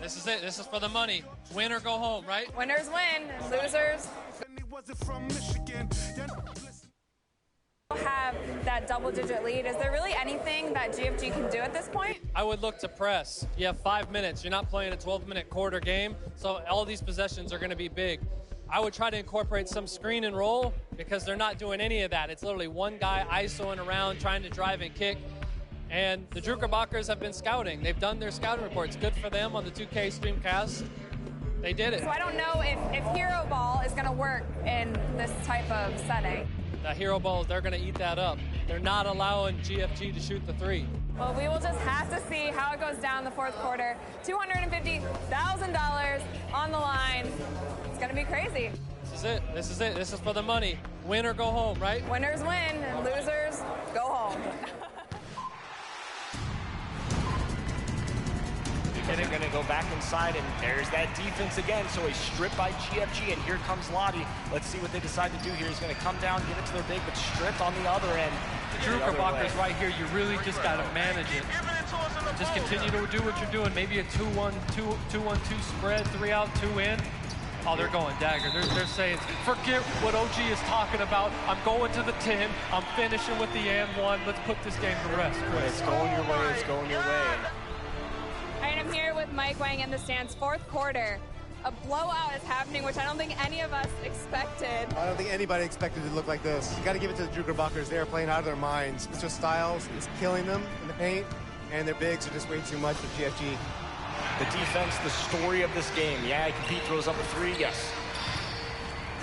This is it. This is for the money. Win or go home, right? Winners win, and losers have that double-digit lead. Is there really anything that GFG can do at this point? I would look to press. You have 5 minutes. You're not playing a 12-minute quarter game, so all these possessions are going to be big. I would try to incorporate some screen and roll because they're not doing any of that. It's literally one guy isoing around, trying to drive and kick. And the Druckerbockers have been scouting. They've done their scouting reports. Good for them on the 2K Streamcast. They did it. So I don't know if Hero Ball is going to work in this type of setting. The Hero Ball, they're going to eat that up. They're not allowing GFG to shoot the three. Well, we will just have to see how it goes down in the fourth quarter. $250,000 on the line. It's going to be crazy. This is it. This is it. This is for the money. Win or go home, right? Winners win, and losers go home. They're going to go back inside, and there's that defense again. So a strip by GFG, and here comes Lottie. Let's see what they decide to do here. He's going to come down, give it to their big, but stripped on the other end. The Druckerbockers right here, you really just got to manage it. Just continue to do what you're doing. Maybe a 2-1-2 spread, 3 out, 2 in. Oh, they're going dagger. They're saying, forget what OG is talking about. I'm going to the 10. I'm finishing with the and one. Let's put this game to rest, Chris. It's going your way. It's going your way. All right, I'm here with Mike weighing in the stands. Fourth quarter, a blowout is happening, which I don't think any of us expected. I don't think anybody expected it to look like this. You got to give it to the Druckerbockers. They are playing out of their minds. Mr. Styles is killing them in the paint, and their bigs are just way too much for GFG. The defense, the story of this game. Yeah, Pete throws up a 3, yes.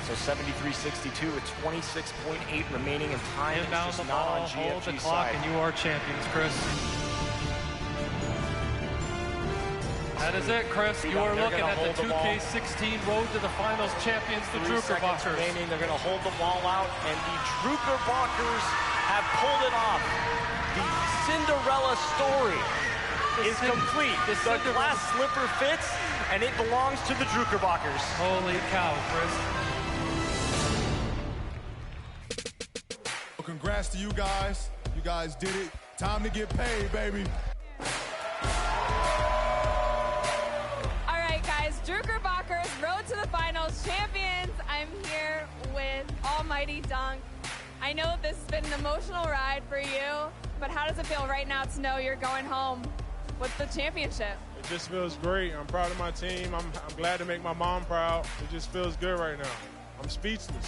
So 73-62 with 26.8 remaining in time. Inbound the ball, hold the clock, and you are champions, Chris. That is it, Chris. You are looking at the 2K16 Road to the Finals champions, the Druckerbockers. Remaining. They're going to hold the ball out, and the Druckerbockers have pulled it off. The Cinderella story is complete. The glass slipper fits, and it belongs to the Druckerbockers. Holy cow, Chris. Well, congrats to you guys. You guys did it. Time to get paid, baby. Druckerbockers, Road to the Finals champions. I'm here with Almighty Dunk. I know this has been an emotional ride for you, but how does it feel right now to know you're going home with the championship? It just feels great. I'm proud of my team. I'm glad to make my mom proud. It just feels good right now. I'm speechless.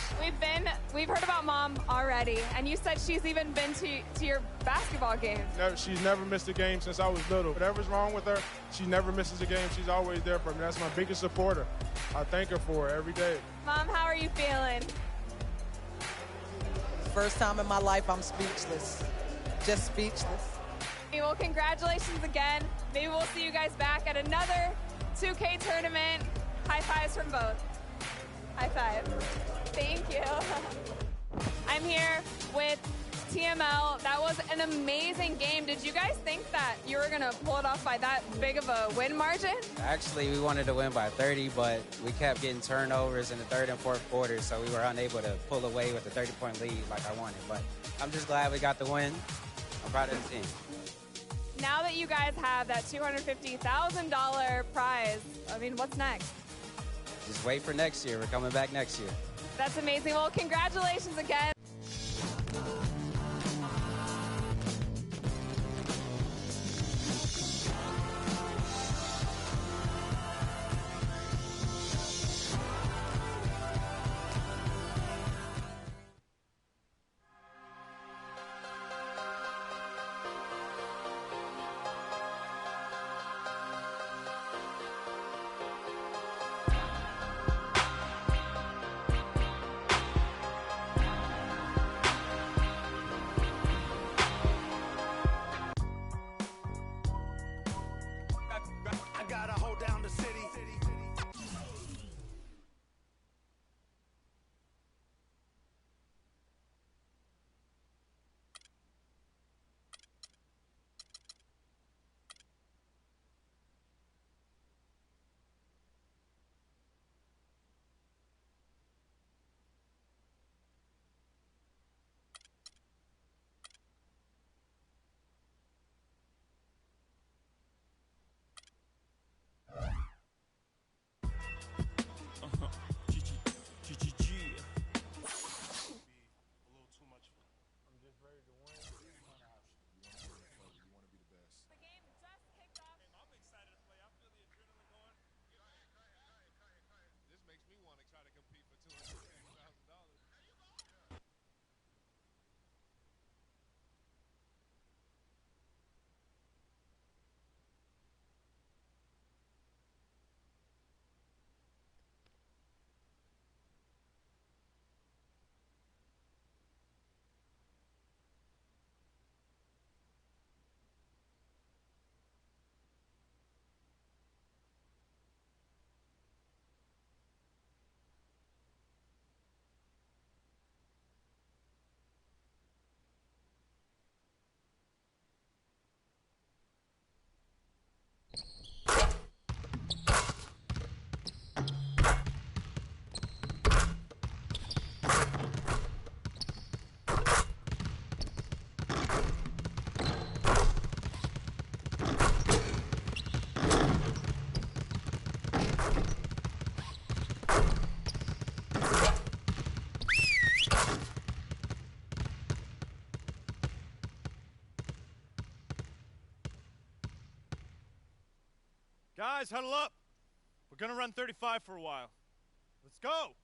We've heard about Mom already, and you said she's even been to your basketball games. No, she's never missed a game since I was little. Whatever's wrong with her, she never misses a game. She's always there for me. That's my biggest supporter. I thank her for it every day. Mom, how are you feeling? First time in my life, I'm speechless. Just speechless. Well, congratulations again. Maybe we'll see you guys back at another 2K tournament. High fives from both. High five. Thank you. I'm here with TML. That was an amazing game. Did you guys think that you were going to pull it off by that big of a win margin? Actually, we wanted to win by 30, but we kept getting turnovers in the third and fourth quarters, so we were unable to pull away with the 30-point lead like I wanted. But I'm just glad we got the win. I'm proud of the team. Now that you guys have that $250,000 prize, I mean, what's next? Just wait for next year. We're coming back next year. That's amazing. Well, congratulations again. Guys, huddle up. We're going to run 35 for a while. Let's go.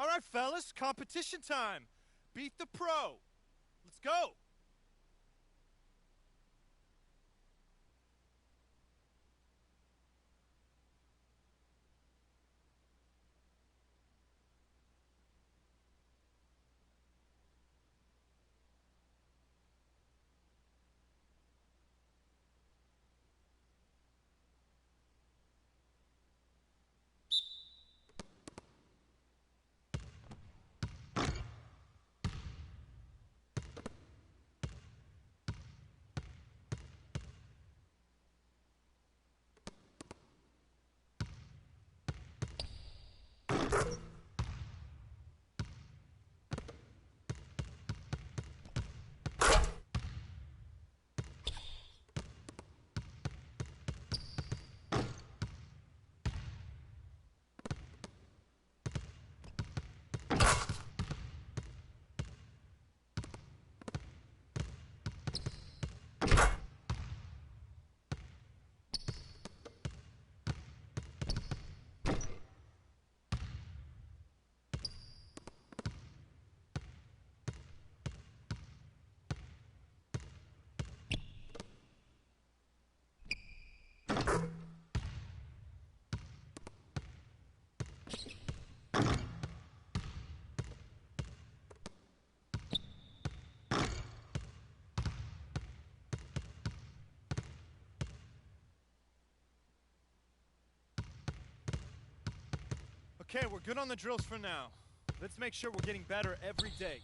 All right, fellas, competition time. Beat the pro. Let's go. Okay, we're good on the drills for now. Let's make sure we're getting better every day.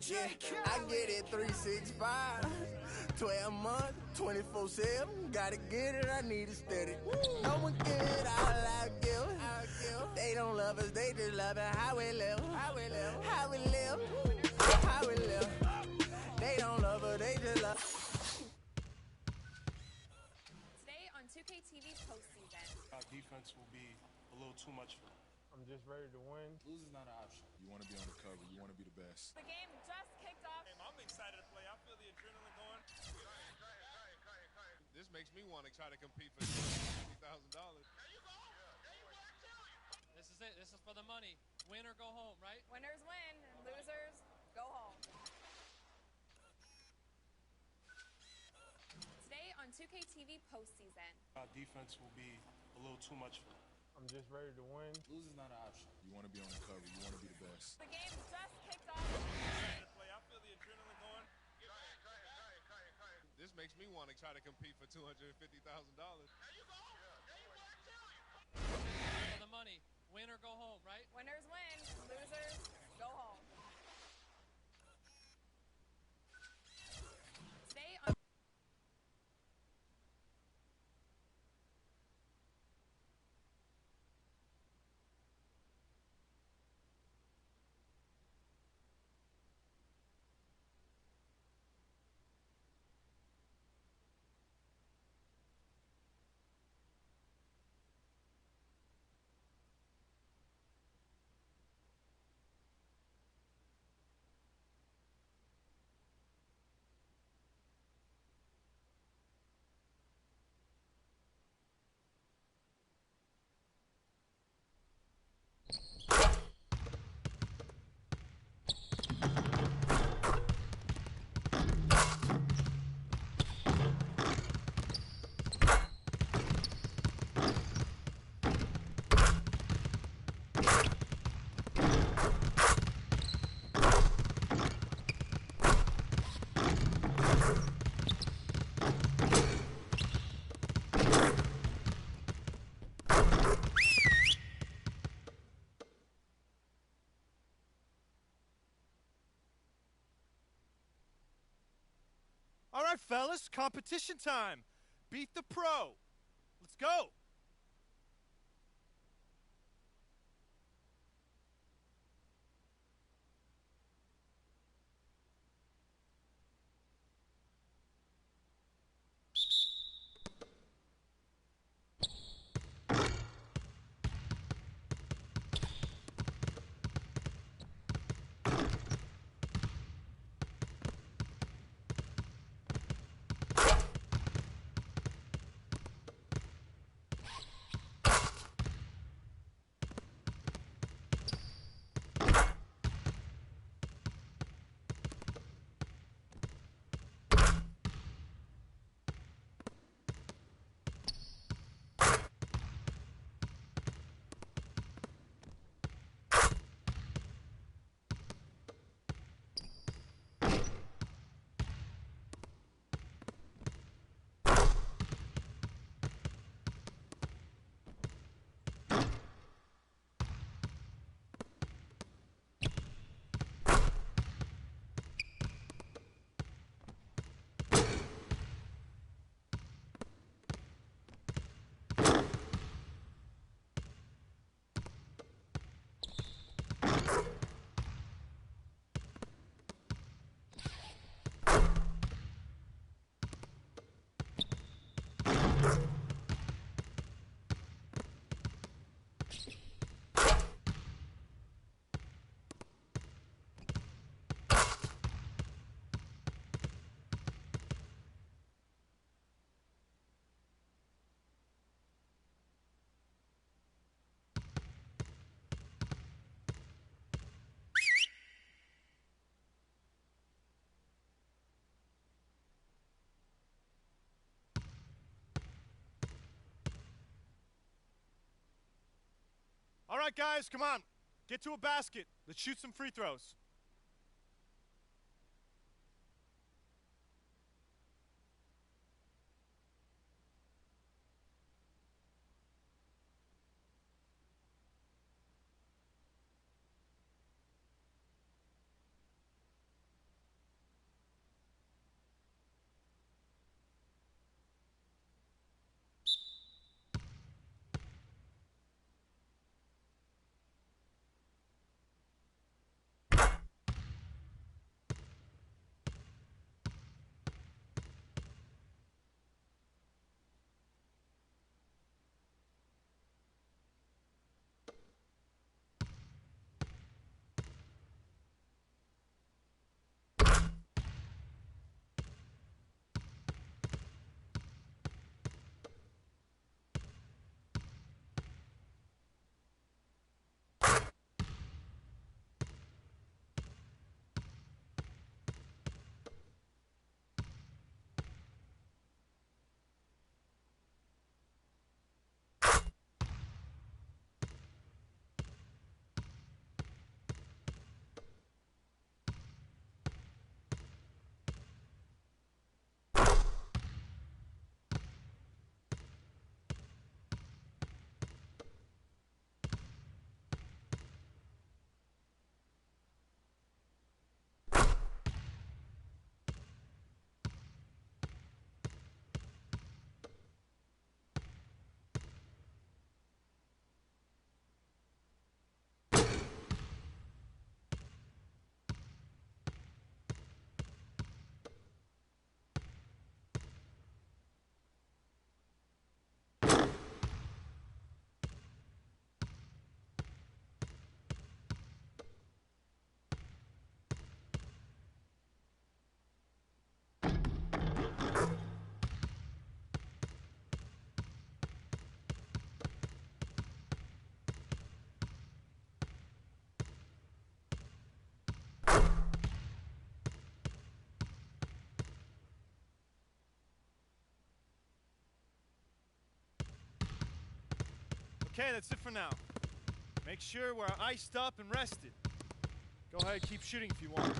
Yeah, I get it 365. 12 months, 24/7. Gotta get it, I need it steady. No one give it all I give. They don't love us, they just love it how we live. How we live. How we live. How we live. They don't love us, they just love. Today on 2K TV postseason. Our defense will be a little too much for them. I'm just ready to win. Lose is not an option. You want to be on the cover. You want to be the best. The game just kicked off. I'm excited to play. I feel the adrenaline going. This makes me want to try to compete for $50,000. This is it. This is for the money. Win or go home, right? Winners win, and losers go home. Today on 2K TV postseason. Our defense will be a little too much for them. I'm just ready to win. Lose is not an option. You want to be on the cover. You want to be the best. The game just kicked off. I feel the adrenaline going. This makes me want to try to compete for $250,000. For the money. Win or go home, right? Winners win, losers go home. Today on All right, fellas, competition time. Beat the pro. Let's go. All right, guys, come on. Get to a basket. Let's shoot some free throws. Okay, that's it for now. Make sure we're iced up and rested. Go ahead, keep shooting if you want.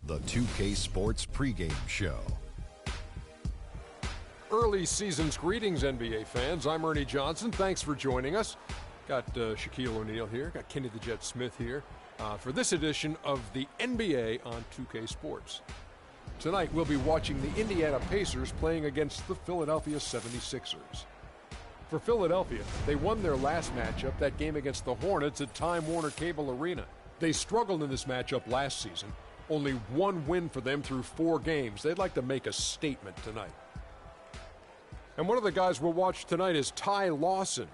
The 2K Sports pregame show. Early season's greetings, NBA fans. I'm Ernie Johnson. Thanks for joining us. Got Shaquille O'Neal here. Got Kenny the Jet Smith here for this edition of the NBA on 2K Sports. Tonight, we'll be watching the Indiana Pacers playing against the Philadelphia 76ers. For Philadelphia, they won their last matchup, that game against the Hornets at Time Warner Cable Arena. They struggled in this matchup last season. Only one win for them through 4 games. They'd like to make a statement tonight. And one of the guys we'll watch tonight is Ty Lawson.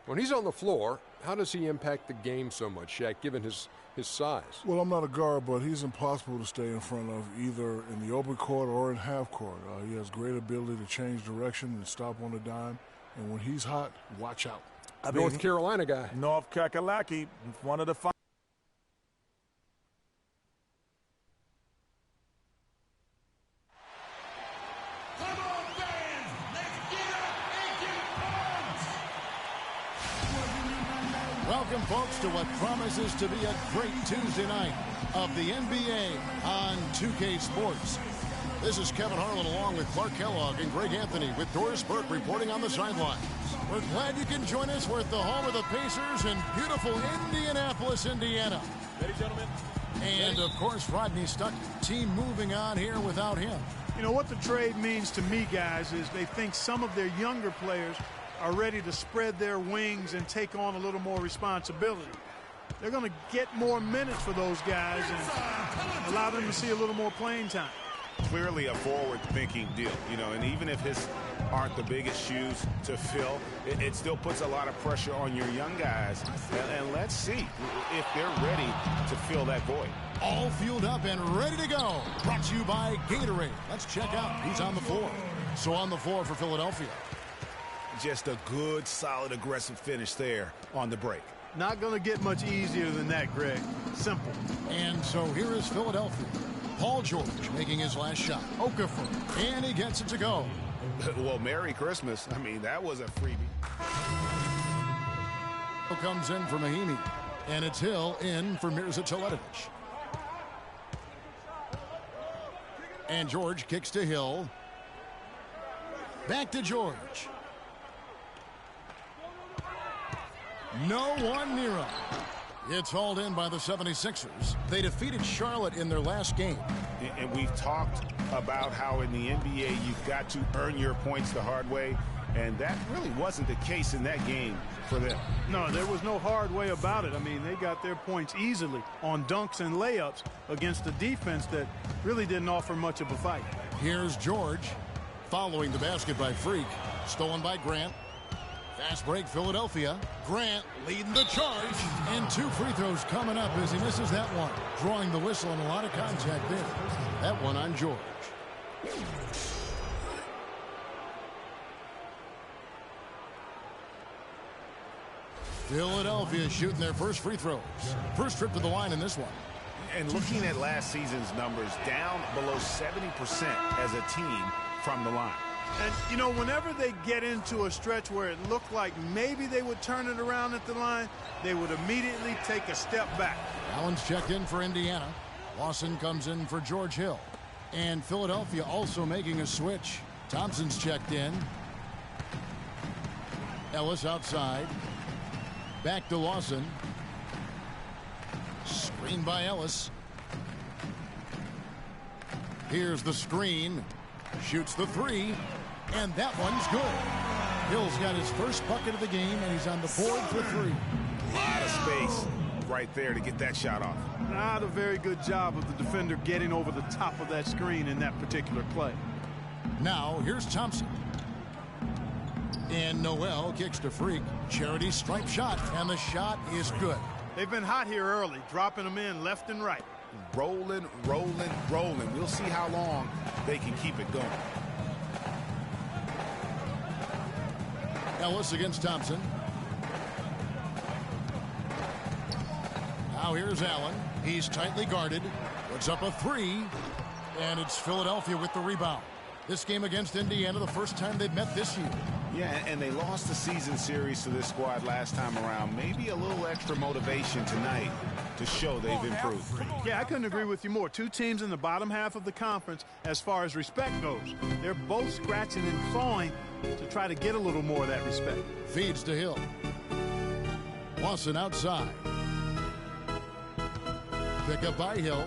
When he's on the floor, how does he impact the game so much, Shaq, given his size? Well, I'm not a guard, but he's impossible to stay in front of either in the open court or in half court. He has great ability to change direction and stop on a dime. And when he's hot, watch out. North Carolina guy. North Kakalaki, one of the five. promises to be a great Tuesday night of the NBA on 2K Sports. This is Kevin Harlan along with Clark Kellogg and Greg Anthony with Doris Burke reporting on the sidelines. We're glad you can join us. We're at the home of the Pacers in beautiful Indianapolis, Indiana. Ready, gentlemen? And, of course, Rodney Stuck, team moving on here without him. You know, what the trade means to me, guys, is they think some of their younger players are ready to spread their wings and take on a little more responsibility. They're going to get more minutes for those guys and allow them to see a little more playing time. Clearly a forward-thinking deal, you know, and even if his aren't the biggest shoes to fill, it still puts a lot of pressure on your young guys. And let's see if they're ready to fill that void. All fueled up and ready to go. Brought to you by Gatorade. Let's check out. He's on the floor. So on the floor for Philadelphia. Just a good, solid, aggressive finish there on the break. Not going to get much easier than that, Greg. Simple. And so here is Philadelphia. Paul George making his last shot. Okafor. And he gets it to go. Well, Merry Christmas. I mean, that was a freebie. Comes in for Mahimi. And it's Hill in for Mirza Teletovic. And George kicks to Hill. Back to George. No one near him. It's hauled in by the 76ers. They defeated Charlotte in their last game. And we've talked about how in the NBA you've got to earn your points the hard way. And that really wasn't the case in that game for them. No, there was no hard way about it. I mean, they got their points easily on dunks and layups against a defense that really didn't offer much of a fight. Here's George following the basket by Freak. Stolen by Grant. Fast break, Philadelphia. Grant leading the charge. And 2 free throws coming up as he misses that one. Drawing the whistle and a lot of contact there. That one on George. Philadelphia shooting their first free throws. First trip to the line in this one. And looking at last season's numbers, down below 70% as a team from the line. And, you know, whenever they get into a stretch where it looked like maybe they would turn it around at the line, they would immediately take a step back. Allen's checked in for Indiana. Lawson comes in for George Hill. And Philadelphia also making a switch. Thompson's checked in. Ellis outside. Back to Lawson. Screen by Ellis. Here's the screen. Shoots the 3. And that one's good. Hill's got his first bucket of the game, and he's on the board for 3. A lot of space right there to get that shot off. Not a very good job of the defender getting over the top of that screen in that particular play. Now, here's Thompson. And Noel kicks to Freak. Charity stripe shot, and the shot is good. They've been hot here early, dropping them in left and right. Rolling, rolling, rolling. We'll see how long they can keep it going. Ellis against Thompson. Now here's Allen. He's tightly guarded. Puts up a 3. And it's Philadelphia with the rebound. This game against Indiana, the first time they've met this year. Yeah, and they lost the season series to this squad last time around. Maybe a little extra motivation tonight to show they've improved. Yeah, I couldn't agree with you more. 2 teams in the bottom half of the conference as far as respect goes. They're both scratching and clawing to try to get a little more of that respect. Feeds to Hill. Lawson outside. Pick up by Hill.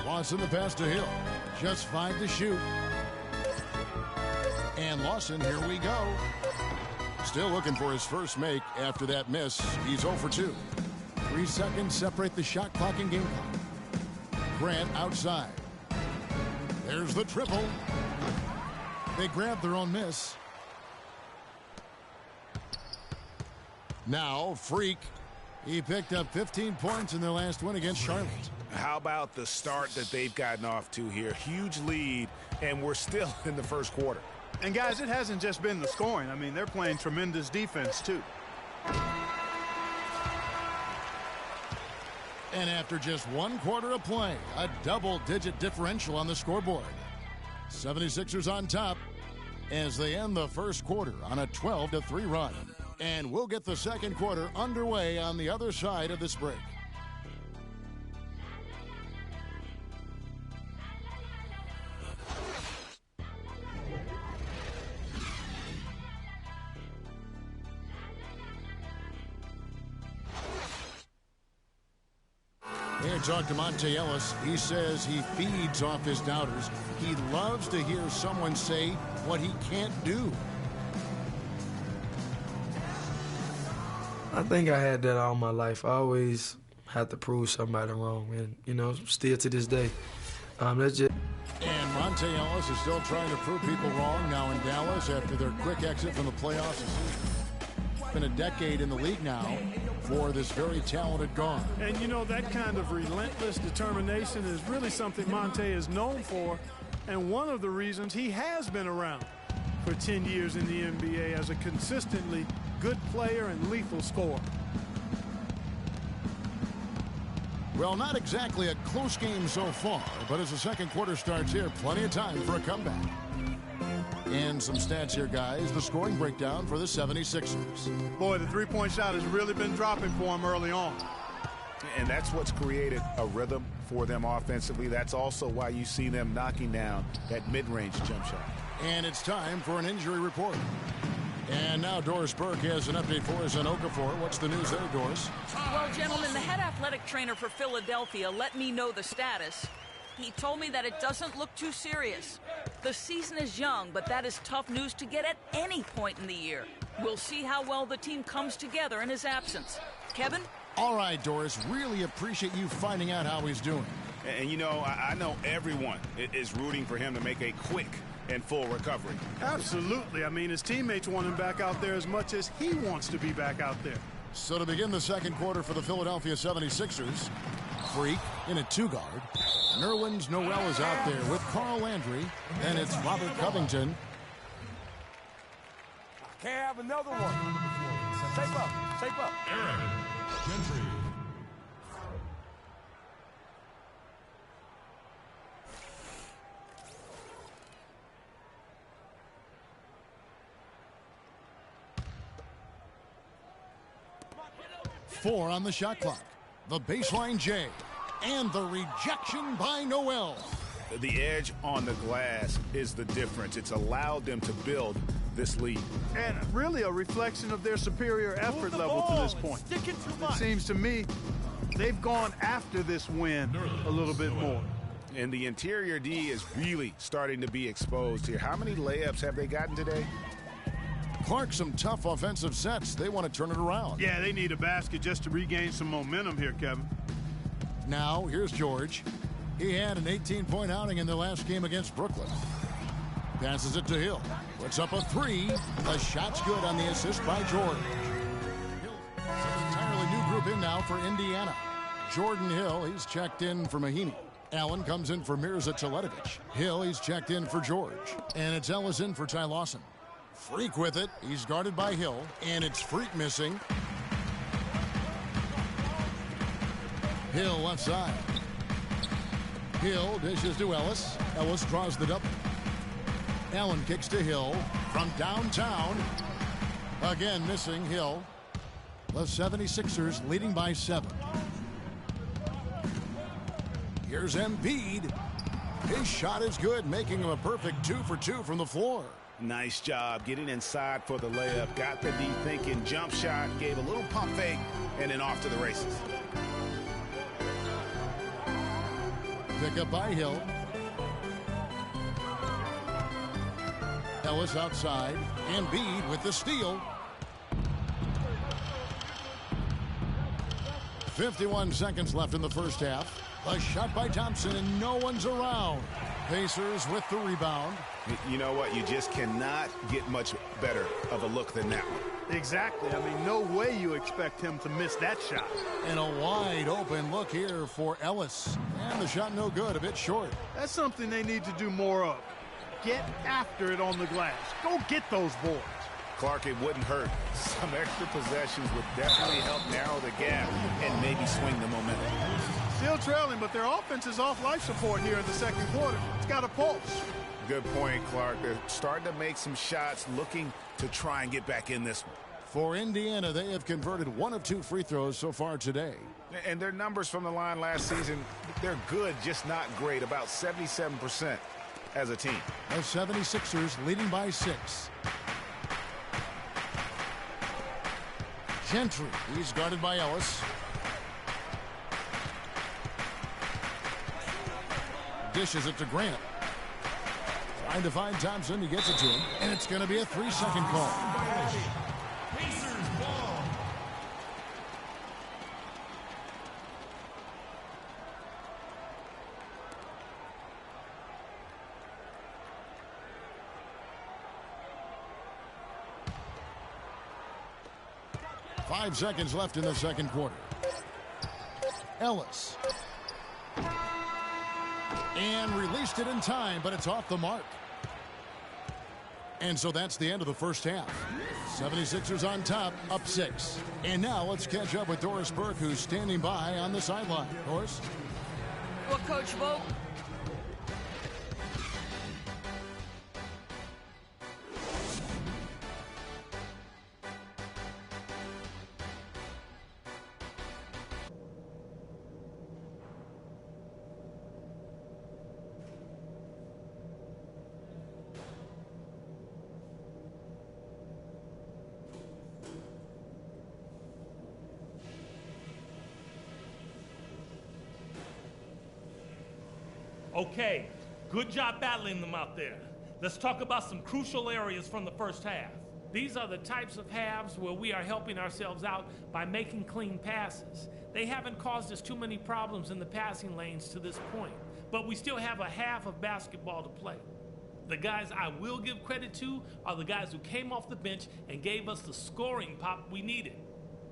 Lawson the pass to Hill. Just 5 to shoot. And Lawson, here we go. Still looking for his first make after that miss. He's 0 for 2. 3 seconds separate the shot clock and game clock. Grant outside. There's the triple. They grabbed their own miss. Now, Freak. He picked up 15 points in their last win against Charlotte. How about the start that they've gotten off to here? Huge lead, and we're still in the first quarter. And, guys, it hasn't just been the scoring. I mean, they're playing tremendous defense, too. And after just 1 quarter of play, a double-digit differential on the scoreboard. 76ers on top as they end the first quarter on a 12-3 run. And we'll get the second quarter underway on the other side of this break. Here, talk to Monte Ellis. He says he feeds off his doubters. He loves to hear someone say what he can't do. I think I had that all my life. I always had to prove somebody wrong, and, you know, still to this day. That's just... And Monte Ellis is still trying to prove people wrong now in Dallas after their quick exit from the playoffs. It's been a decade in the league now for this very talented guard. And, you know, that kind of relentless determination is really something Monte is known for, and one of the reasons he has been around for 10 years in the NBA as a consistently good player and lethal scorer. Well, not exactly a close game so far, but as the second quarter starts here, plenty of time for a comeback. And some stats here, guys. The scoring breakdown for the 76ers. Boy, the three-point shot has really been dropping for him early on. And that's what's created a rhythm for them offensively. That's also why you see them knocking down that mid-range jump shot. And it's time for an injury report. And now Doris Burke has an update for us on Okafor. What's the news there, Doris? Well, gentlemen, the head athletic trainer for Philadelphia let me know the status. He told me that it doesn't look too serious. The season is young, but that is tough news to get at any point in the year. We'll see how well the team comes together in his absence. Kevin? All right, Doris. Really appreciate you finding out how he's doing. And, you know, I know everyone is rooting for him to make a quick and full recovery. Absolutely. I mean, his teammates want him back out there as much as he wants to be back out there. So to begin the second quarter for the Philadelphia 76ers, Freak in a two-guard. Nerlens Noel is out there with Carl Landry, and it's Robert Covington. Can't have another one. Shape up, shape up. Aaron Gentry. Four on the shot clock. The baseline J. And the rejection by Noel. The edge on the glass is the difference. It's allowed them to build this lead. And really a reflection of their superior effort level to this point. It seems to me they've gone after this win a little bit more. And the interior D is really starting to be exposed here. How many layups have they gotten today? Clark, some tough offensive sets. They want to turn it around. Yeah, they need a basket just to regain some momentum here, Kevin. Now, here's George. He had an 18-point outing in their last game against Brooklyn. Passes it to Hill. Puts up a three. The shot's good on the assist by George. Hill, an entirely new group in now for Indiana. Jordan Hill, he's checked in for Mahinmi. Allen comes in for Mirza Teletovic. Hill, he's checked in for George. And it's Ellis in for Ty Lawson. Freak with it. He's guarded by Hill. And it's Freak missing. Hill left side. Hill dishes to Ellis. Ellis draws the double. Allen kicks to Hill from downtown. Again missing Hill. The 76ers leading by 7. Here's Embiid. His shot is good, making him a perfect 2 for 2 from the floor. Nice job getting inside for the layup. Got the D thinking, jump shot, gave a little pump fake, and then off to the races. Pick up by Hill. Ellis outside. Embiid with the steal. 51 seconds left in the first half. A shot by Thompson, and no one's around. Pacers with the rebound. You know what? You just cannot get much better of a look than that one. Exactly. I mean, no way you expect him to miss that shot. And a wide open look here for Ellis. And the shot no good, a bit short. That's something they need to do more of. Get after it on the glass. Go get those boards. Clark, it wouldn't hurt. Some extra possessions would definitely help narrow the gap and maybe swing the momentum. Still trailing, but their offense is off life support here in the second quarter. It's got a pulse. Good point, Clark. They're starting to make some shots, looking to try and get back in this one. For Indiana, they have converted 1 of 2 free throws so far today. And their numbers from the line last season, they're good, just not great. About 77% as a team. The 76ers leading by 6. Gentry, he's guarded by Ellis. Dishes it to Grant. Trying to find Thompson. He gets it to him. And it's going to be a 3-second call. Pacers ball. Five seconds left in the second quarter. Ellis. And released it in time, but it's off the mark. And so that's the end of the first half. 76ers on top, up 6. And now let's catch up with Doris Burke, who's standing by on the sideline. Doris? Well, Coach Vogt, Okay, good job battling them out there. Let's talk about some crucial areas from the first half. These are the types of halves where we are helping ourselves out by making clean passes. They haven't caused us too many problems in the passing lanes to this point, but we still have a half of basketball to play. The guys I will give credit to are the guys who came off the bench and gave us the scoring pop we needed.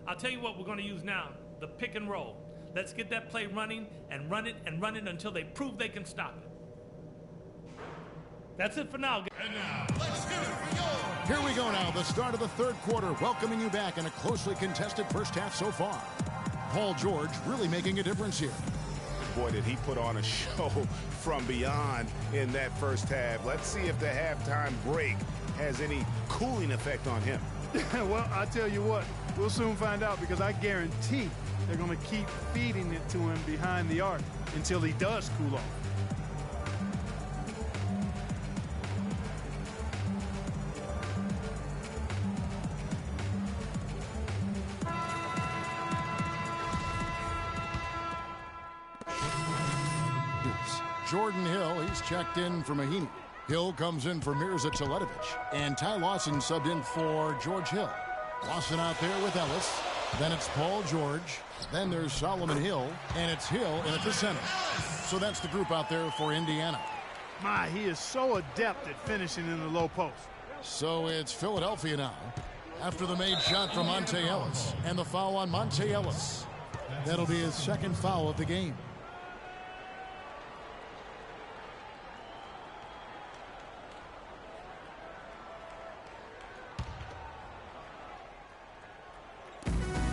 I'll tell you what we're going to use now, the pick and roll. Let's get that play running and run it and run it until they prove they can stop it. That's it for now. And now, let's hear it for yours. Here we go now, the start of the third quarter, welcoming you back in a closely contested first half so far. Paul George really making a difference here. Boy, did he put on a show from beyond in that first half. Let's see if the halftime break has any cooling effect on him. Well, I tell you what, we'll soon find out, because I guarantee they're going to keep feeding it to him behind the arc until he does cool off. Jordan Hill, he's checked in for Mahinmi. Hill comes in for Mirza Teletovic. And Ty Lawson subbed in for George Hill. Lawson out there with Ellis. Then it's Paul George. Then there's Solomon Hill. And it's Hill in at the center. So that's the group out there for Indiana. My, he is so adept at finishing in the low post. So it's Philadelphia now. After the made shot from Monte Ellis. And the foul on Monte Ellis. That'll be his second foul of the game.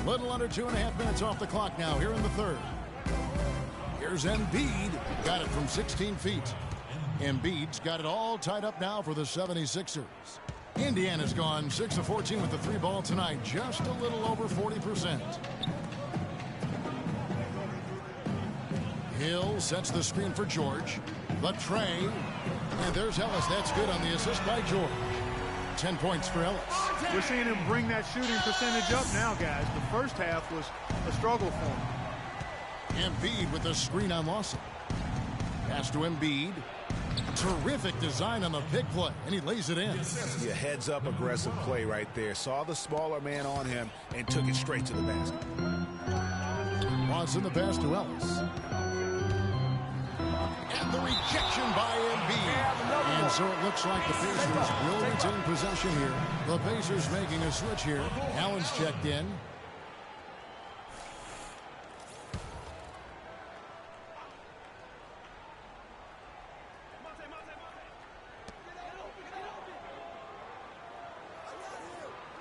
Little under 2.5 minutes off the clock now here in the third. Here's Embiid. Got it from 16 feet. Embiid's got it all tied up now for the 76ers. Indiana's gone 6 of 14 with the 3 ball tonight. Just a little over 40%. Hill sets the screen for George. The tray. And there's Ellis. That's good on the assist by George. 10 points for Ellis. We're seeing him bring that shooting percentage up now, guys. The first half was a struggle for him. Embiid with the screen on Lawson. Pass to Embiid. Terrific design on the pick play, and he lays it in. Yeah, heads up aggressive play right there. Saw the smaller man on him and took it straight to the basket. Lawson the pass to Ellis. And the rejection by Embiid. And so it looks like the Pacers will retain possession here. The Pacers making a switch here. Allen's checked in.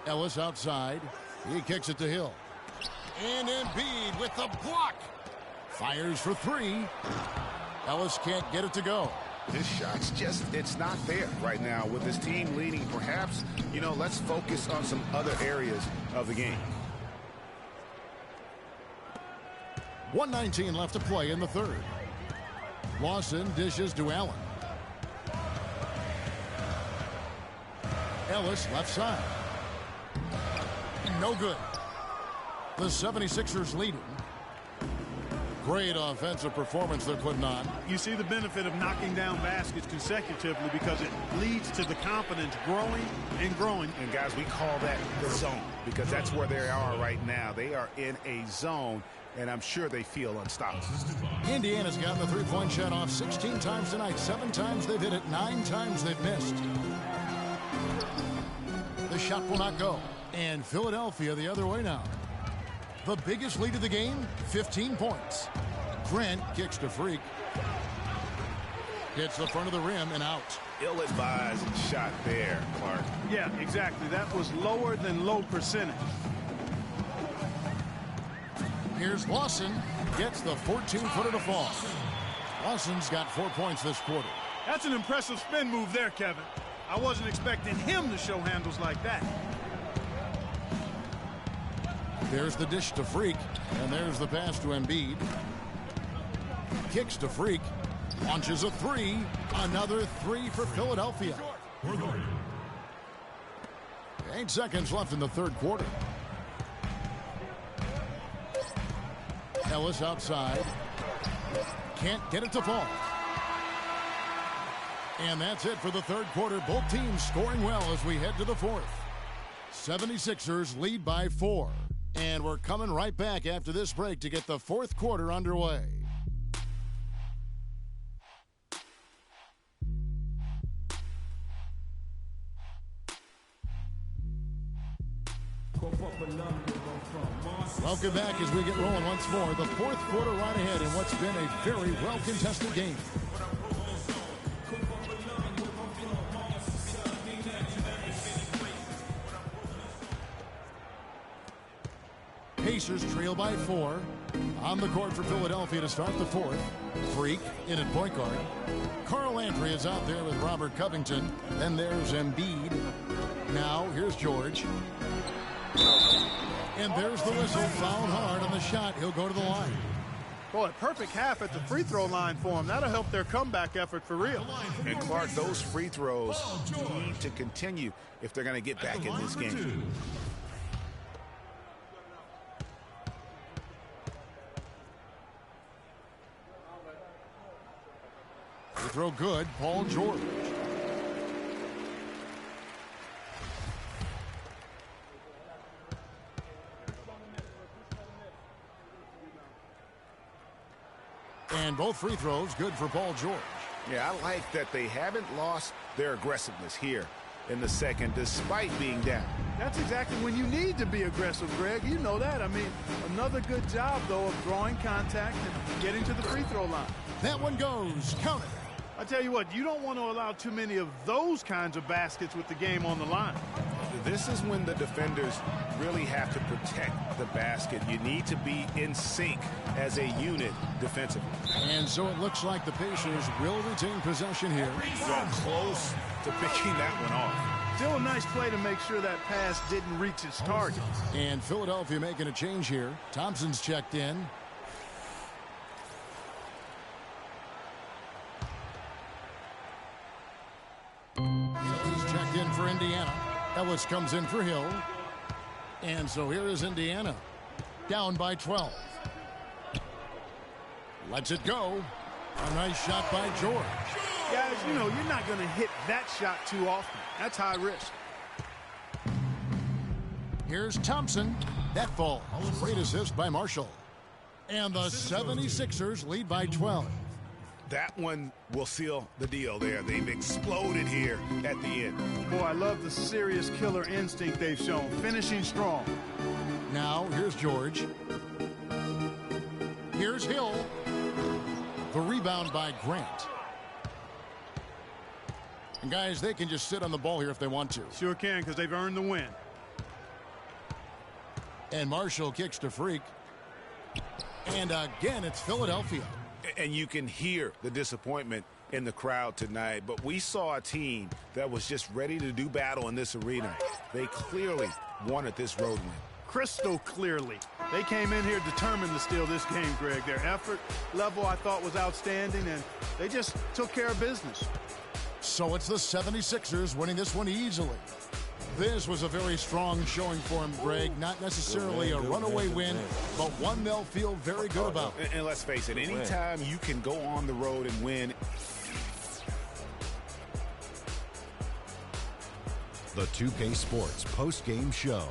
Ellis outside. He kicks it to Hill. And Embiid with the block. Fires for 3. Ellis can't get it to go. His shot's just, it's not there right now with his team leading. Perhaps, let's focus on some other areas of the game. 1:19 left to play in the third. Lawson dishes to Allen. Ellis left side. No good. The 76ers leading. Great offensive performance they're putting on. You see the benefit of knocking down baskets consecutively because it leads to the confidence growing and growing. And guys, we call that the zone because that's where they are right now. They are in a zone, and I'm sure they feel unstoppable. Indiana's gotten the three-point shot off 16 times tonight. 7 times they've hit it, 9 times they've missed. The shot will not go. And Philadelphia the other way now. The biggest lead of the game, 15 points. Grant kicks to Freak. Hits the front of the rim and out. Ill-advised shot there, Clark. Yeah, exactly. That was lower than low percentage. Here's Lawson. Gets the 14-footer to fall. Lawson's got 4 points this quarter. That's an impressive spin move there, Kevin. I wasn't expecting him to show handles like that. There's the dish to Freak, and there's the pass to Embiid. Kicks to Freak, launches a three, another three for Philadelphia. 8 seconds left in the third quarter. Ellis outside, can't get it to fall. And that's it for the third quarter. Both teams scoring well as we head to the fourth. 76ers lead by 4. And we're coming right back after this break to get the fourth quarter underway. Welcome back as we get rolling once more. The fourth quarter right ahead in what's been a very well-contested game. Pacers trail by 4. On the court for Philadelphia to start the fourth. Freak in at point guard. Carl Landry is out there with Robert Covington. Then there's Embiid. Now here's George. And there's the whistle. Fouled hard on the shot. He'll go to the line. Boy, perfect half at the free throw line for him. That'll help their comeback effort for real. And Clark, those free throws need to continue if they're going to get back in this game. The throw good, Paul George. And both free throws good for Paul George. Yeah, I like that they haven't lost their aggressiveness here in the second despite being down. That's exactly when you need to be aggressive, Greg. You know that. I mean, another good job, though, of drawing contact and getting to the free throw line. That one goes. Count it. I tell you what, you don't want to allow too many of those kinds of baskets with the game on the line. This is when the defenders really have to protect the basket. You need to be in sync as a unit defensively. And so it looks like the Pacers will retain possession here. Well, close to picking that one off. Still a nice play to make sure that pass didn't reach its target. And Philadelphia making a change here. Thompson's checked in. He's checked in for Indiana. Ellis comes in for Hill. And so here is Indiana. Down by 12. Lets it go. A nice shot by George. Guys, you know, you're not going to hit that shot too often. That's high risk. Here's Thompson. That falls. Great assist by Marshall. And the 76ers lead by 12. That one will seal the deal there. They've exploded here at the end. Boy, I love the serious killer instinct they've shown. Finishing strong. Now, here's George. Here's Hill. The rebound by Grant. And guys, they can just sit on the ball here if they want to. Sure can, because they've earned the win. And Marshall kicks to Freak. And again, it's Philadelphia. And you can hear the disappointment in the crowd tonight, but we saw a team that was just ready to do battle in this arena. They clearly wanted this road win. Crystal clearly. They came in here determined to steal this game, Greg. Their effort level, I thought, was outstanding, and they just took care of business. So it's the 76ers winning this one easily. This was a very strong showing for him, Greg. Not necessarily a runaway win, but one they'll feel very good about. And let's face it, anytime you can go on the road and win. The 2K Sports post-game show.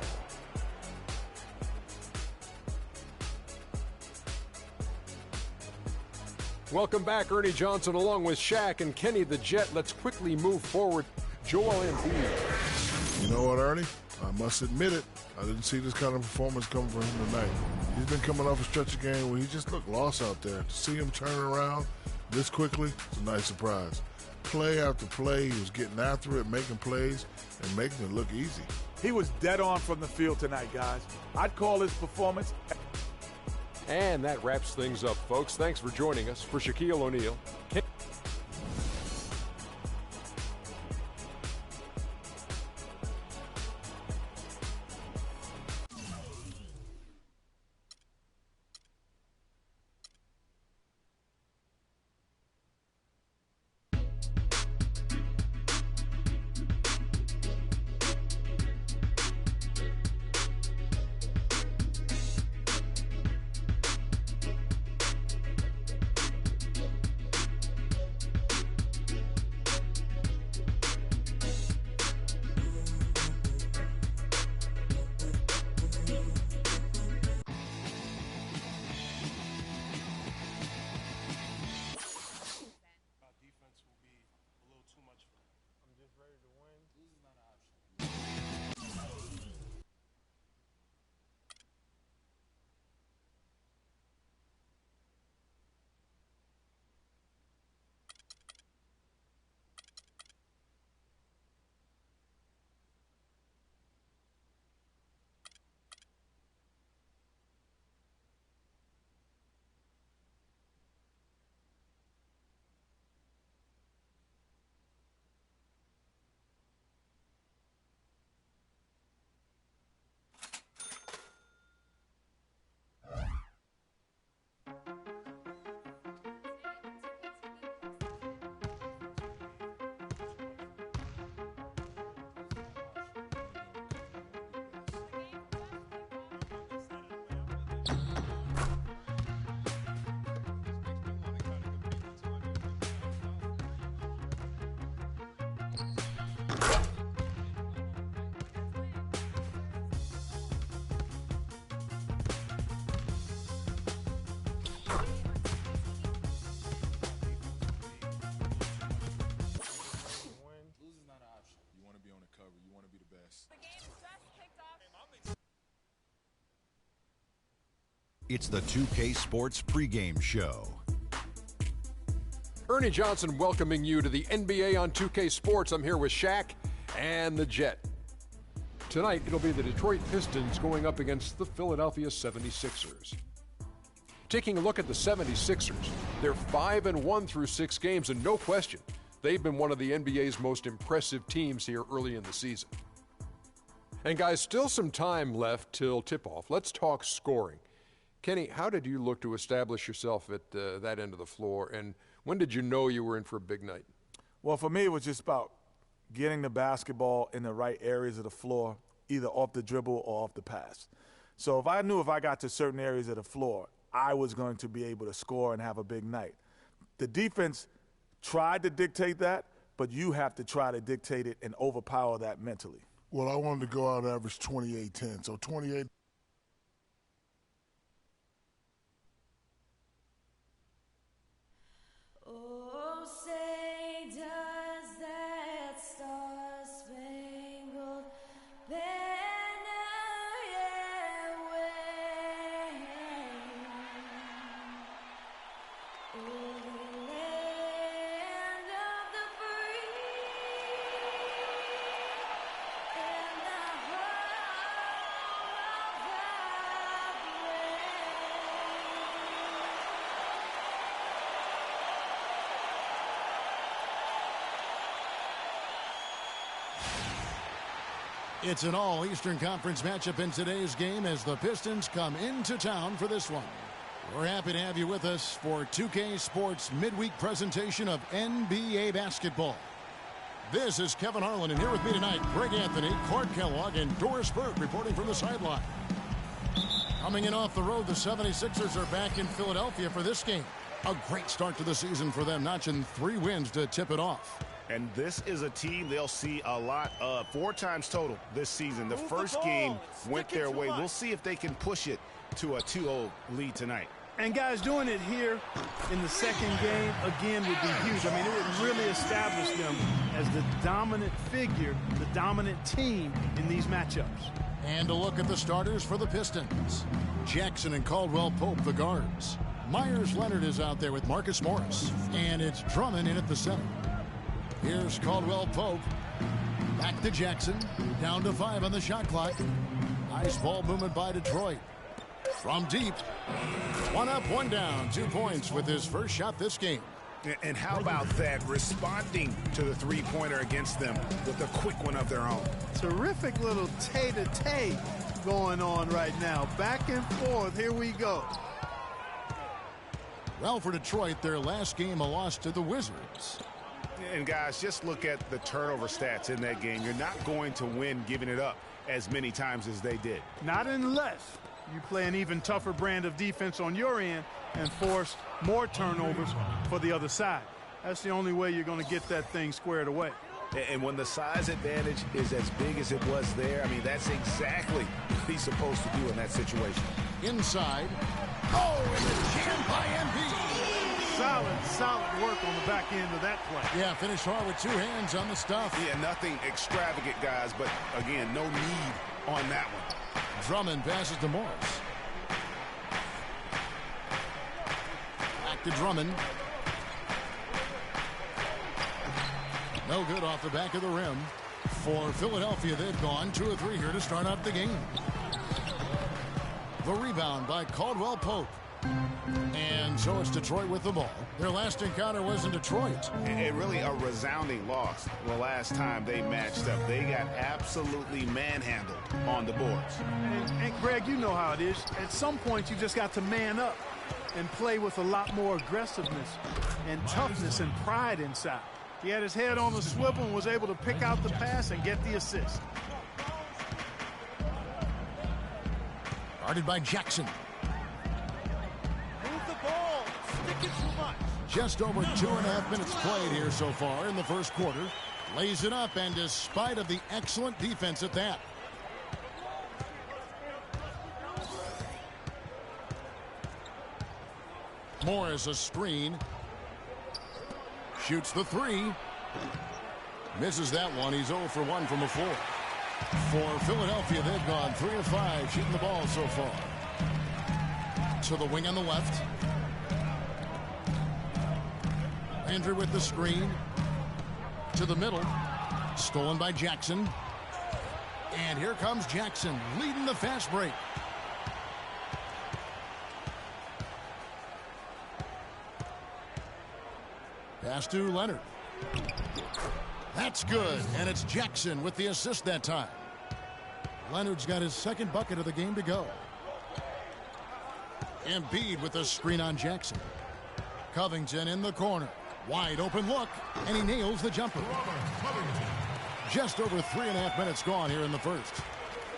Welcome back, Ernie Johnson, along with Shaq and Kenny the Jet. Let's quickly move forward. Joel Embiid. You know what, Ernie? I must admit it. I didn't see this kind of performance coming from him tonight. He's been coming off a stretch of game where he just looked lost out there. To see him turn around this quickly, it's a nice surprise. Play after play, he was getting after it, making plays, and making it look easy. He was dead on from the field tonight, guys. I'd call his performance. And that wraps things up, folks. Thanks for joining us. For Shaquille O'Neal, It's the 2K Sports pregame show. Ernie Johnson welcoming you to the NBA on 2K Sports. I'm here with Shaq and the Jet. Tonight, it'll be the Detroit Pistons going up against the Philadelphia 76ers. Taking a look at the 76ers, they're 5-1 through 6 games, and no question, they've been one of the NBA's most impressive teams here early in the season. And guys, still some time left till tip-off. Let's talk scoring. Kenny, how did you look to establish yourself at that end of the floor, and when did you know you were in for a big night? Well, for me, it was just about getting the basketball in the right areas of the floor, either off the dribble or off the pass. So if I knew if I got to certain areas of the floor, I was going to be able to score and have a big night. The defense tried to dictate that, but you have to try to dictate it and overpower that mentally. Well, I wanted to go out and average 28-10, so 28. Oh, say does that star-spangled banner yet wave o'er the land of the free and the home of It's an all-Eastern Conference matchup in today's game as the Pistons come into town for this one. We're happy to have you with us for 2K Sports midweek presentation of NBA basketball. This is Kevin Harlan, and here with me tonight, Greg Anthony, Clark Kellogg, and Doris Burke reporting from the sideline. Coming in off the road, the 76ers are back in Philadelphia for this game. A great start to the season for them, notching 3 wins to tip it off. And this is a team they'll see a lot of, 4 times total this season. The first game went their way. We'll see if they can push it to a 2-0 lead tonight. And guys, doing it here in the second game, again, would be huge. I mean, it would really establish them as the dominant figure, the dominant team in these matchups. And a look at the starters for the Pistons. Jackson and Caldwell Pope, the guards. Myers Leonard is out there with Marcus Morris. And it's Drummond in at the center. Here's Caldwell Pope. Back to Jackson. Down to 5 on the shot clock. Nice ball movement by Detroit. From deep. 1 up, 1 down. 2 points with his first shot this game. And how about that? Responding to the three-pointer against them with a quick one of their own. Terrific little tay-to-tay going on right now. Back and forth. Here we go. Well, for Detroit, their last game a loss to the Wizards. And guys, just look at the turnover stats in that game. You're not going to win giving it up as many times as they did. Not unless you play an even tougher brand of defense on your end and force more turnovers for the other side. That's the only way you're going to get that thing squared away. And when the size advantage is as big as it was there, I mean, that's exactly what he's supposed to do in that situation. Inside. Oh, and it's jammed by Embiid. Solid work on the back end of that play. Yeah, finished hard with 2 hands on the stuff. Yeah, nothing extravagant, guys, but again, no need on that one. Drummond passes to Morris. Back to Drummond. No good off the back of the rim. For Philadelphia, they've gone 2 of 3 here to start out the game. The rebound by Caldwell Pope. And so it's Detroit with the ball. Their last encounter was in Detroit. And really a resounding loss the last time they matched up. They got absolutely manhandled on the boards. And Greg, you know how it is. At some point, you just got to man up and play with a lot more aggressiveness and toughness and pride inside. He had his head on the swivel and was able to pick out the pass and get the assist. Guarded by Jackson. Move the ball. Stick it too much. Just over 2.5 minutes played here so far in the first quarter. Lays it up, and despite of the excellent defense at that. Morris a screen. Shoots the 3. Misses that one. He's 0 for 1 from the floor. For Philadelphia, they've gone 3 of 5 shooting the ball so far. To the wing on the left. Andrew with the screen. To the middle. Stolen by Jackson. And here comes Jackson leading the fast break. Pass to Leonard. That's good, and it's Jackson with the assist that time. Leonard's got his second bucket of the game to go. Embiid with a screen on Jackson. Covington in the corner. Wide open look, and he nails the jumper. Just over 3.5 minutes gone here in the first.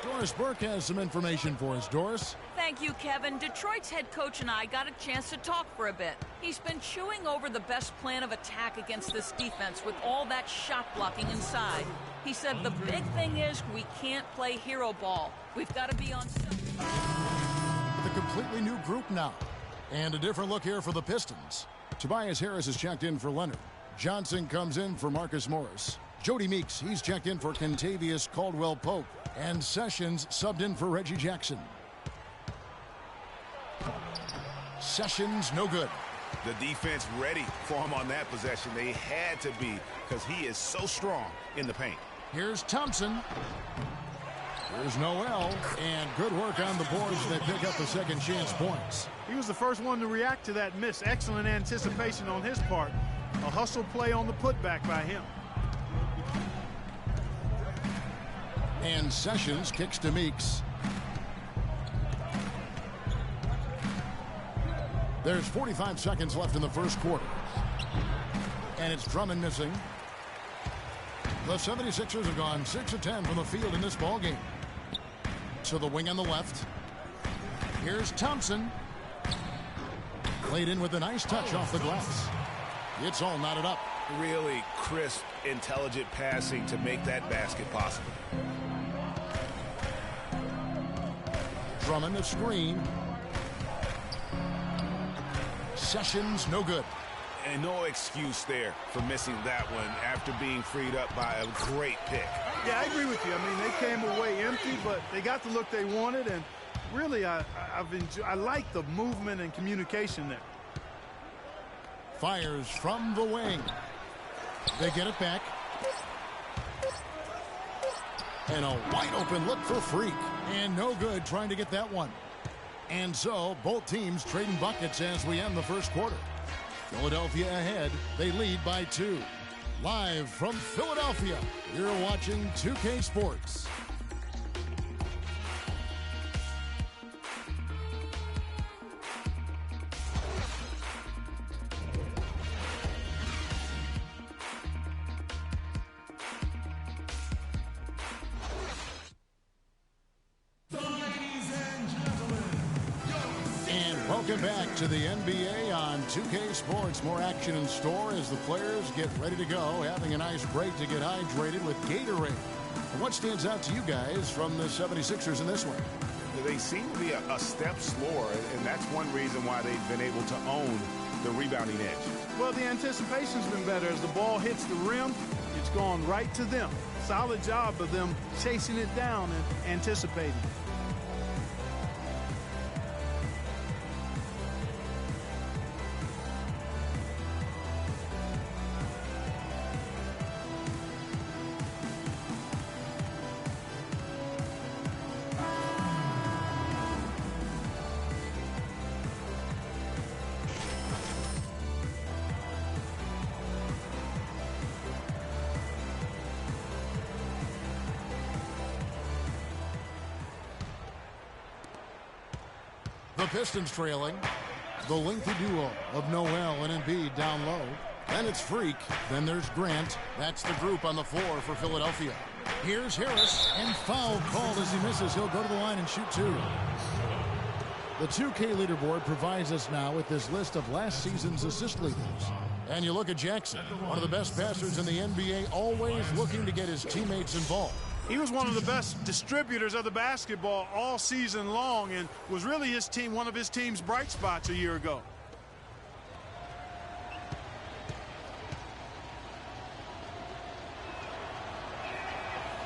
Doris Burke has some information for us. Doris? Thank you, Kevin. Detroit's head coach and I got a chance to talk for a bit. He's been chewing over the best plan of attack against this defense with all that shot blocking inside. He said the big thing is we can't play hero ball. We've got to be on... The completely new group now. And a different look here for the Pistons. Tobias Harris is checked in for Leonard. Johnson comes in for Marcus Morris. Jody Meeks, he's checked in for Kentavious Caldwell-Pope. And Sessions subbed in for Reggie Jackson. Sessions, no good. The defense ready for him on that possession. They had to be because he is so strong in the paint. Here's Thompson. Here's Noel. And good work on the boards. They pick up the second chance points. He was the first one to react to that miss. Excellent anticipation on his part. A hustle play on the putback by him. And Sessions kicks to Meeks. There's 45 seconds left in the first quarter. And it's Drummond missing. The 76ers have gone 6 of 10 from the field in this ballgame. To the wing on the left. Here's Thompson. Played in with a nice touch off the glass. It's all knotted up. Really crisp, intelligent passing to make that basket possible. Drummond a screen. Sessions no good. And no excuse there for missing that one after being freed up by a great pick. Yeah, I agree with you. I mean, they came away empty, but they got the look they wanted, and really, I like the movement and communication there. Fires from the wing. They get it back. And a wide open look for Freak. And no good trying to get that one. And so both teams trading buckets as we end the first quarter. Philadelphia ahead. They lead by 2. Live from Philadelphia, you're watching 2K Sports. Welcome back to the NBA on 2K Sports. More action in store as the players get ready to go, having a nice break to get hydrated with Gatorade. And what stands out to you guys from the 76ers in this one? They seem to be a step slower, and that's one reason why they've been able to own the rebounding edge. Well, the anticipation's been better. As the ball hits the rim, it's gone right to them. Solid job of them chasing it down and anticipating. The Pistons trailing. The lengthy duo of Noel and Embiid down low. Then it's Freak. Then there's Grant. That's the group on the floor for Philadelphia. Here's Harris. And foul called as he misses. He'll go to the line and shoot 2. The 2K leaderboard provides us now with this list of last season's assist leaders. And you look at Jackson, one of the best passers in the NBA, always looking to get his teammates involved. He was one of the best distributors of the basketball all season long and was really one of his team's bright spots a year ago.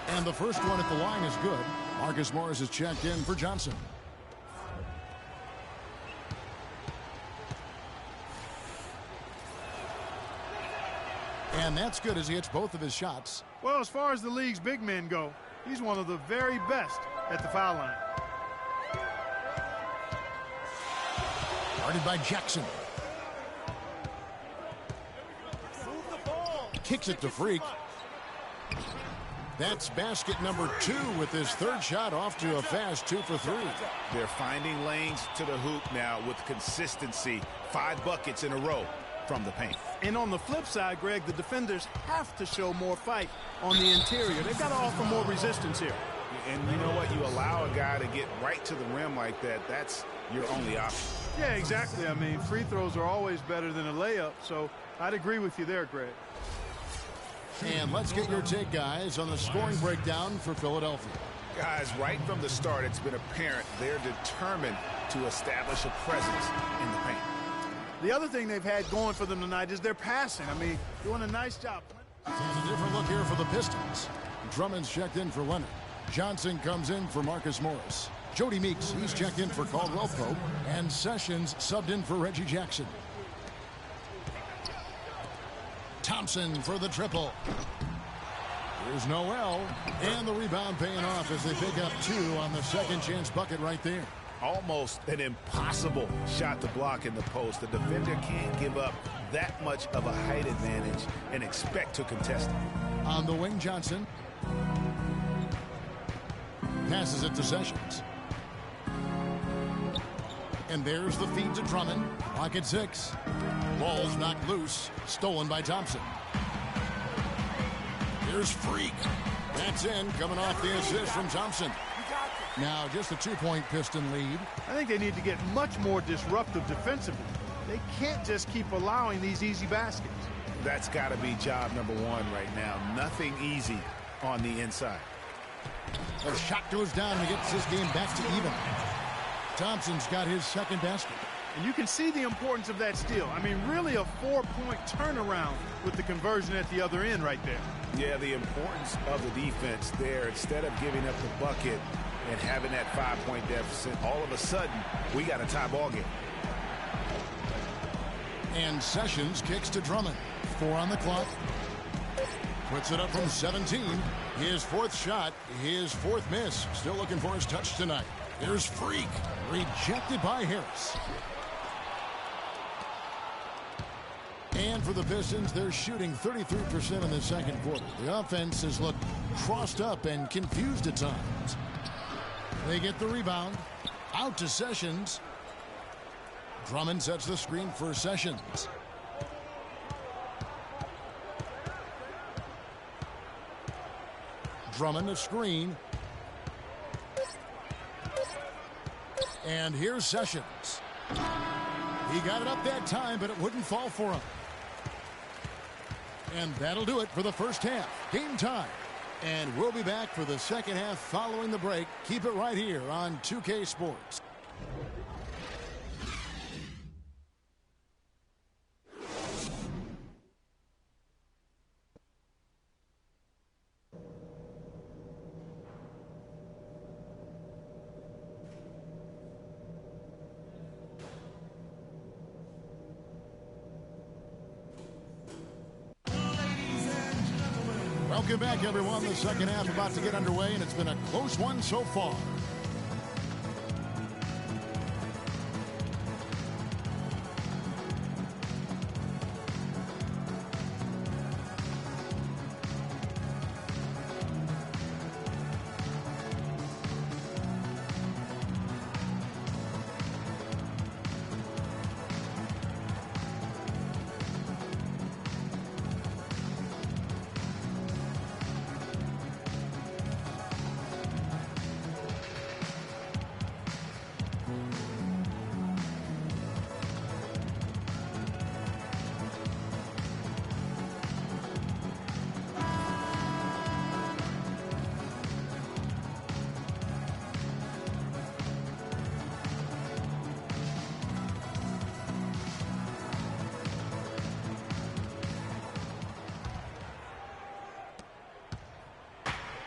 And the first one at the line is good. Marcus Morris is checked in for Johnson. And that's good as he hits both of his shots. Well, as far as the league's big men go, he's one of the very best at the foul line. Guarded by Jackson. Kicks it to Freak. That's basket number 2 with his third shot off to a fast 2 for 3. They're finding lanes to the hoop now with consistency. 5 buckets in a row from the paint. And on the flip side, Greg, the defenders have to show more fight on the interior. They've got to offer more resistance here. And you know what? You allow a guy to get right to the rim like that, that's your only option. Yeah, exactly. I mean, free throws are always better than a layup, so I'd agree with you there, Greg. And let's get your take, guys, on the scoring breakdown for Philadelphia. Guys, right from the start, it's been apparent they're determined to establish a presence in the paint. The other thing they've had going for them tonight is their passing. I mean, doing a nice job. It's a different look here for the Pistons. Drummond's checked in for Leonard. Johnson comes in for Marcus Morris. Jody Meeks, he's checked in for Caldwell Pope. And Sessions subbed in for Reggie Jackson. Thompson for the triple. Here's Noel. And the rebound paying off as they pick up 2 on the second chance bucket right there. Almost an impossible shot to block in the post. The defender can't give up that much of a height advantage and expect to contest it. On the wing, Johnson. Passes it to Sessions. And there's the feed to Drummond. Clock at 6. Ball's knocked loose. Stolen by Thompson. Here's Freak. That's in, coming off the assist from Thompson. Now just a 2-point Piston lead. I think they need to get much more disruptive defensively. They can't just keep allowing these easy baskets. That's got to be job number one right now. Nothing easy on the inside. The shot goes down and he gets this game back to even. Thompson's got his second basket. And you can see the importance of that steal. I mean, really a 4-point turnaround with the conversion at the other end right there. Yeah, the importance of the defense there. Instead of giving up the bucket and having that 5-point deficit, all of a sudden, we got a tie ball game. And Sessions kicks to Drummond. 4 on the clock. Puts it up from 17. His fourth shot, his fourth miss. Still looking for his touch tonight. Here's Freak. Rejected by Harris. And for the Pistons, they're shooting 33% in the second quarter. The offense has looked crossed up and confused at times. They get the rebound. Out to Sessions. Drummond sets the screen for Sessions. Drummond a screen. And here's Sessions. He got it up that time, but it wouldn't fall for him. And that'll do it for the first half. Game time. And we'll be back for the second half following the break. Keep it right here on 2K Sports. Welcome back, everyone. The second half about to get underway, and it's been a close one so far.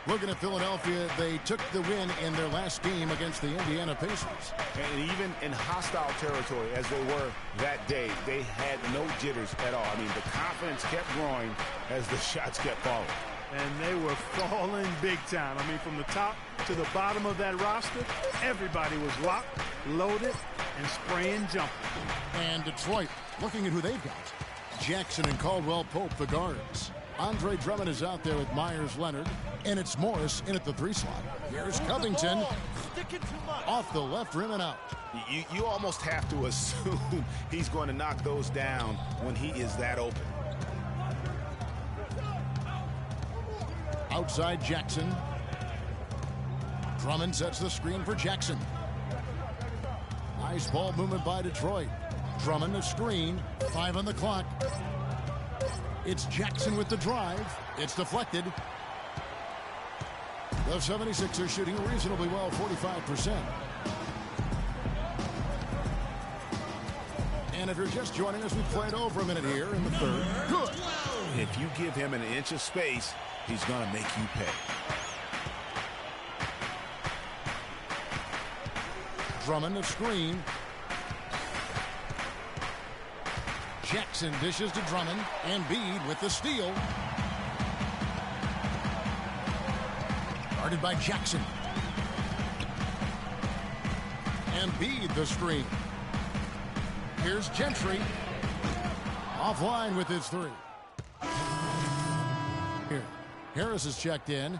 Looking at Philadelphia, they took the win in their last game against the Indiana Pacers. And even in hostile territory, as they were that day, they had no jitters at all. I mean, the confidence kept growing as the shots kept falling. And they were falling big time. I mean, from the top to the bottom of that roster, everybody was locked, loaded, and spraying jumping. And Detroit, looking at who they've got. Jackson and Caldwell Pope, the guards. Andre Drummond is out there with Myers Leonard. And it's Morris in at the 3 slot. Here's Covington. Off the left rim and out. You almost have to assume he's going to knock those down when he is that open. Outside Jackson. Drummond sets the screen for Jackson. Nice ball movement by Detroit. Drummond the screen. 5 on the clock. It's Jackson with the drive. It's deflected. The 76ers shooting reasonably well, 45%. And if you're just joining us, we played over a minute here in the third. Good. If you give him an inch of space, he's going to make you pay. Drummond the screen. Jackson dishes to Drummond. Embiid with the steal. Guarded by Jackson. Embiid the screen. Here's Gentry. Offline with his 3. Here. Harris is checked in.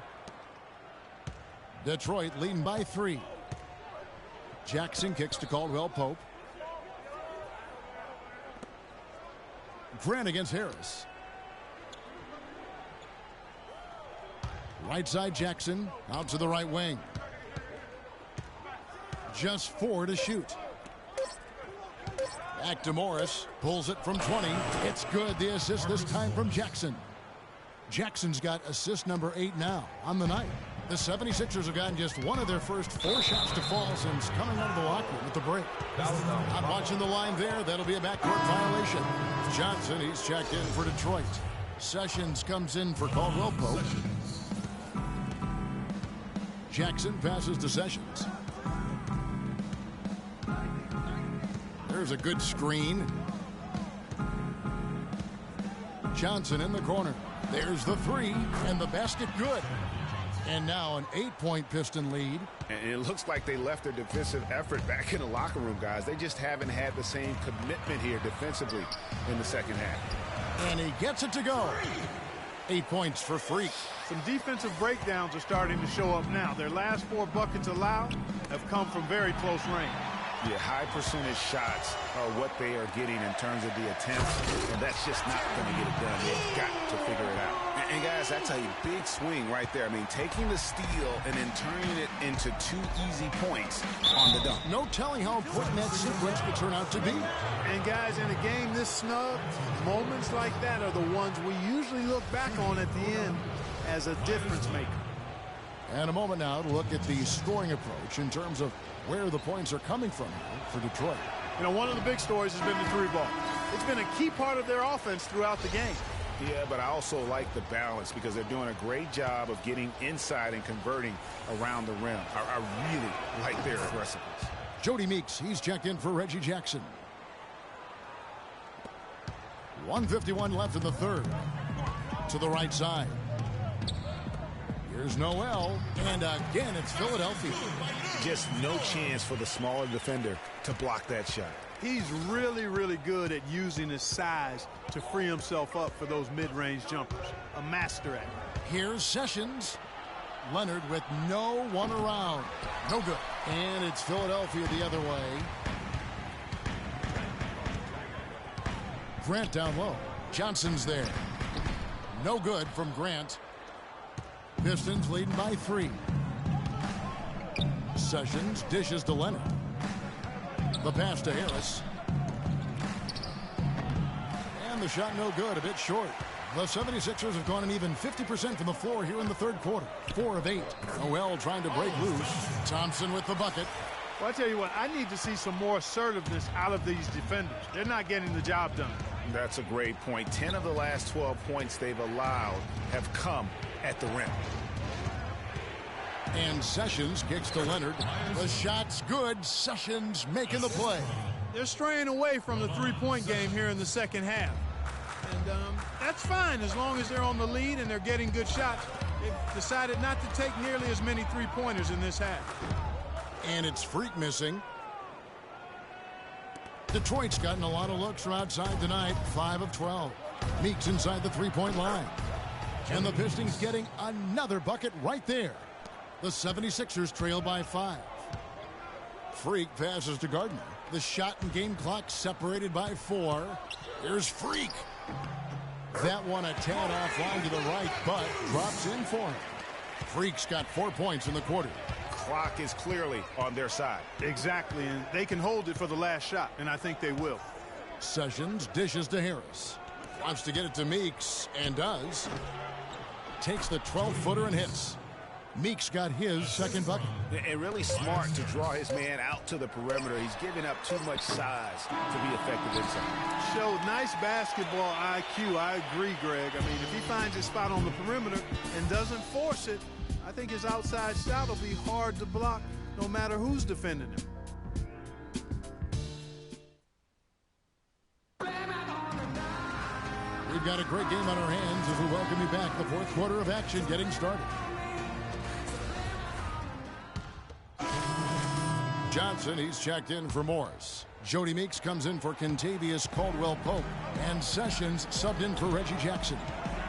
Detroit leading by 3. Jackson kicks to Caldwell Pope. Grant against Harris. Right side Jackson out to the right wing. Just 4 to shoot. Back to Morris. Pulls it from 20. It's good. The assist this time from Jackson. Jackson's got assist number 8 now on the night. The 76ers have gotten just one of their first 4 shots to fall since coming out of the locker room at the break. Not watching the line there. That'll be a backcourt violation. Johnson, he's checked in for Detroit. Sessions comes in for Caldwell Pope. Jackson passes to Sessions. There's a good screen. Johnson in the corner. There's the 3, and the basket good. And now an 8-point Piston lead. And it looks like they left their defensive effort back in the locker room, guys. They just haven't had the same commitment here defensively in the second half. And he gets it to go. 8 points for Freak. Some defensive breakdowns are starting to show up now. Their last 4 buckets allowed have come from very close range. Yeah, high percentage shots are what they are getting in terms of the attempts, and that's just not going to get it done. They've got to figure it out. And guys, that's a big swing right there. I mean, taking the steal and then turning it into 2 easy points on the dunk. No telling how important that sequence could turn out to be. And guys, in a game this snug, moments like that are the ones we usually look back on at the end as a difference maker. And a moment now to look at the scoring approach in terms of where the points are coming from for Detroit. You know, one of the big stories has been the 3-ball. It's been a key part of their offense throughout the game. Yeah, but I also like the balance because they're doing a great job of getting inside and converting around the rim. I really like their aggressiveness. Jody Meeks, he's checked in for Reggie Jackson. 1:51 left in the third. To the right side. Here's Noel, and again, it's Philadelphia. Just no chance for the smaller defender to block that shot. He's really, really good at using his size to free himself up for those mid-range jumpers. A master at it. Here's Sessions. Leonard with no one around. No good. And it's Philadelphia the other way. Grant down low. Johnson's there. No good from Grant. Pistons leading by 3. Sessions dishes to Leonard. The pass to Harris. And the shot no good, a bit short. The 76ers have gone an even 50% from the floor here in the third quarter. 4 of 8. Noel trying to break loose. Thompson with the bucket. Well, I tell you what, I need to see some more assertiveness out of these defenders. They're not getting the job done. That's a great point. 10 of the last 12 points they've allowed have come at the rim. And Sessions kicks to Leonard. The shot's good. Sessions making the play. They're straying away from the three-point game here in the second half. And that's fine as long as they're on the lead and they're getting good shots. They've decided not to take nearly as many three-pointers in this half. And it's Freak missing. Detroit's gotten a lot of looks from outside tonight. 5 of 12. Meeks inside the three-point line. And the Pistons getting another bucket right there. The 76ers trail by 5. Freak passes to Gardner. The shot and game clock separated by 4. Here's Freak. That one a tad offline to the right, but drops in for him. Freak's got 4 points in the quarter. Clock is clearly on their side. Exactly, and they can hold it for the last shot, and I think they will. Sessions dishes to Harris. Wants to get it to Meeks, and does. Takes the 12-footer and hits. Meeks got his second bucket. And really smart to draw his man out to the perimeter. He's giving up too much size to be effective inside. Showed nice basketball IQ. I agree, Greg. I mean, if he finds his spot on the perimeter and doesn't force it, I think his outside shot will be hard to block no matter who's defending him. We've got a great game on our hands as we welcome you back. The fourth quarter of action getting started. Johnson, he's checked in for Morris. Jody Meeks comes in for Kentavious Caldwell-Pope. And Sessions subbed in for Reggie Jackson.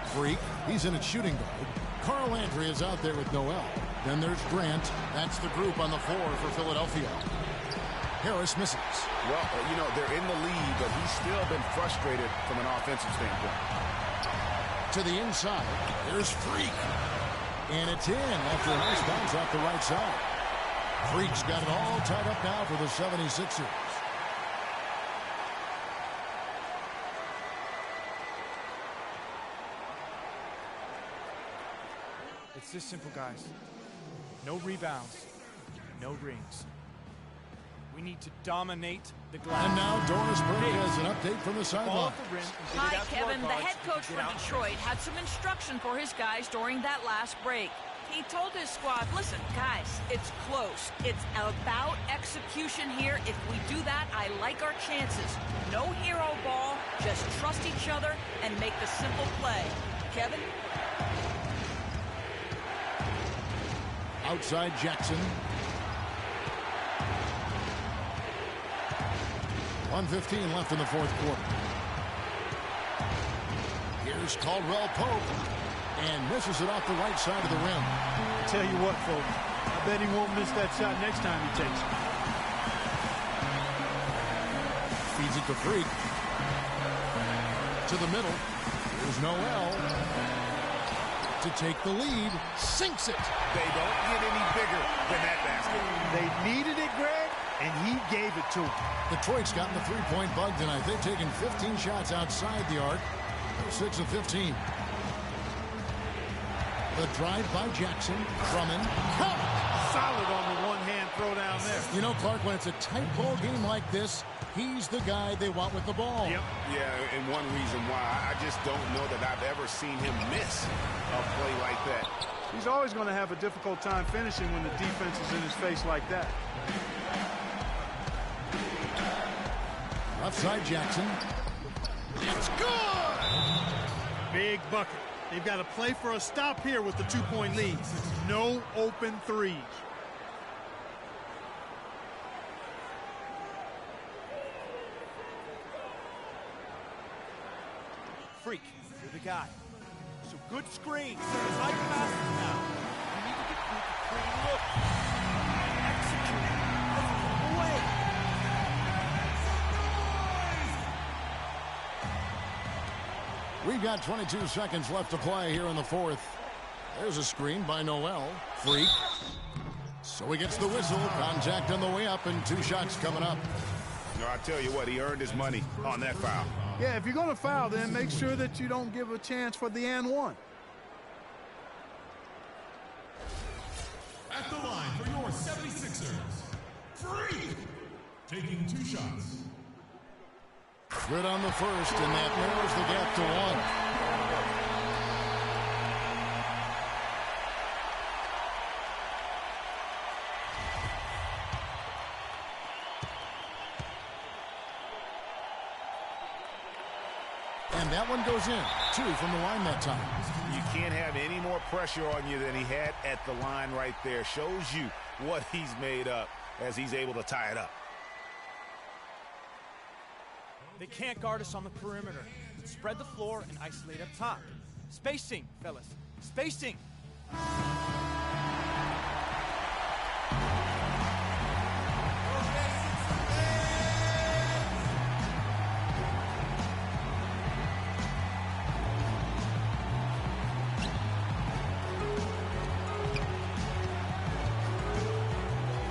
Freak, he's in at shooting guard. Carl Landry is out there with Noel. Then there's Grant. That's the group on the floor for Philadelphia. Harris misses. Well, you know, they're in the lead, but he's still been frustrated from an offensive standpoint. To the inside. There's Freak. And it's in after a nice bounce off the right side. Freak's got it all tied up now for the 76ers. It's this simple, guys. No rebounds, no rings. We need to dominate the glass. And now Doris Burke has an update from the sideline. Hi, Kevin. The head coach for Detroit had some instruction for his guys during that last break. He told his squad, listen, guys, it's close. It's about execution here. If we do that, I like our chances. No hero ball, just trust each other and make the simple play. Kevin? Outside Jackson. 1:15 left in the fourth quarter. Here's Caldwell Pope. And misses it off the right side of the rim. I tell you what, folks, I bet he won't miss that shot next time he takes it. Feeds it to Freak. To the middle. Here's Noel. To take the lead. Sinks it. They don't get any bigger than that basket. They needed it, Greg, and he gave it to them. Detroit's gotten the three-point bug tonight. They've taken 15 shots outside the arc. 6 of 15. The drive by Jackson. Drummond. Solid on the one-hand throw down there. You know, Clark, when it's a tight ball game like this, he's the guy they want with the ball. Yep. Yeah, and one reason why I just don't know that I've ever seen him miss a play like that. He's always going to have a difficult time finishing when the defense is in his face like that. Left side Jackson. It's good! Big bucket. They've got to play for a stop here with the 2-point lead. No open threes. Freak, you're the guy. So good screen. High passes now. You need to get Freak a clean look. Execute. We've got 22 seconds left to play here in the fourth. There's a screen by Noel. Freak. So he gets the whistle. Contact on the way up and 2 shots coming up. No, I tell you what, he earned his money on that foul. Yeah, if you're going to foul, then make sure that you don't give a chance for the and one. At the line for your 76ers, Freak, taking 2 shots. Good on the first, and that narrows the gap to 1. And that one goes in. 2 from the line that time. You can't have any more pressure on you than he had at the line right there. Shows you what he's made up as he's able to tie it up. They can't guard us on the perimeter. Spread the floor and isolate up top. Spacing, fellas. Spacing.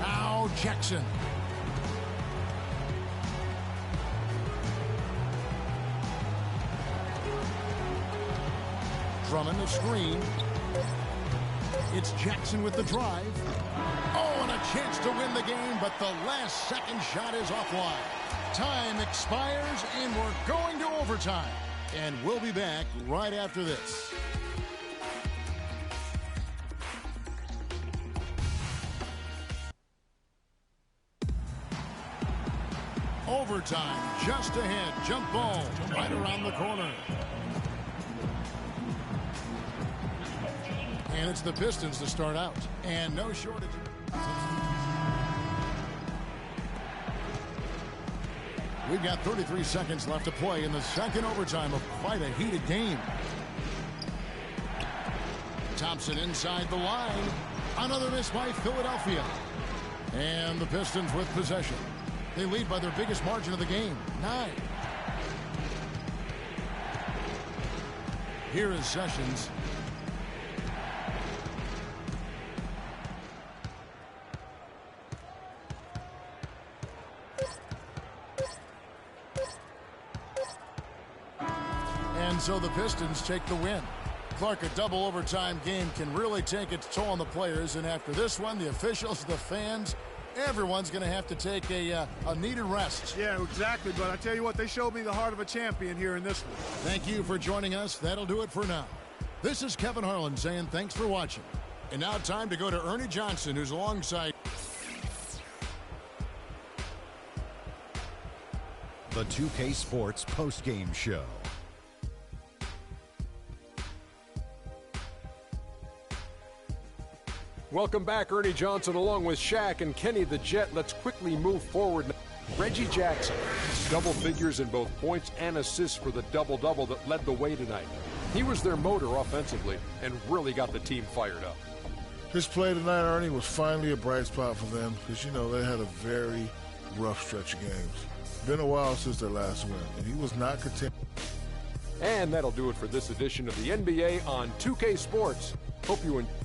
Now Jackson. Drummond, a screen. It's Jackson with the drive. Oh, and a chance to win the game, but the last second shot is offline. Time expires, and we're going to overtime. And we'll be back right after this. Overtime, just ahead. Jump ball, right around the corner. And it's the Pistons to start out. And no shortage. We've got 33 seconds left to play in the second overtime of quite a heated game. Thompson inside the line. Another miss by Philadelphia. And the Pistons with possession. They lead by their biggest margin of the game, 9. Here is Sessions. And so the Pistons take the win. Clark, a double overtime game can really take its toll on the players, and after this one, the officials, the fans, everyone's going to have to take a needed rest. Yeah, exactly, but I tell you what, they showed me the heart of a champion here in this one. Thank you for joining us. That'll do it for now. This is Kevin Harlan saying thanks for watching. And now time to go to Ernie Johnson, who's alongside The 2K Sports postgame show. Welcome back, Ernie Johnson, along with Shaq and Kenny the Jet. Let's quickly move forward. Reggie Jackson, double figures in both points and assists for the double-double that led the way tonight. He was their motor offensively and really got the team fired up. His play tonight, Ernie, was finally a bright spot for them because, you know, they had a very rough stretch of games. Been a while since their last win, and he was not content. And that'll do it for this edition of the NBA on 2K Sports. Hope you enjoyed.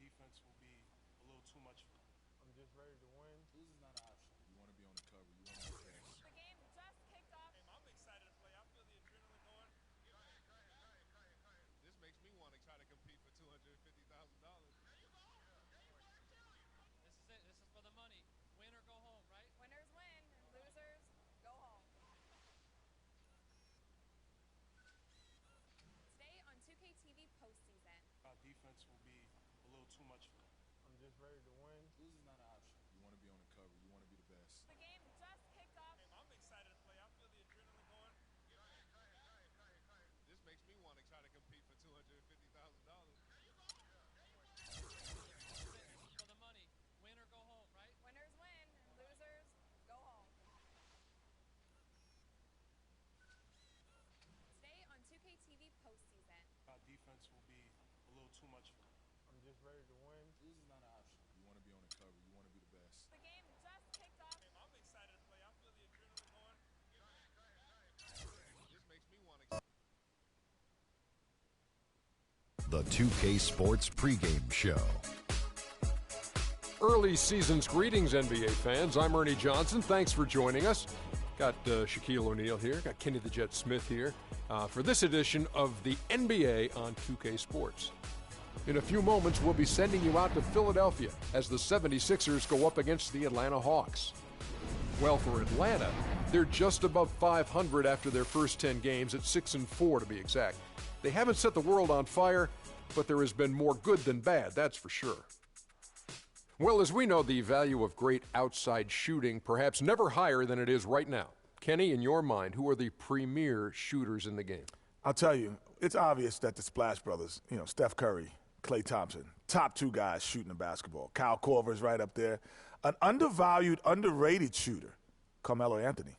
Defense will be a little too much for them. I'm just ready to win. Losing is not an option. You want to be on the cover. You want to be the The game just kicked off. I'm excited to play. I feel the adrenaline going. This makes me want to try to compete for $250,000. This is it. This is for the money. Win or go home, right? Winners win, losers go home. Today on 2K TV postseason. Defense will be a little too much for them. I'm just ready to win. Losing is not an option. You want to be on the cover. You want to be the best. The game just kicked off. I'm excited to play. I feel the adrenaline going. This makes me want to try to compete for $250,000. For the money. Win or go home, right? Winners win, losers go home. Today on 2K TV postseason. Defense will be a little too much for them. I'm just ready to win. Losing is not an option. You want to be on the cover. You want to be the best. The game just kicked off. I'm excited to play. I feel the adrenaline going. This makes me want to. The 2K Sports pregame show. Early season's greetings, NBA fans. I'm Ernie Johnson. Thanks for joining us. Got Shaquille O'Neal here. Got Kenny the Jet Smith here for this edition of the NBA on 2K Sports. In a few moments, we'll be sending you out to Philadelphia as the 76ers go up against the Atlanta Hawks. Well, for Atlanta, they're just above 500 after their first 10 games at 6-4 to be exact. They haven't set the world on fire, but there has been more good than bad, that's for sure. Well, as we know, the value of great outside shooting perhaps never higher than it is right now. Kenny, in your mind, who are the premier shooters in the game? I'll tell you, it's obvious that the Splash Brothers, Steph Curry, Klay Thompson, top two guys shooting the basketball. Kyle Korver's right up there. An undervalued, underrated shooter, Carmelo Anthony.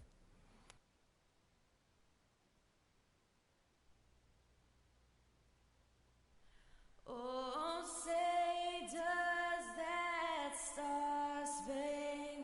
Oh, say does that star-spangled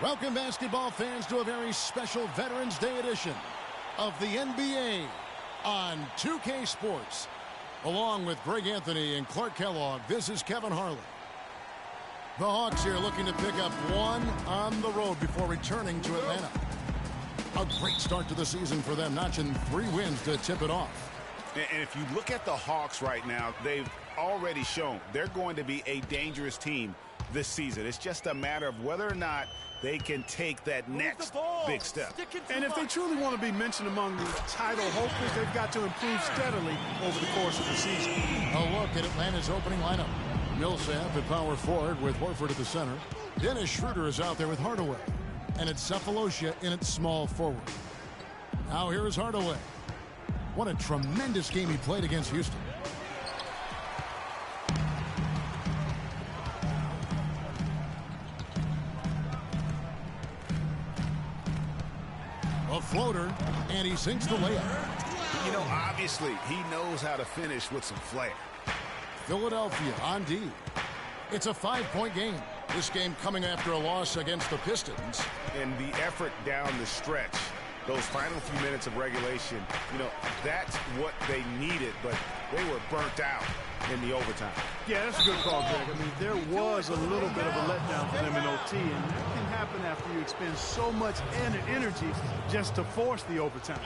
Welcome, basketball fans, to a very special Veterans Day edition of the NBA on 2K Sports. Along with Greg Anthony and Clark Kellogg, this is Kevin Harlan. The Hawks here looking to pick up one on the road before returning to Atlanta. A great start to the season for them, notching 3 wins to tip it off. And if you look at the Hawks right now, they've already shown they're going to be a dangerous team this season. It's just a matter of whether or not they can take that next big step. And if they truly want to be mentioned among the title hopers, they've got to improve steadily over the course of the season. A look at Atlanta's opening lineup. Millsap at power forward with Horford at the center. Dennis Schroeder is out there with Hardaway. And it's Cephalosha in at small forward. Now here is Hardaway. What a tremendous game he played against Houston. A floater, and he sinks the layup. You know, obviously, he knows how to finish with some flair. Philadelphia on D. It's a 5-point game. This game coming after a loss against the Pistons. And the effort down the stretch, those final few minutes of regulation, you know, that's what they needed, but they were burnt out in the overtime. Yeah, that's a good call, Greg. I mean, there was a little bit of a letdown for them in OT, and that can happen after you expend so much energy just to force the overtime.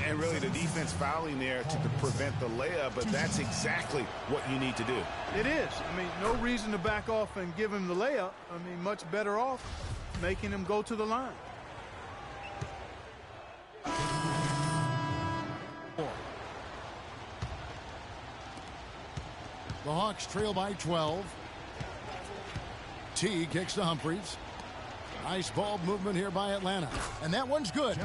And really the defense fouling there to prevent the layup, but that's exactly what you need to do. It is. I mean, no reason to back off and give him the layup. I mean, much better off making him go to the line. The Hawks trail by 12. T kicks to Humphries. Nice ball movement here by Atlanta. And that one's good.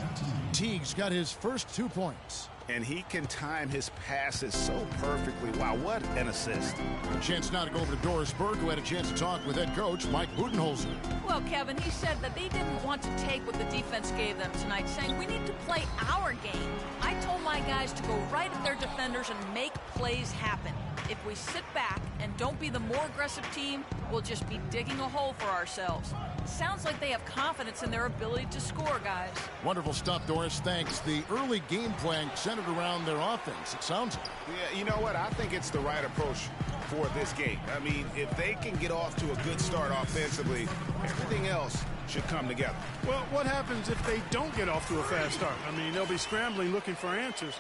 Teague's got his first 2 points. And he can time his passes so perfectly. Wow, what an assist. A chance now to go over to Doris Burke, who had a chance to talk with head coach Mike Budenholzer. Well, Kevin, he said that they didn't want to take what the defense gave them tonight, saying we need to play our game. I told my guys to go right at their defenders and make plays happen. If we sit back and don't be the more aggressive team, we'll just be digging a hole for ourselves. Sounds like they have confidence in their ability to score, guys. Wonderful stuff, Doris. Thanks. The early game plan centered around their offense, it sounds like. Yeah, you know what? I think it's the right approach for this game. I mean, if they can get off to a good start offensively, everything else should come together. Well, what happens if they don't get off to a fast start? I mean, they'll be scrambling looking for answers.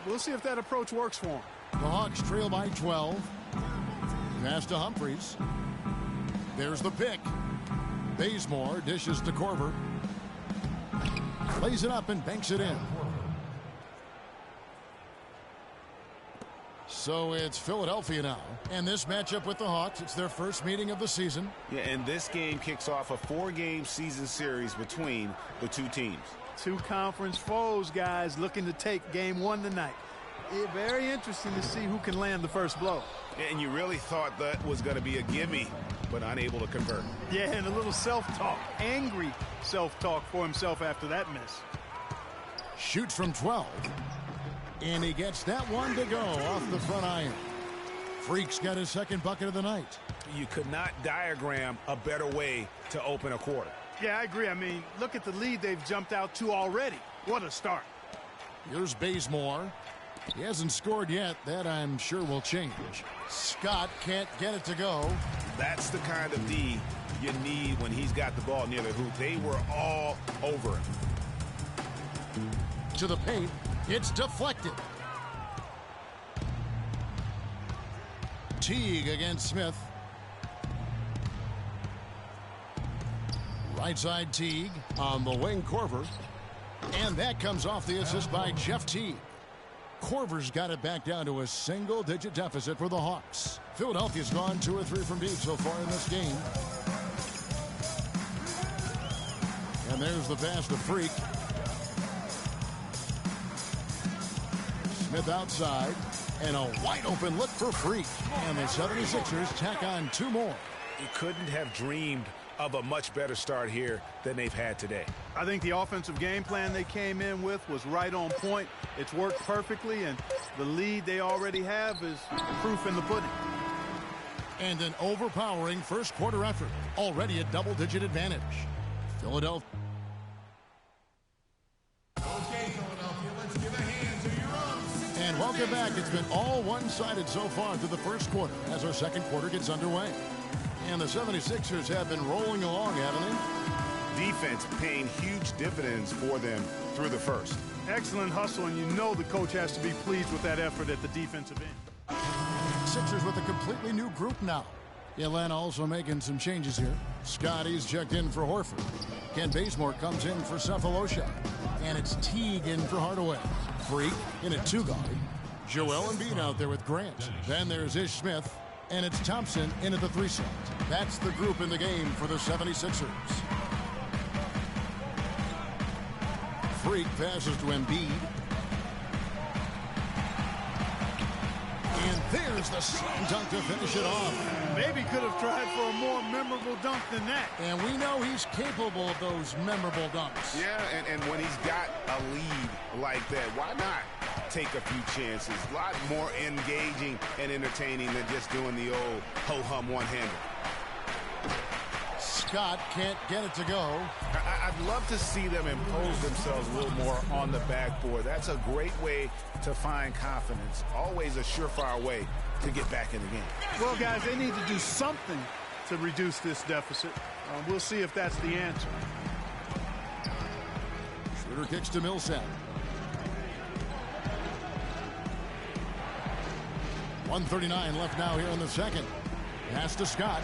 We'll see if that approach works for them. The Hawks trail by 12. Pass to Humphries. There's the pick. Bazemore dishes to Korver. Lays it up and banks it in. So it's Philadelphia now. And this matchup with the Hawks, it's their first meeting of the season. Yeah, and this game kicks off a 4-game season series between the two teams. 2 conference foes, guys, looking to take game 1 tonight. Very interesting to see who can land the first blow. And you really thought that was going to be a gimme, but unable to convert. Yeah, and a little self-talk, angry self-talk for himself after that miss. Shoots from 12. And he gets that one to go off the front iron. Freak's got his second bucket of the night. You could not diagram a better way to open a quarter. Yeah, I agree. I mean, look at the lead they've jumped out to already. What a start. Here's Bazemore. He hasn't scored yet. That, I'm sure, will change. Scott can't get it to go. That's the kind of D you need when he's got the ball near the hoop. They were all over him. To the paint. It's deflected. Teague against Smith. Right side Teague. On the wing, Korver. And that comes off the assist by Jeff Teague. Korver's got it back down to a single-digit deficit for the Hawks. Philadelphia's gone 2 or 3 from deep so far in this game. And there's the pass to Freak. Smith outside. And a wide-open look for Freak. And the 76ers tack on 2 more. You couldn't have dreamed of a much better start here than they've had today. I think the offensive game plan they came in with was right on point. It's worked perfectly, and the lead they already have is proof in the pudding. And an overpowering first quarter effort. Already a double-digit advantage. Philadelphia. Okay, Philadelphia, let's give a hand to your own. And welcome back. It's been all one-sided so far through the first quarter as our second quarter gets underway. And the 76ers have been rolling along, haven't they? Defense paying huge dividends for them through the first. Excellent hustle, and you know the coach has to be pleased with that effort at the defensive end. Sixers with a completely new group now. Atlanta also making some changes here. Scotty's checked in for Horford. Ken Bazemore comes in for Cephalosha. And it's Teague in for Hardaway. Freak in at 2 guard. Joel Embiid out there with Grant. Then there's Ish Smith. And it's Thompson in at the 3 slot. That's the group in the game for the 76ers. Freak passes to Embiid. And there's the slam dunk to finish it off. Maybe could have tried for a more memorable dunk than that. And we know he's capable of those memorable dunks. Yeah, and when he's got a lead like that, why not take a few chances? A lot more engaging and entertaining than just doing the old ho-hum one-hander. Scott can't get it to go. I'd love to see them impose themselves a little more on the backboard. That's a great way to find confidence. Always a surefire way to get back in the game. Well, guys, they need to do something to reduce this deficit. We'll see if that's the answer. Schroeder kicks to Millsap. 1:39 left now here in the second. Pass to Scott.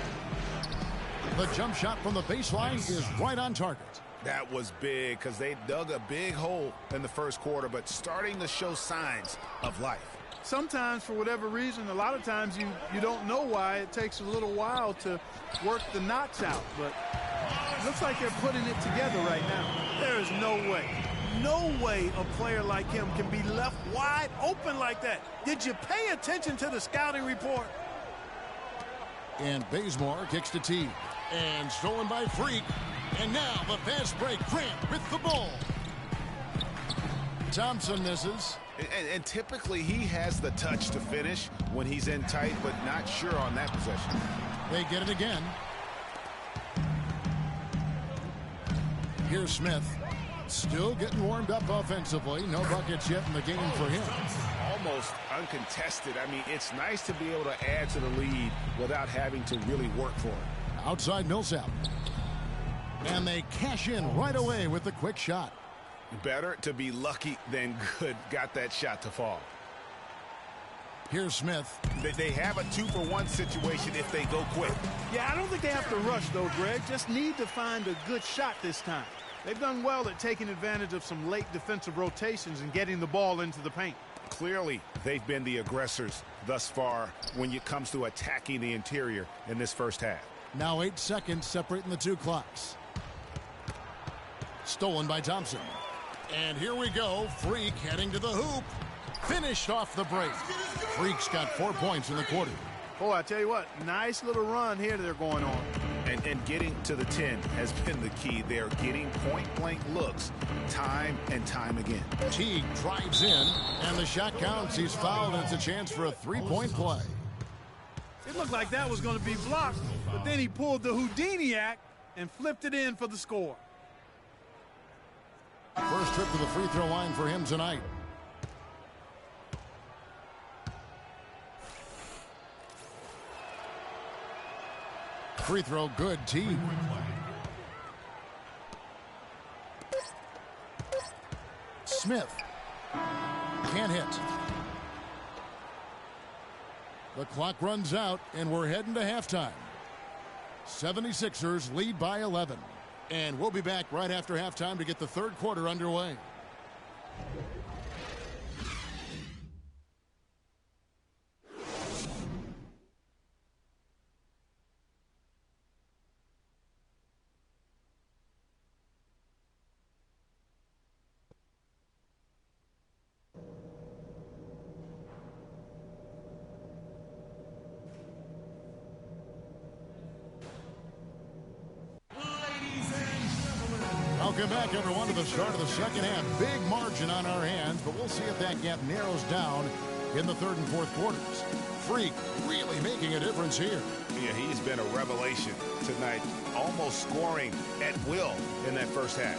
The jump shot from the baseline is right on target. That was big because they dug a big hole in the first quarter, but starting to show signs of life. Sometimes, for whatever reason, a lot of times you don't know why. It takes a little while to work the knots out, but it looks like they're putting it together right now. There is no way a player like him can be left wide open like that. Did you pay attention to the scouting report? And Bazemore kicks to Teague. And stolen by Freak. And now the fast break. Grant with the ball. Thompson misses. And typically he has the touch to finish when he's in tight, but not sure on that possession. They get it again. Here's Smith. Still getting warmed up offensively. No buckets yet in the game for him. Almost uncontested. I mean, it's nice to be able to add to the lead without having to really work for it. Outside Millsap. And they cash in right away with the quick shot. Better to be lucky than good. Got that shot to fall. Here's Smith. They have a 2-for-1 situation if they go quick. Yeah, I don't think they have to rush, though, Greg. Just need to find a good shot this time. They've done well at taking advantage of some late defensive rotations and getting the ball into the paint. Clearly, they've been the aggressors thus far when it comes to attacking the interior in this first half. Now 8 seconds separating the 2 clocks. Stolen by Thompson. And here we go. Freak heading to the hoop. Finished off the break. Freak's got 4 points in the quarter. Oh, I tell you what, nice little run here they're going on. And getting to the 10 has been the key. They're getting point-blank looks time and time again. Teague drives in, and the shot counts. He's fouled, and it's a chance for a 3-point play. It looked like that was going to be blocked, but then he pulled the Houdini act and flipped it in for the score. First trip to the free throw line for him tonight. Free throw good, Teague. Smith. Can't hit. The clock runs out, and we're heading to halftime. 76ers lead by 11. And we'll be back right after halftime to get the third quarter underway. Welcome back, everyone, to the start of the second half. Big margin on our hands, but we'll see if that gap narrows down in the third and fourth quarters. Freak really making a difference here. Yeah, he's been a revelation tonight, almost scoring at will in that first half.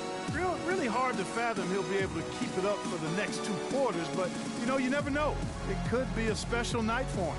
Really hard to fathom he'll be able to keep it up for the next 2 quarters, but, you know, you never know. It could be a special night for him.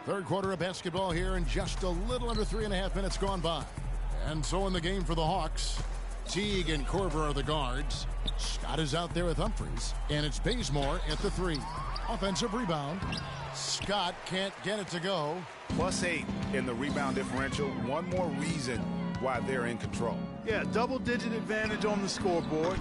Third quarter of basketball here, and just a little under 3.5 minutes gone by. And so in the game for the Hawks, Teague and Korver are the guards. Scott is out there with Humphries, and it's Bazemore at the 3. Offensive rebound. Scott can't get it to go. +8 in the rebound differential. One more reason why they're in control. Yeah, double-digit advantage on the scoreboard.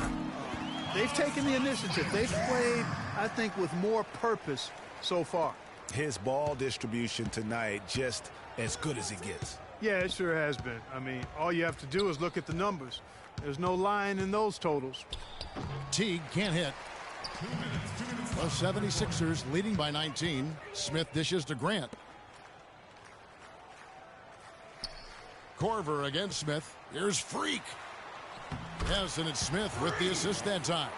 They've taken the initiative. They've played, I think, with more purpose so far. His ball distribution tonight just as good as it gets. Yeah, it sure has been. I mean, all you have to do is look at the numbers. There's no lying in those totals. Teague can't hit. The 76ers leading by 19. Smith dishes to Grant. Korver against Smith. Here's Freak. Yes, and it's Smith with the assist that time.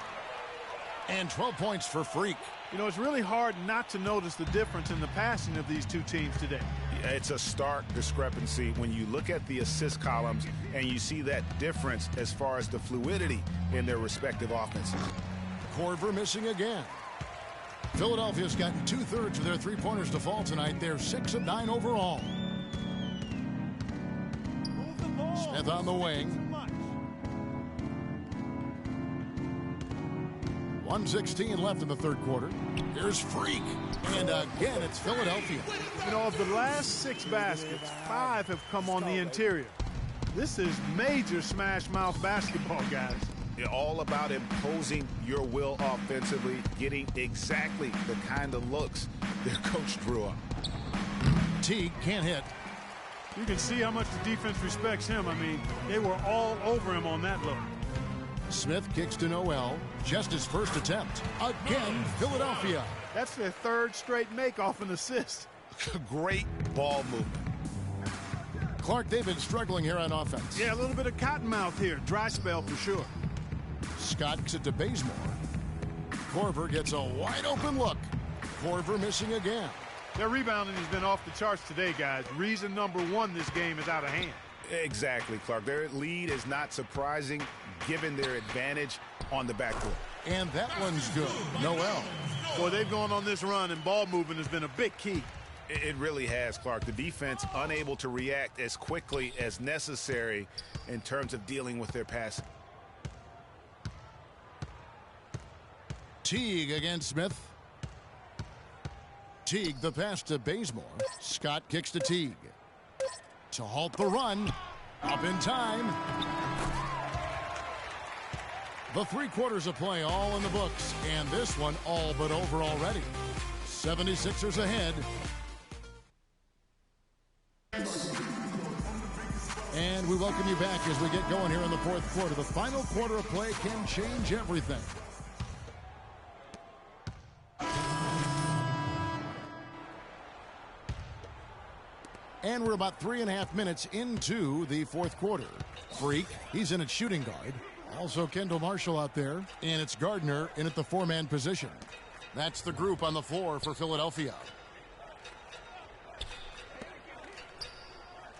And 12 points for Freak. You know, it's really hard not to notice the difference in the passing of these two teams today. It's a stark discrepancy when you look at the assist columns and you see that difference as far as the fluidity in their respective offenses. Korver missing again. Philadelphia's gotten 2/3 of their three-pointers to fall tonight. They're 6 of 9 overall. Smith on the wing. 1:16 left in the third quarter. Here's Freak. And again, it's Philadelphia. You know, of the last 6 baskets, 5 have come on the interior. This is major smash-mouth basketball, guys. All about imposing your will offensively, getting exactly the kind of looks their coach drew up. Teague can't hit. You can see how much the defense respects him. I mean, they were all over him on that look. Smith kicks to Noel. Just his first attempt. Again, Philadelphia. That's their 3rd straight make off an assist. Great ball movement. Clark, they've been struggling here on offense. Yeah, a little bit of cottonmouth here. Dry spell for sure. Scott kicks it to Bazemore. Korver gets a wide open look. Korver missing again. Their rebounding has been off the charts today, guys. Reason number 1, this game is out of hand. Exactly, Clark. Their lead is not surprising given their advantage on the backcourt. And that one's good. Noel. Boy, they've gone on this run, and ball movement has been a big key. It really has, Clark. The defense unable to react as quickly as necessary in terms of dealing with their passing. Teague against Smith. Teague the pass to Bazemore. Scott kicks to Teague. To halt the run. Up in time. The 3 quarters of play all in the books, and this one all but over already. 76ers ahead. And we welcome you back as we get going here in the fourth quarter. The final quarter of play can change everything. And we're about 3.5 minutes into the fourth quarter. Freak, he's in at shooting guard. Also Kendall Marshall out there. And it's Gardner in at the 4-man position. That's the group on the floor for Philadelphia.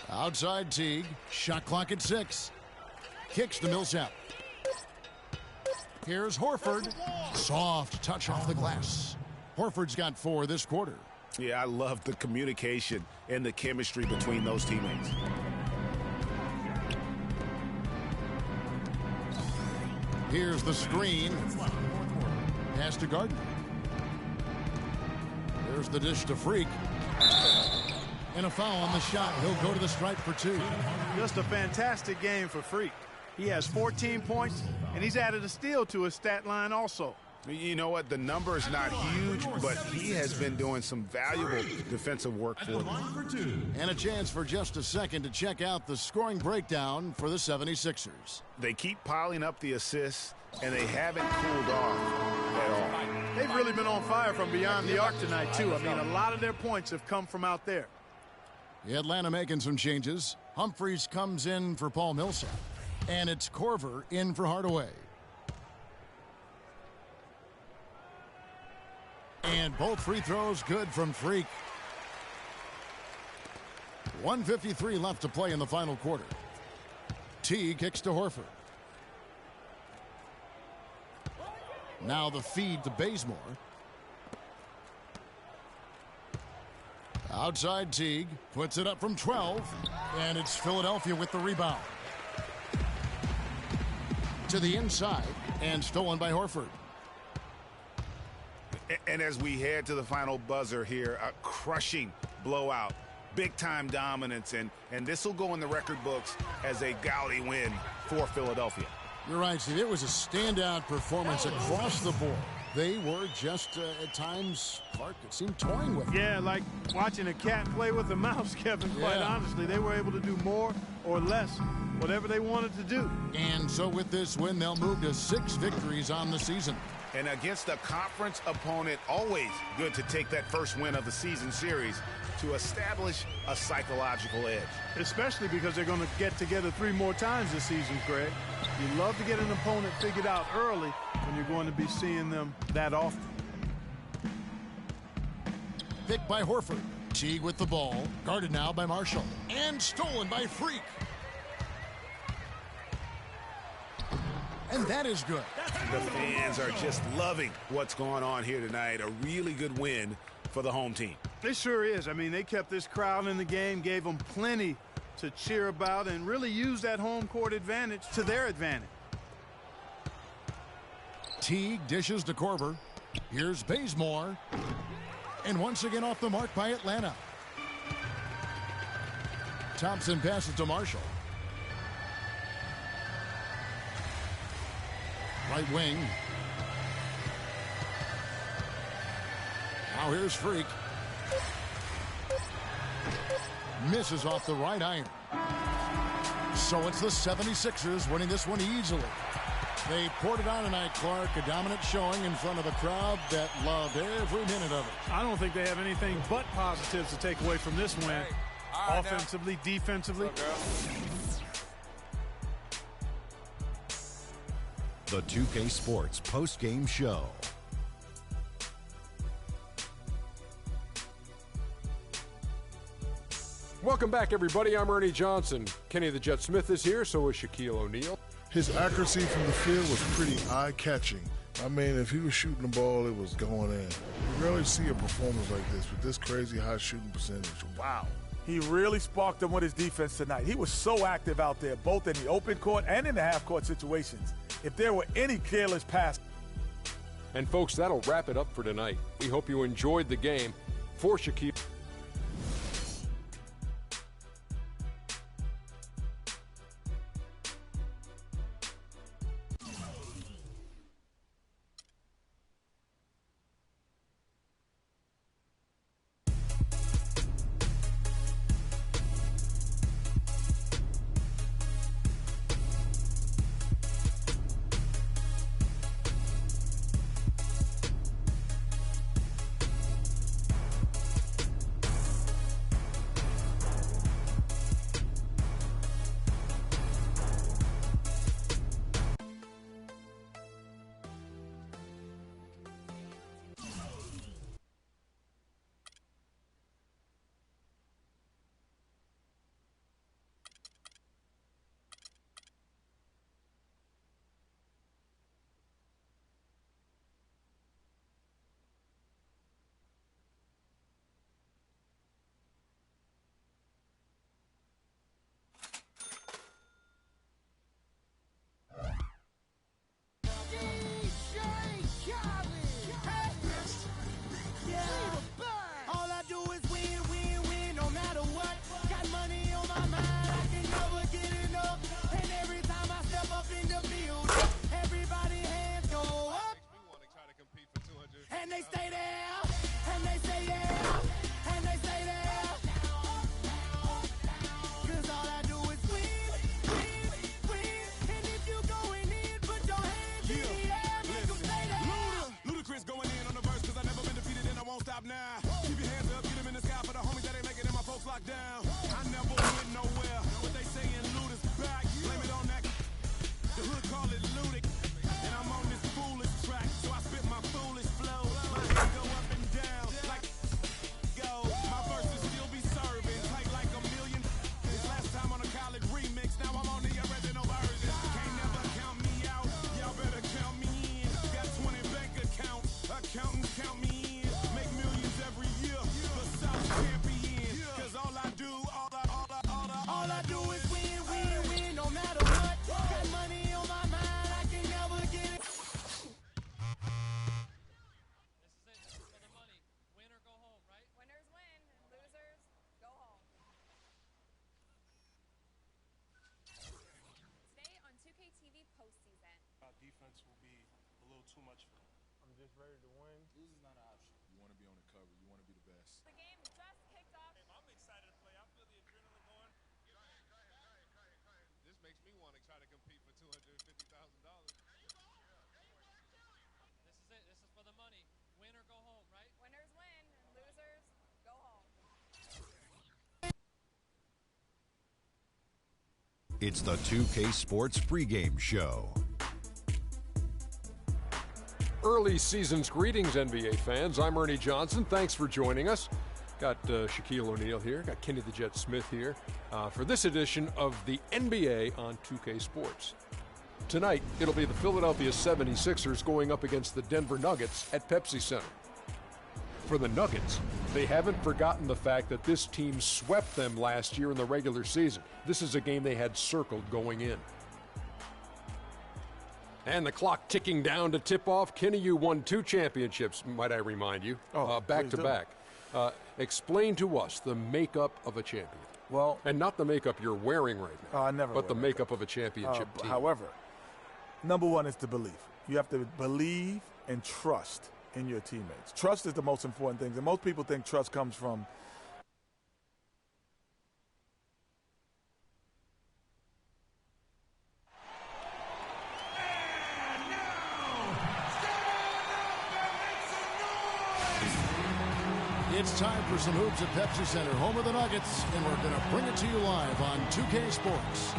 Outside Teague. Shot clock at 6. Kicks to Millsap. Here's Horford. Soft touch off the glass. Horford's got 4 this quarter. Yeah, I love the communication and the chemistry between those teammates. Here's the screen. Pass to Gardner. There's the dish to Freak. And a foul on the shot. He'll go to the stripe for 2. Just a fantastic game for Freak. He has 14 points, and he's added a steal to his stat line also. You know what? The number is not huge, but he has been doing some valuable defensive work for them. And a chance for just a second to check out the scoring breakdown for the 76ers. They keep piling up the assists, and they haven't cooled off at all. They've really been on fire from beyond the arc tonight, too. I mean, a lot of their points have come from out there. Atlanta making some changes. Humphries comes in for Paul Millsap. And it's Corver in for Hardaway. And both free throws good from Freak. 1:53 left to play in the final quarter. T kicks to Horford. Now the feed to Bazemore. Outside Teague puts it up from 12, and it's Philadelphia with the rebound. To the inside, and stolen by Horford. And as we head to the final buzzer here, a crushing blowout, big-time dominance, and this will go in the record books as a gaudy win for Philadelphia. You're right, Steve. It was a standout performance across the board. They were just, at times, Clark, it seemed toying with it. Yeah, like watching a cat play with a mouse, Kevin, quite honestly. They were able to do more or less, whatever they wanted to do. And so with this win, they'll move to 6 victories on the season. And against a conference opponent, always good to take that first win of the season series to establish a psychological edge. Especially because they're going to get together 3 more times this season, Craig. You love to get an opponent figured out early when you're going to be seeing them that often. Picked by Horford. Teague with the ball. Guarded now by Marshall. And stolen by Freak. And that is good. The fans are just loving what's going on here tonight. A really good win for the home team. It sure is. I mean, they kept this crowd in the game, gave them plenty to cheer about, and really used that home court advantage to their advantage. Teague dishes to Corver. Here's Bazemore. And once again off the mark by Atlanta. Thompson passes to Marshall. Right wing. Now here's Freak. Misses off the right iron. So it's the 76ers winning this one easily. They poured it on tonight, Clark. A dominant showing in front of a crowd that loved every minute of it. I don't think they have anything but positives to take away from this win. Offensively, defensively. The 2K Sports post-game show. Welcome back, everybody. I'm Ernie Johnson. Kenny the Jet Smith is here, so is Shaquille O'Neal. His accuracy from the field was pretty eye-catching. I mean, if he was shooting the ball, it was going in. You rarely see a performance like this with this crazy high shooting percentage. Wow. He really sparked them with his defense tonight. He was so active out there, both in the open court and in the half-court situations. If there were any careless pass. And, folks, that'll wrap it up for tonight. We hope you enjoyed the game. For Shaquille. too much for them. I'm just ready to win. Losing is not an option. You want to be on the cover. You want to be the best. The game just kicked off. I'm excited to play. I feel the adrenaline going. This makes me want to try to compete for $250,000. This is it. This is for the money. Win or go home, right? Winners win, and losers go home. It's the 2K Sports pregame show. Early season's greetings, NBA fans. I'm Ernie Johnson. Thanks for joining us. Got Shaquille O'Neal here. Got Kenny the Jet Smith here for this edition of the NBA on 2K Sports. Tonight, it'll be the Philadelphia 76ers going up against the Denver Nuggets at Pepsi Center. For the Nuggets, they haven't forgotten the fact that this team swept them last year in the regular season. This is a game they had circled going in. And the clock ticking down to tip off. Kenny, you won 2 championships, might I remind you, back to back. Explain to us the makeup of a champion. Well, and not the makeup you're wearing right now. I never. But the makeup of a championship team. However, number one is to believe. You have to believe and trust in your teammates. Trust is the most important thing. And most people think trust comes from It's time for some hoops at Pepsi Center, home of the Nuggets, and we're going to bring it to you live on 2K Sports.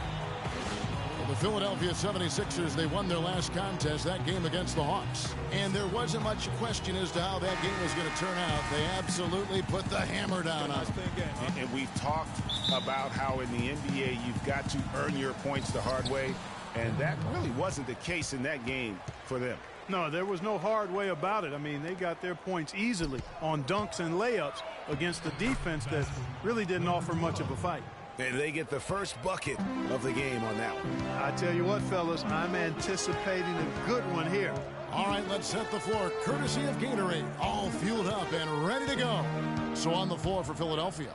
Well, the Philadelphia 76ers, they won their last contest, that game against the Hawks. And there wasn't much question as to how that game was going to turn out. They absolutely put the hammer down on them. And we've talked about how in the NBA you've got to earn your points the hard way, and that really wasn't the case in that game for them. No, there was no hard way about it. I mean, they got their points easily on dunks and layups against a defense that really didn't offer much of a fight. And they get the first bucket of the game on that one. I tell you what, fellas, I'm anticipating a good one here. All right, let's set the floor, courtesy of Gatorade, all fueled up and ready to go. So on the floor for Philadelphia.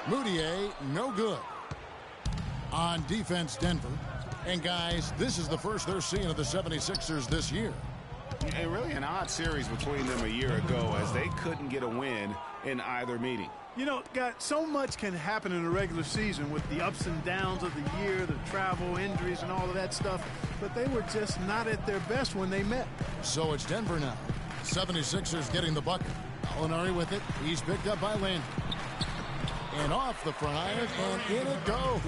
Moutier, no good. On defense, Denver. And, guys, this is the first they're seeing of the 76ers this year. And really an odd series between them a year ago as they couldn't get a win in either meeting. You know, God, so much can happen in a regular season with the ups and downs of the year, the travel, injuries, and all of that stuff. But they were just not at their best when they met. So it's Denver now. 76ers getting the bucket. Gallinari with it. He's picked up by Landry. And off the front iron, and in it goes.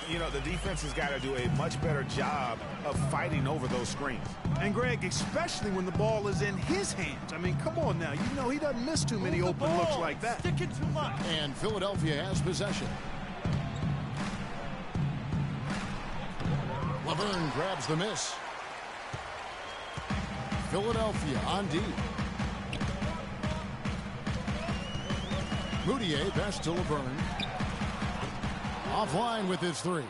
You know, the defense has got to do a much better job of fighting over those screens. And, Greg, especially when the ball is in his hands. I mean, come on now. You know he doesn't miss too many open looks like that. Sticking too much. And Philadelphia has possession. Laverne grabs the miss. Philadelphia on D. Moutier best to Laverne. Offline with his 3.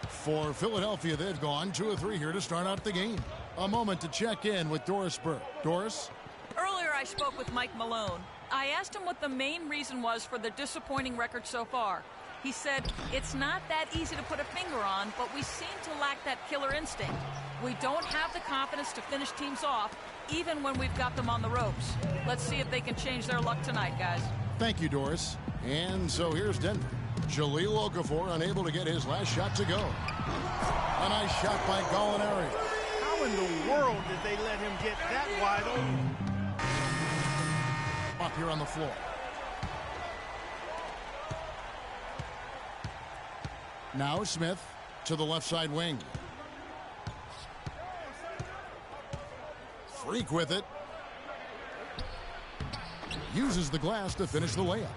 For Philadelphia, they've gone 2 of 3 here to start out the game. A moment to check in with Doris Burke. Doris? Earlier I spoke with Mike Malone. I asked him what the main reason was for the disappointing record so far. He said, it's not that easy to put a finger on, but we seem to lack that killer instinct. We don't have the confidence to finish teams off, even when we've got them on the ropes. Let's see if they can change their luck tonight, guys. Thank you, Doris. And so here's Denver. Jahlil Okafor unable to get his last shot to go. A nice shot by Gallinari. How in the world did they let him get that wide open? Up here on the floor. Now Smith to the left side wing. Freak with it. Uses the glass to finish the layup.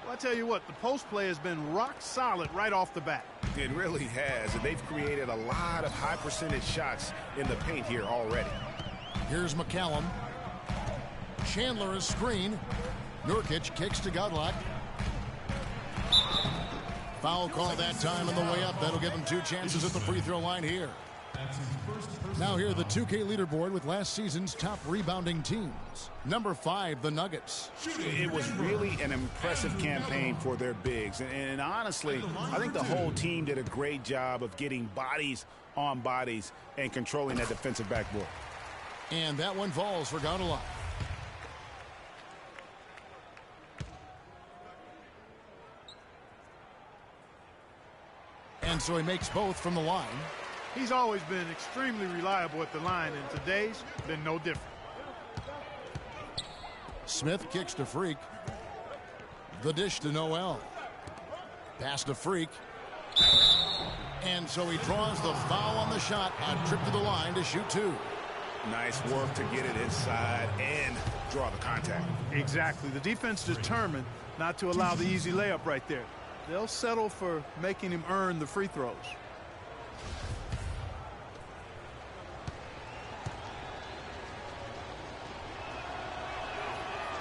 Well, I tell you what, the post play has been rock solid right off the bat. It really has, and they've created a lot of high percentage shots in the paint here already. Here's McCallum. Chandler is screen. Nurkic kicks to Godlock. Foul call that time on the way up. That'll give him 2 chances at the free throw line here. Now here are the 2K leaderboard with last season's top rebounding teams. Number 5, the Nuggets. It was really an impressive campaign for their bigs. And honestly, I think the whole team did a great job of getting bodies on bodies and controlling that defensive backboard. And that one falls for Gaudelot. And so he makes both from the line. He's always been extremely reliable at the line, and today's been no different. Smith kicks to Freak. The dish to Noel. Pass to Freak. And so he draws the foul on the shot. A trip to the line to shoot 2. Nice work to get it inside and draw the contact. Exactly. The defense determined not to allow the easy layup right there. They'll settle for making him earn the free throws.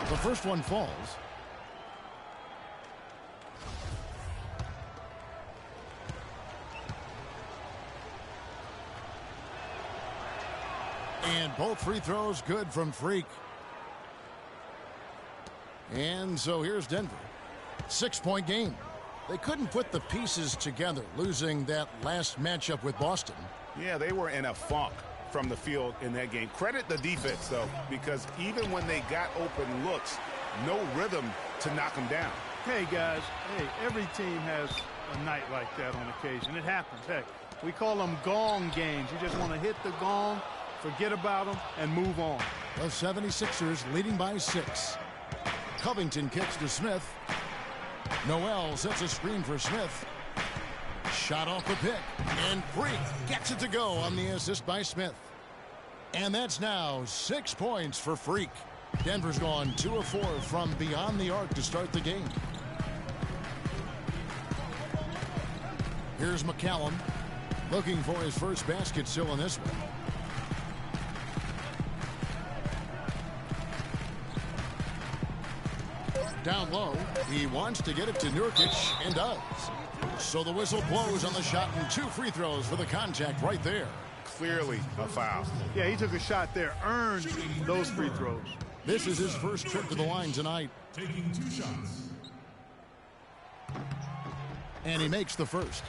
The first one falls. And both free throws good from Freak. And so here's Denver. 6-point game. They couldn't put the pieces together, losing that last matchup with Boston. Yeah, they were in a funk from the field in that game. Credit the defense, though, because even when they got open looks, no rhythm to knock them down. Hey, guys, every team has a night like that on occasion. It happens. Heck, we call them gong games. You just want to hit the gong, forget about them, and move on. The 76ers leading by 6. Covington kicks to Smith. Noel sets a screen for Smith. Shot off the pick. And Freak gets it to go on the assist by Smith. And that's now 6 points for Freak. Denver's gone 2 of 4 from beyond the arc to start the game. Here's McCallum looking for his first basket still in this one. Down low, he wants to get it to Nurkic and does. So the whistle blows on the shot and 2 free throws for the contact right there. Clearly a foul. Yeah, he took a shot there, earned those free throws. This is his first trip to the line tonight. Taking 2 shots. And he makes the first.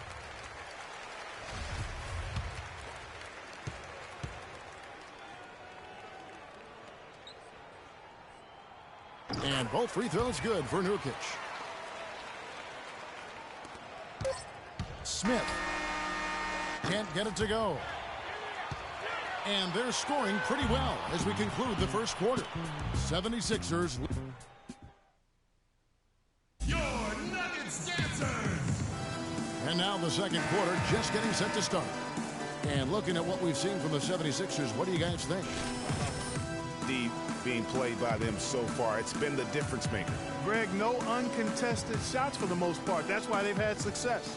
And both free throws good for Nurkic. Smith can't get it to go. And they're scoring pretty well as we conclude the first quarter. 76ers. Your Nuggets dancers. And now the second quarter just getting set to start. And looking at what we've seen from the 76ers, what do you guys think? The being played by them so far, it's been the difference maker. Greg, no uncontested shots for the most part. That's why they've had success.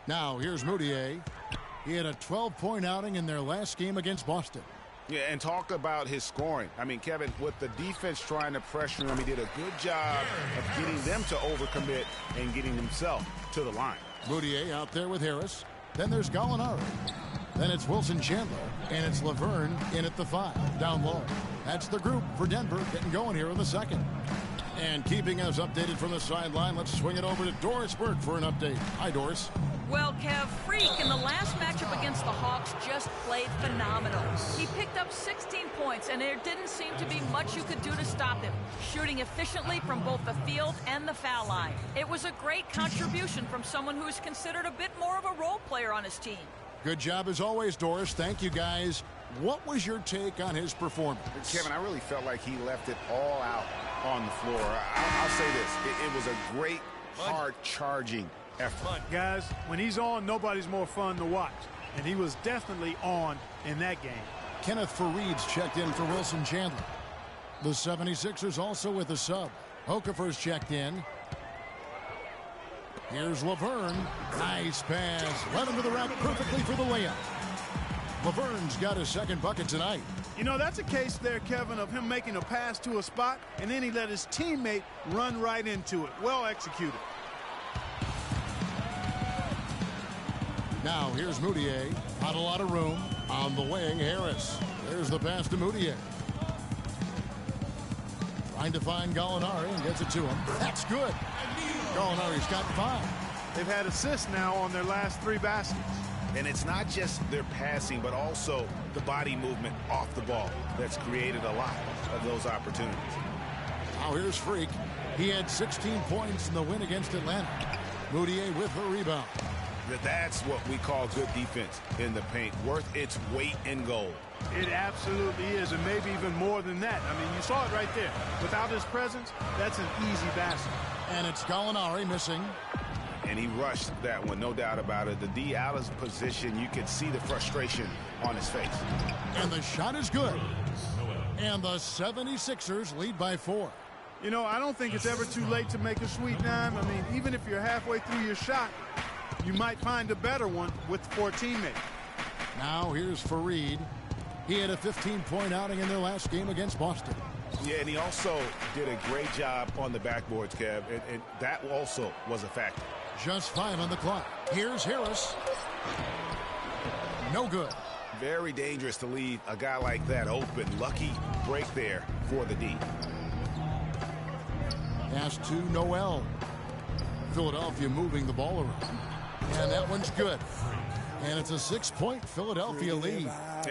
Now here's Moutier. He had a 12-point outing in their last game against Boston. Yeah, and talk about his scoring. I mean, Kevin, with the defense trying to pressure him, he did a good job of getting them to overcommit and getting himself to the line. Moutier out there with Harris. Then there's Gallinari. Then it's Wilson Chandler. And it's Laverne in at the 5, down low. That's the group for Denver getting going here in the second. And keeping us updated from the sideline, let's swing it over to Doris Burke for an update. Hi, Doris. Well, Kev, Freak in the last matchup against the Hawks just played phenomenal. He picked up 16 points, and there didn't seem to be much you could do to stop him, shooting efficiently from both the field and the foul line. It was a great contribution from someone who is considered a bit more of a role player on his team. Good job as always, Doris. Thank you, guys. What was your take on his performance? Kevin, I really felt like he left it all out on the floor. I'll say this. It was a great, hard-charging effort. Guys, when he's on, nobody's more fun to watch. And he was definitely on in that game. Kenneth Farid's checked in for Wilson Chandler. The 76ers also with a sub. Okafor's checked in. Here's Laverne. Nice pass. Led him to the rack perfectly for the layup. Laverne's got his second bucket tonight. You know, that's a case there, Kevin, of him making a pass to a spot, and then he let his teammate run right into it. Well executed. Now here's Moutier. Not a lot of room. On the wing, Harris. There's the pass to Moutier. Trying to find Gallinari and gets it to him. That's good. Gallinari's got 5. They've had assists now on their last 3 baskets. And it's not just their passing, but also the body movement off the ball that's created a lot of those opportunities. Now here's Freak. He had 16 points in the win against Atlanta. Moutier with the rebound. That's what we call good defense in the paint, worth its weight in gold. It absolutely is, and maybe even more than that. I mean, you saw it right there. Without his presence, that's an easy basket. And it's Gallinari missing. And he rushed that one, no doubt about it. The D out of position, you can see the frustration on his face. And the shot is good. And the 76ers lead by 4. You know, I don't think it's ever too late to make a sweet dime. I mean, even if you're halfway through your shot, you might find a better one with 4 teammates. Now here's Fareed. He had a 15-point outing in their last game against Boston. Yeah, and he also did a great job on the backboards, Kev, and that also was a factor. Just 5 on the clock. Here's Harris. No good. Very dangerous to leave a guy like that open. Lucky break there for the D. Pass to Noel. Philadelphia moving the ball around. And that one's good. And it's a 6-point Philadelphia lead.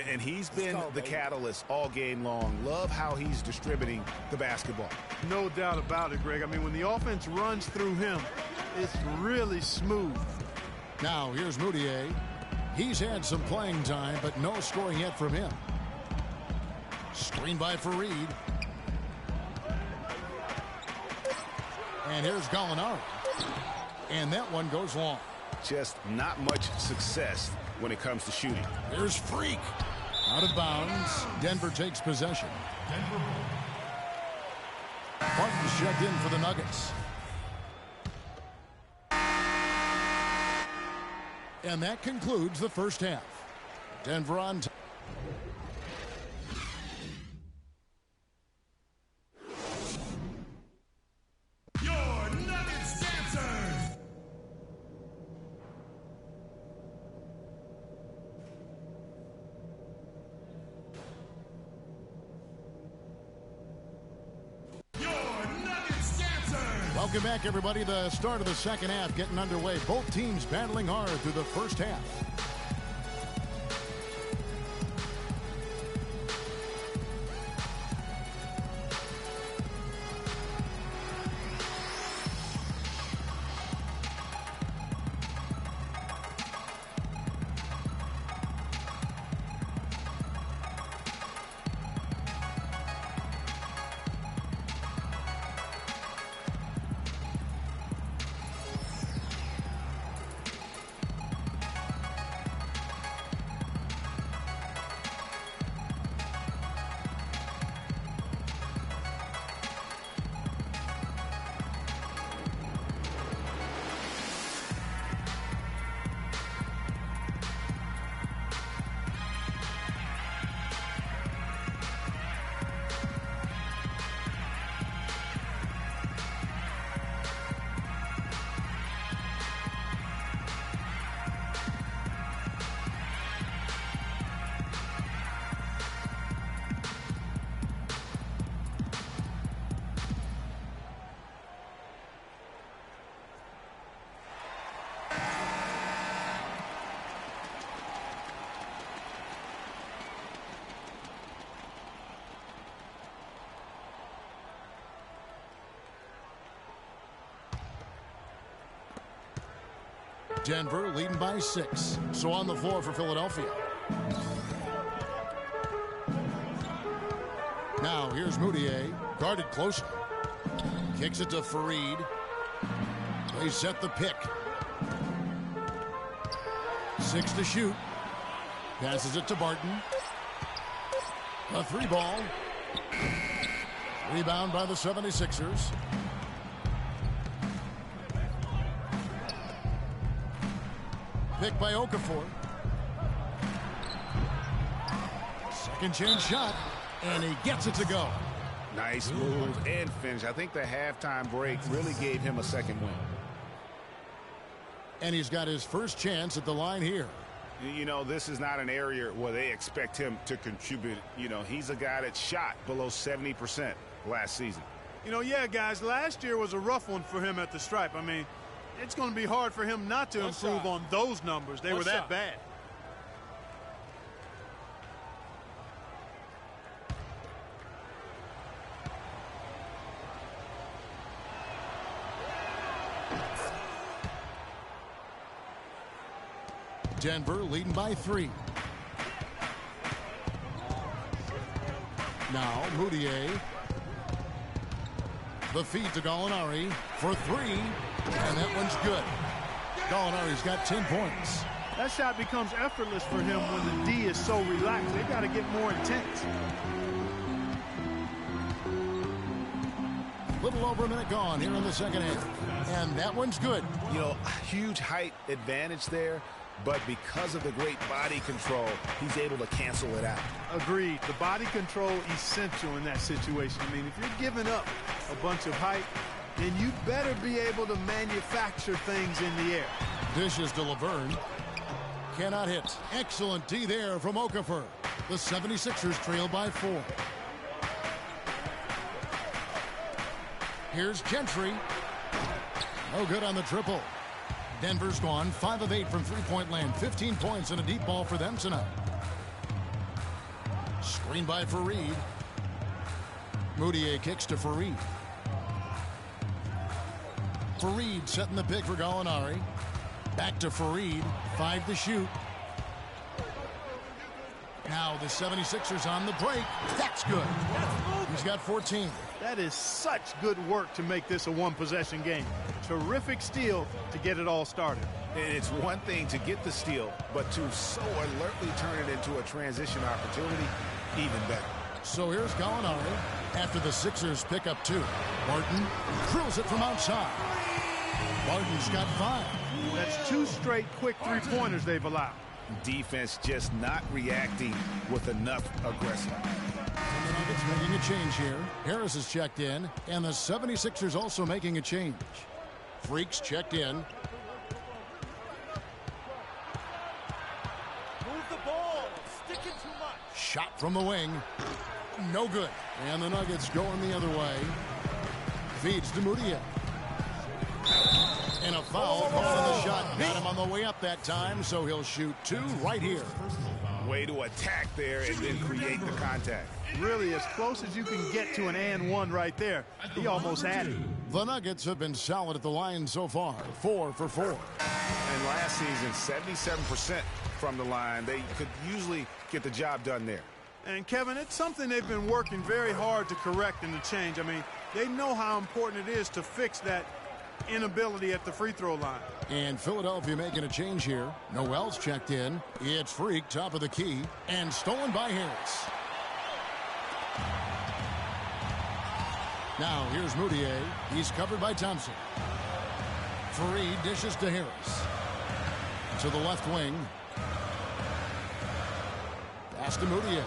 And he's been the catalyst all game long. Love how he's distributing the basketball. No doubt about it, Greg. I mean, when the offense runs through him, it's really smooth. Now here's Moutier. He's had some playing time, but no scoring yet from him. Screen by Fareed. And here's Gallinari. And that one goes long. Just not much success when it comes to shooting. There's Freak. Out of bounds. Denver takes possession. Martin's checked in for the Nuggets. And that concludes the first half. Denver on top. Your Nuggets dancers! Welcome back, everybody. The start of the second half getting underway. Both teams battling hard through the first half. Denver leading by 6. So on the floor for Philadelphia. Now here's Moutier. Guarded closely. Kicks it to Fareed. They set the pick. 6 to shoot. Passes it to Barton. A 3 ball. Rebound by the 76ers. Pick by Okafor. Second chance shot, and he gets it to go. Nice move and finish. I think the halftime break really gave him a second win. And he's got his first chance at the line here. You know, this is not an area where they expect him to contribute. You know, he's a guy that shot below 70% last season. You know, yeah, guys, last year was a rough one for him at the stripe. I mean, it's going to be hard for him not to improve on those numbers. They were that bad. Denver leading by 3. Now Moutier. The feed to Gallinari for 3. And that one's good. Gallinari's got 10 points. That shot becomes effortless for him when the D is so relaxed. They got to get more intense. Little over a minute gone here in the second half. And that one's good. You know, huge height advantage there. But because of the great body control, he's able to cancel it out. Agreed. The body control essential in that situation. I mean, if you're giving up a bunch of height, then you better be able to manufacture things in the air. Dishes to Laverne. Cannot hit. Excellent D there from Okafor. The 76ers trail by 4. Here's Gentry. No good on the triple. Denver's gone 5 of 8 from three-point land. 15 points and a deep ball for them tonight. Screen by Fareed. Moutier kicks to Fareed. Fareed setting the pick for Gallinari. Back to Fareed. 5 to shoot. Now the 76ers on the break. That's good. He's got 14. That is such good work to make this a one-possession game. Terrific steal to get it all started. And it's one thing to get the steal, but to so alertly turn it into a transition opportunity, even better. So here's Gallinari after the Sixers pick up 2. Martin drills it from outside. Martin's got 5. That's 2 straight quick three-pointers they've allowed. Defense just not reacting with enough aggression. And the Nuggets making a change here. Harris is checked in, and the 76ers also making a change. Freaks checked in. Move the ball. Sticking too much. Shot from the wing. No good. And the Nuggets going the other way. Feeds to Moutier. And a foul call on the shot. Got him on the way up that time, so he'll shoot 2 right here. Way to attack there and then create the contact. Really as close as you can get to an and one right there. He almost had it. The Nuggets have been solid at the line so far. 4 for 4. And last season, 77% from the line. They could usually get the job done there. And Kevin, it's something they've been working very hard to correct and to change. I mean, they know how important it is to fix that inability at the free throw line. And Philadelphia making a change here. Noel's checked in. It's Freak, top of the key, and stolen by Harris. Now here's Moutier. He's covered by Thompson. Fareed dishes to Harris. To the left wing. Pass to Moutier.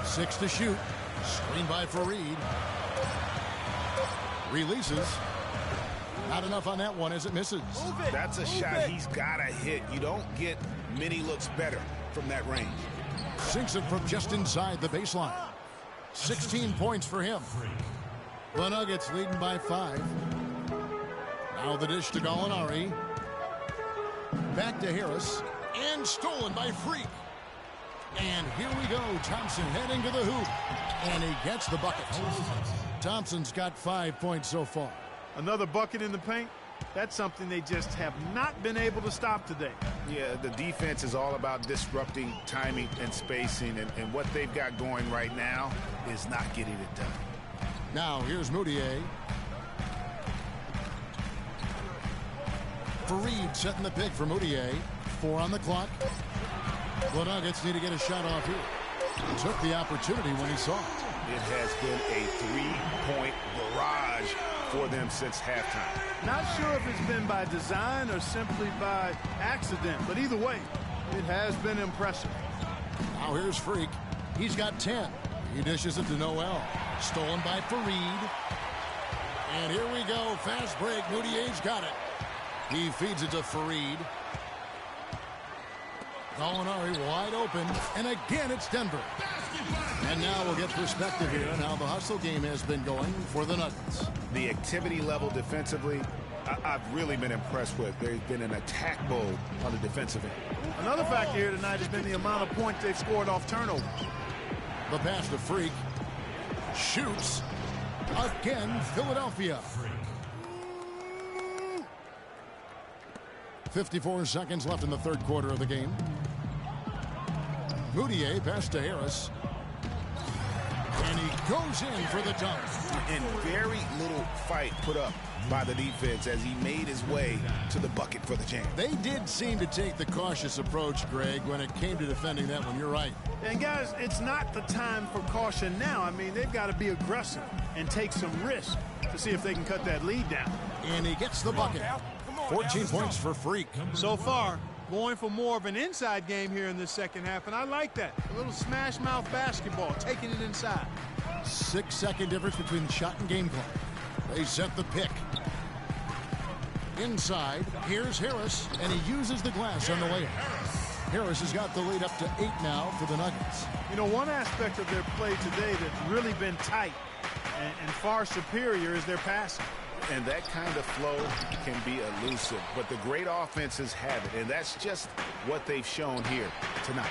6 to shoot. Screen by Fareed. Releases. Not enough on that one as it misses. That's a shot he's got to hit. You don't get many looks better from that range. Sinks it from just inside the baseline. 16 points for him. The Nuggets leading by 5. Now the dish to Gallinari. Back to Harris. And stolen by Freak. And here we go. Thompson heading to the hoop. And he gets the bucket. Thompson's got 5 points so far. Another bucket in the paint. That's something they just have not been able to stop today. Yeah, the defense is all about disrupting timing and spacing, and what they've got going right now is not getting it done. Now here's Moutier. Fareed setting the pick for Moutier. 4 on the clock. The Nuggets need to get a shot off here. He took the opportunity when he saw it. It has been a 3-point barrage for them since halftime. Not sure if it's been by design or simply by accident, but either way, it has been impressive. Now here's Freak. He's got 10. He dishes it to Noel. Stolen by Fareed. And here we go. Fast break. Moutier's got it. He feeds it to Fareed. Gallinari wide open, and again it's Denver. And now we'll get perspective here on how the hustle game has been going for the Nuggets. The activity level defensively, I've really been impressed with. There's been an attack mode on the defensive end. Another factor here tonight has been the amount of points they've scored off turnover. The pass to Freak. Shoots. Again, Philadelphia. 54 seconds left in the third quarter of the game. Moutier pass to Harris. And he goes in for the dunk. And very little fight put up by the defense as he made his way to the bucket for the jam. They did seem to take the cautious approach, Greg, when it came to defending that one. You're right. And guys, it's not the time for caution now. I mean, they've got to be aggressive and take some risk to see if they can cut that lead down. And he gets the bucket. 14 points for Freak. So far, going for more of an inside game here in this second half, and I like that. A little smash mouth basketball, taking it inside. 6-second difference between shot and game clock. They set the pick. Inside, here's Harris, and he uses the glass on the layup. Harris has got the lead up to 8 now for the Nuggets. You know, one aspect of their play today that's really been tight and far superior is their passing. And that kind of flow can be elusive, but the great offenses have it, and that's just what they've shown here tonight.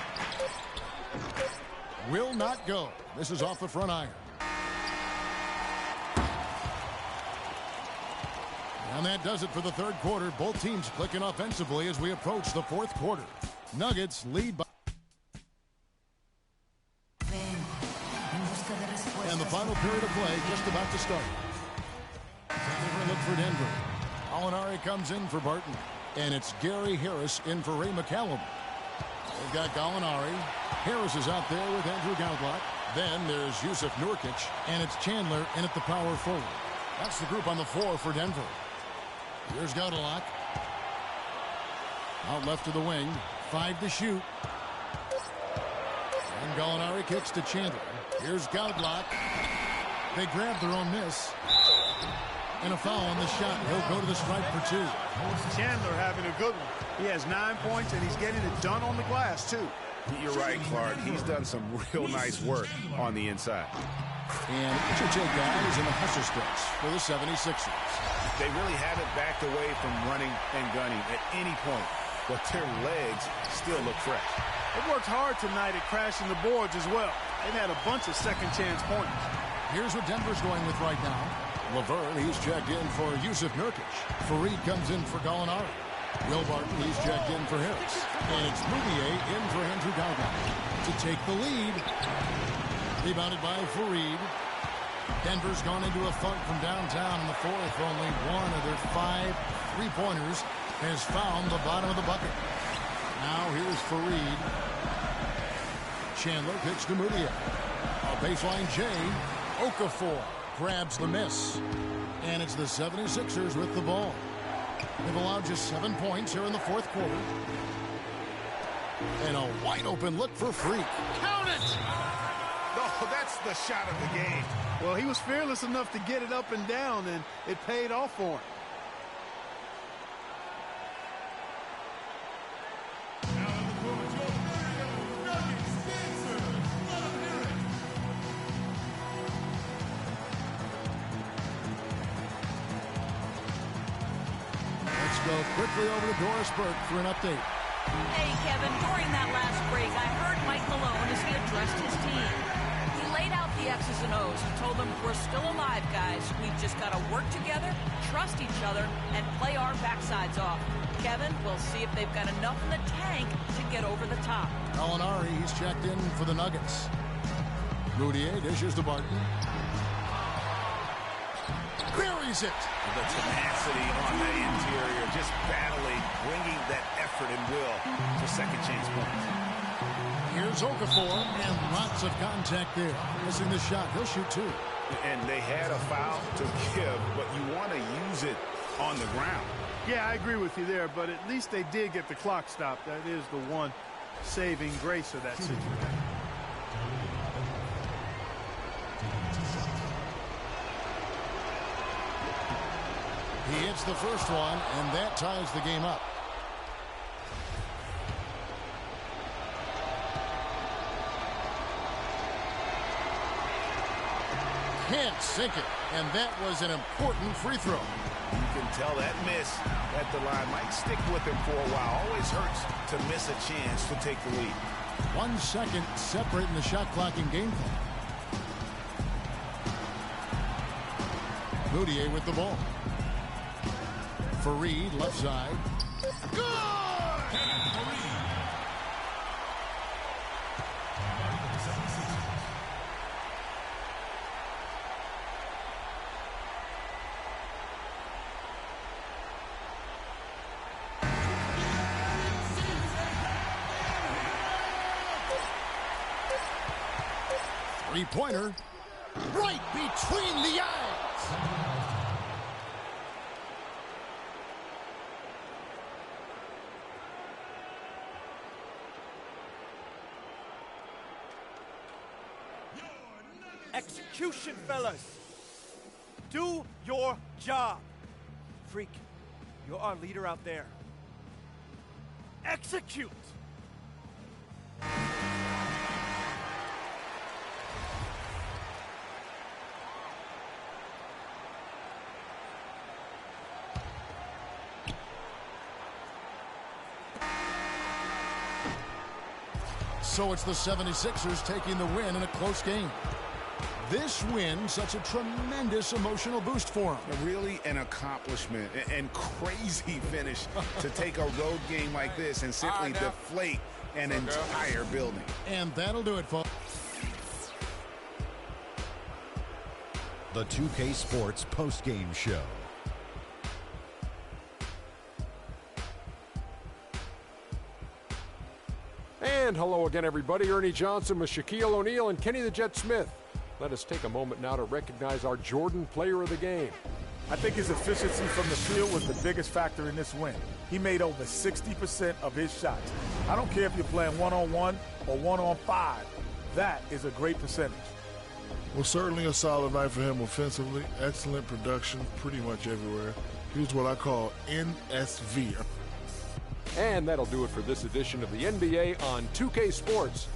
Will not go. This is off the front iron. And that does it for the third quarter. Both teams clicking offensively as we approach the fourth quarter. Nuggets lead by... And the final period of play just about to start. Look for Denver. Gallinari comes in for Barton. And it's Gary Harris in for Ray McCallum. They've got Gallinari. Harris is out there with Andrew Gaudlac. Then there's Yusuf Nurkic. And it's Chandler in at the power forward. That's the group on the floor for Denver. Here's Gaudlac. Out left to the wing. 5 to shoot. And Gallinari kicks to Chandler. Here's Gaudlac. They grab their own miss. And a foul on the shot. He'll go to the stripe for 2. Chandler having a good one. He has 9 points, and he's getting it done on the glass, too. You're right, Clark. He's done some real nice work on the inside. And HHA guys in the hustle stretch for the 76ers. They really haven't backed away from running and gunning at any point, but their legs still look fresh. They've worked hard tonight at crashing the boards as well. They've had a bunch of second-chance points. Here's what Denver's going with right now. Laverne, he's checked in for Yusuf Nurkic. Fareed comes in for Gallinari. Will Barton, he's checked in for Harris. And it's Moutier in for Andrew Gaudlac to take the lead. Rebounded by Fareed. Denver's gone into a funk from downtown in the fourth. Only one of their 5 3-pointers has found the bottom of the bucket. Now here's Fareed. Chandler kicks to Moutier. A baseline J. Okafor grabs the miss. And it's the 76ers with the ball. They've allowed just 7 points here in the fourth quarter. And a wide open look for Freak. Count it! Oh, that's the shot of the game. Well, he was fearless enough to get it up and down, and it paid off for him. Let's go quickly over to Doris Burke for an update. Hey, Kevin, during that last break, I heard Mike Malone as he addressed his team. He laid out the X's and O's and told them, we're still alive, guys. We've just got to work together, trust each other, and play our backsides off. Kevin, we'll see if they've got enough in the tank to get over the top. Gallinari, he's checked in for the Nuggets. Moutier dishes to Barton. Buries it. The tenacity on the interior, just battling, bringing that effort and will to second chance points. Here's Okafor, and lots of contact there. Missing the shot. He'll shoot 2. And they had a foul to give, but you want to use it on the ground. Yeah, I agree with you there, but at least they did get the clock stopped. That is the one saving grace of that situation. He hits the first one, and that ties the game up. Can't sink it, and that was an important free throw. You can tell that miss at the line might stick with him for a while. Always hurts to miss a chance to take the lead. 1 second separating the shot clock and game clock. Moutier with the ball. Fareed, left side. Good! Kevin Fareed. 3-pointer. Right between the eyes. Execution, fellas. Do your job. Freak, you're our leader out there. Execute. So it's the 76ers taking the win in a close game. This win, such a tremendous emotional boost for them. Really an accomplishment and crazy finish to take a road game like this and simply deflate an entire building. And that'll do it, folks. The 2K Sports postgame show. And hello again, everybody. Ernie Johnson with Shaquille O'Neal and Kenny the Jet Smith. Let us take a moment now to recognize our Jordan Player of the Game. I think his efficiency from the field was the biggest factor in this win. He made over 60% of his shots. I don't care if you're playing one-on-one or one-on-5. That is a great percentage. Well, certainly a solid night for him offensively. Excellent production pretty much everywhere. He was what I call NSV. And that'll do it for this edition of the NBA on 2K Sports.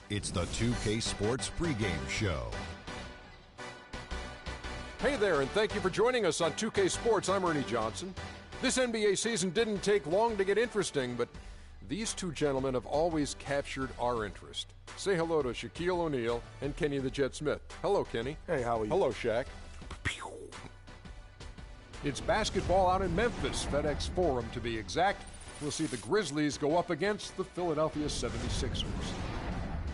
It's the 2K Sports pregame show. Hey there, and thank you for joining us on 2K Sports. I'm Ernie Johnson. This NBA season didn't take long to get interesting, but these two gentlemen have always captured our interest. Say hello to Shaquille O'Neal and Kenny the Jet Smith. Hello, Kenny. Hey, how are you? Hello, Shaq. It's basketball out in Memphis, FedEx Forum to be exact. We'll see the Grizzlies go up against the Philadelphia 76ers.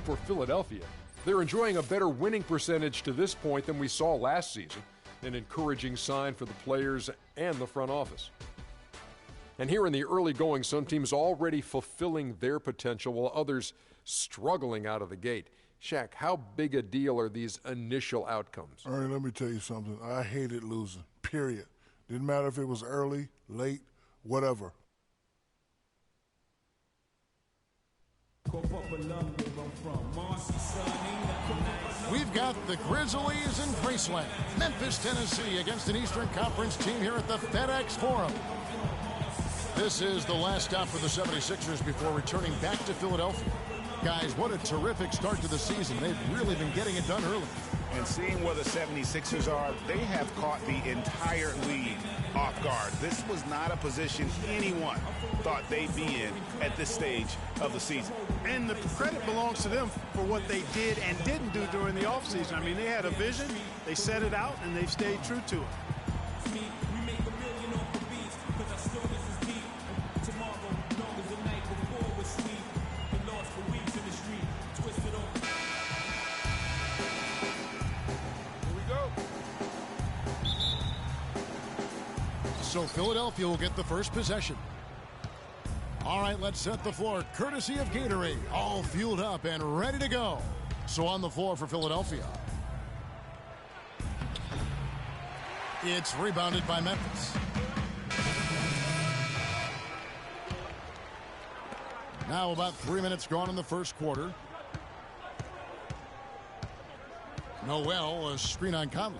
For Philadelphia, they're enjoying a better winning percentage to this point than we saw last season, an encouraging sign for the players and the front office. And here in the early going, some teams already fulfilling their potential while others struggling out of the gate. Shaq, how big a deal are these initial outcomes? All right, let me tell you something. I hated losing, period. Didn't matter if it was early, late, whatever. We've got the Grizzlies in Graceland, Memphis, Tennessee, against an Eastern Conference team here at the FedEx Forum. This is the last stop for the 76ers before returning back to Philadelphia. Guys, what a terrific start to the season. They've really been getting it done early. And seeing where the 76ers are, they have caught the entire league off guard. This was not a position anyone thought they'd be in at this stage of the season. And the credit belongs to them for what they did and didn't do during the offseason. I mean, they had a vision, they set it out, and they've stayed true to it. So Philadelphia will get the first possession. All right, let's set the floor. Courtesy of Gatorade. All fueled up and ready to go. So on the floor for Philadelphia. It's rebounded by Memphis. Now about 3 minutes gone in the first quarter. Noel, a screen on Conley.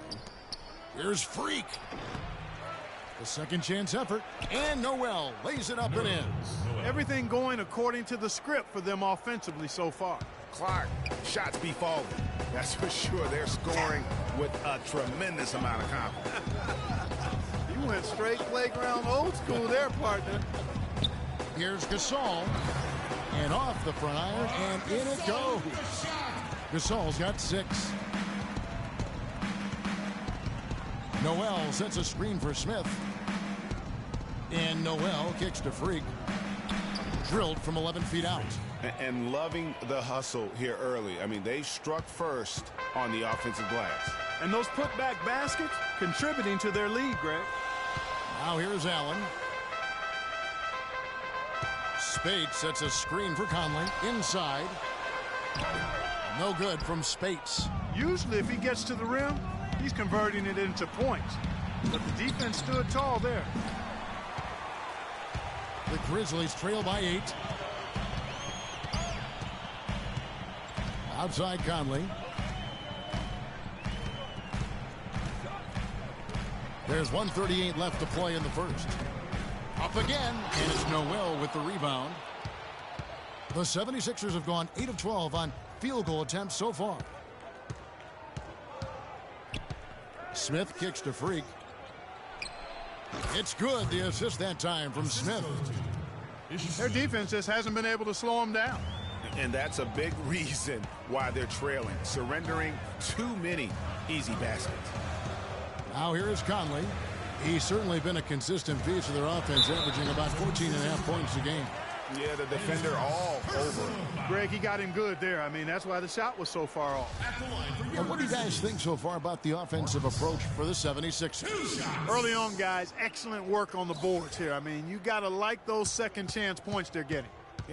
Here's Freak. The second chance effort, and Noel lays it up and in. Everything going according to the script for them offensively so far. Clark, shots be falling. That's for sure. They're scoring with a tremendous amount of confidence. You went straight playground old school there, partner. Here's Gasol, and off the front iron, and in it goes. Gasol's got 6. Noel sets a screen for Smith. And Noel kicks to Freak. Drilled from 11 feet out. And loving the hustle here early. I mean, they struck first on the offensive glass. And those putback baskets contributing to their lead, Greg. Now here's Allen. Spates sets a screen for Conley. Inside. No good from Spates. Usually if he gets to the rim, he's converting it into points. But the defense stood tall there. The Grizzlies trail by 8. Outside Conley. There's 1:38 left to play in the first. Up again, and it's Noel with the rebound. The 76ers have gone 8 of 12 on field goal attempts so far. Smith kicks to Freak. It's good. The assist that time from Smith. Their defense just hasn't been able to slow them down. And that's a big reason why they're trailing, surrendering too many easy baskets. Now here is Conley. He's certainly been a consistent piece of their offense, averaging about 14.5 points a game. Yeah, the defender all over. Greg, he got him good there. I mean, that's why the shot was so far off. And what do you guys think so far about the offensive approach for the 76ers? Early on, guys, excellent work on the boards here. I mean, you got to like those second chance points they're getting.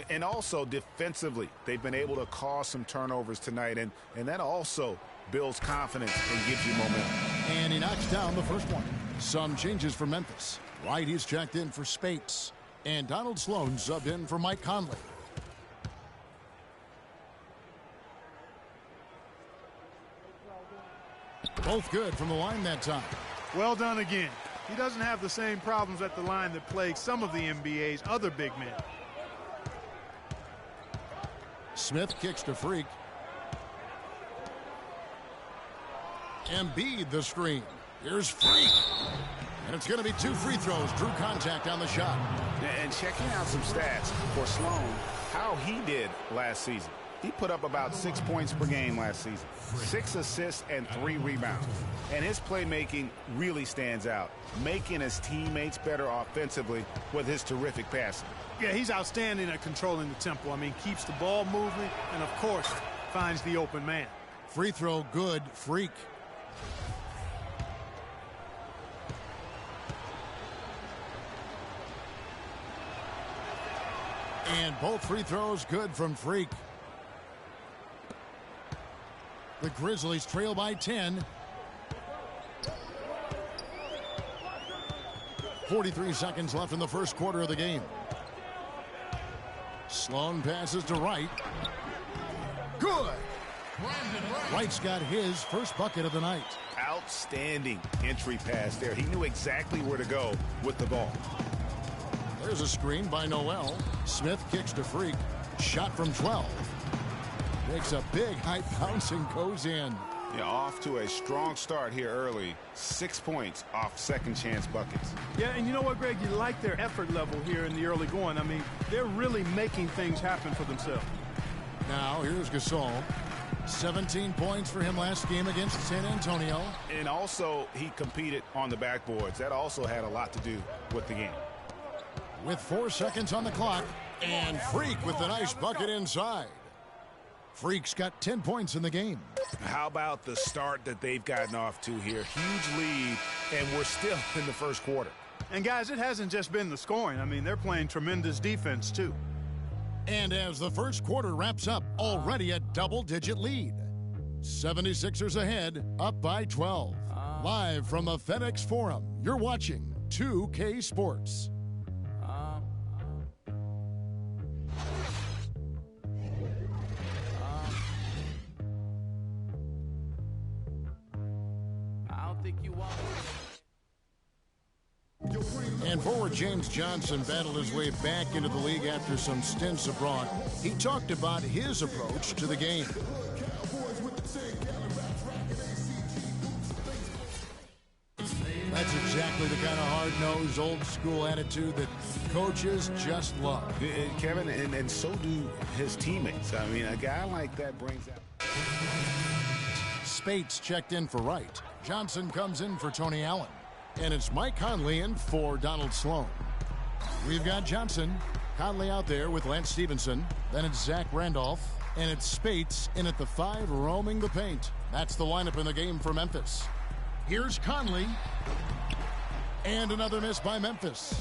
And also defensively, they've been able to cause some turnovers tonight, and that also builds confidence and gives you momentum. And he knocks down the first one. Some changes for Memphis. White, he's checked in for Spates. And Donald Sloan subbed in for Mike Conley. Both good from the line that time. Well done again. He doesn't have the same problems at the line that plague some of the NBA's other big men. Smith kicks to Freak. Embiid the screen. Here's Freak. And it's going to be 2 free throws. Drew contact on the shot. And checking out some stats for Sloan, how he did last season. He put up about 6 points per game last season, 6 assists and 3 rebounds. And his playmaking really stands out, making his teammates better offensively with his terrific passing. Yeah, he's outstanding at controlling the tempo. I mean, keeps the ball moving and, of course, finds the open man. Free throw good, Freak. And both free throws good from Freak. The Grizzlies trail by 10. 43 seconds left in the first quarter of the game. Sloan passes to Wright. Good. Wright's got his first bucket of the night. Outstanding entry pass there. He knew exactly where to go with the ball. There's a screen by Noel. Smith kicks to Freak. Shot from 12. Makes a big high bounce and goes in. Yeah, off to a strong start here early. 6 points off second chance buckets. Yeah, and you know what, Greg? You like their effort level here in the early going. I mean, they're really making things happen for themselves. Now, here's Gasol. 17 points for him last game against San Antonio. And also, he competed on the backboards. That also had a lot to do with the game. With 4 seconds on the clock, and Freak with the nice bucket inside. Freak's got 10 points in the game. How about the start that they've gotten off to here? Huge lead, and we're still in the first quarter. And, guys, it hasn't just been the scoring. I mean, they're playing tremendous defense, too. And as the first quarter wraps up, already a double-digit lead. 76ers ahead, up by 12. Live from the FedEx Forum, you're watching 2K Sports. And forward James Johnson battled his way back into the league after some stints abroad. He talked about his approach to the game. That's exactly the kind of hard-nosed, old-school attitude that coaches just love. Kevin, and so do his teammates. I mean, a guy like that brings out. Spates checked in for Wright. Johnson comes in for Tony Allen. And it's Mike Conley in for Donald Sloan. We've got Johnson, Conley out there with Lance Stevenson. Then it's Zach Randolph. And it's Spates in at the 5, roaming the paint. That's the lineup in the game for Memphis. Here's Conley. And another miss by Memphis.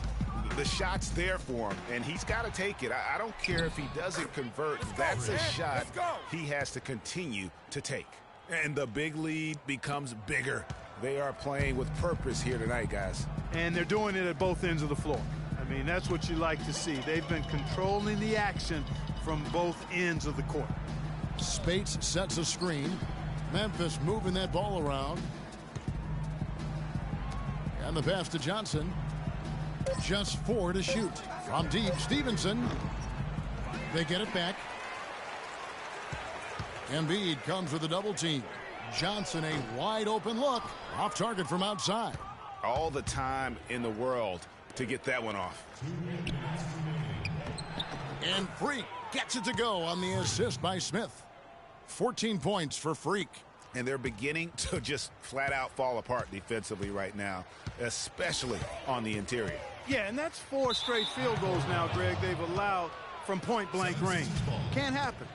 The shot's there for him, and he's got to take it. I don't care if he doesn't convert. That's a shot he has to continue to take. And the big lead becomes bigger. They are playing with purpose here tonight, guys. And they're doing it at both ends of the floor. I mean, that's what you like to see. They've been controlling the action from both ends of the court. Spates sets a screen. Memphis moving that ball around. And the pass to Johnson. Just 4 to shoot. From deep, Stevenson. They get it back. Embiid comes with a double team. Johnson, a wide open look. Off target from outside. All the time in the world to get that one off. And Freak gets it to go on the assist by Smith. 14 points for Freak. And they're beginning to just flat out fall apart defensively right now, especially on the interior. Yeah, and that's 4 straight field goals now, Greg, they've allowed from point-blank range. Can't happen.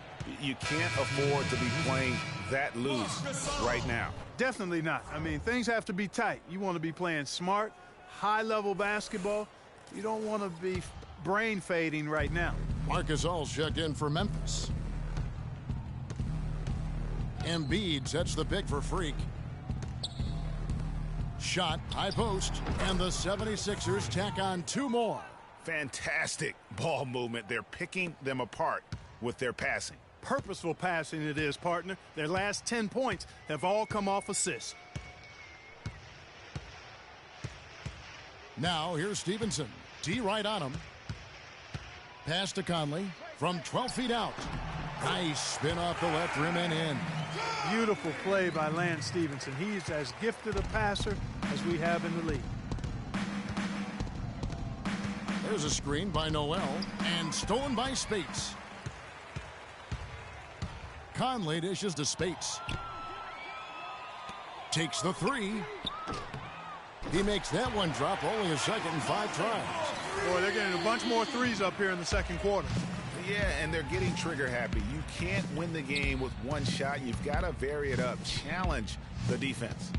You can't afford to be playing that loose right now. Definitely not. I mean, things have to be tight. You want to be playing smart, high-level basketball. You don't want to be brain fading right now. Marcus All's checked in for Memphis. Embiid sets the pick for Freak. Shot, high post, and the 76ers tack on 2 more. Fantastic ball movement. They're picking them apart with their passing. Purposeful passing it is, partner. Their last 10 points have all come off assists. Now here's Stevenson. D right on him. Pass to Conley from 12 feet out. Nice spin off the left rim and in. Beautiful play by Lance Stevenson. He's as gifted a passer as we have in the league. There's a screen by Noel and stolen by Spates. Conley dishes to Spates. Takes the three. He makes that one drop, only a second and 5 tries. Boy, they're getting a bunch more threes up here in the second quarter. Yeah, and they're getting trigger happy. You can't win the game with one shot. You've got to vary it up. Challenge the defense.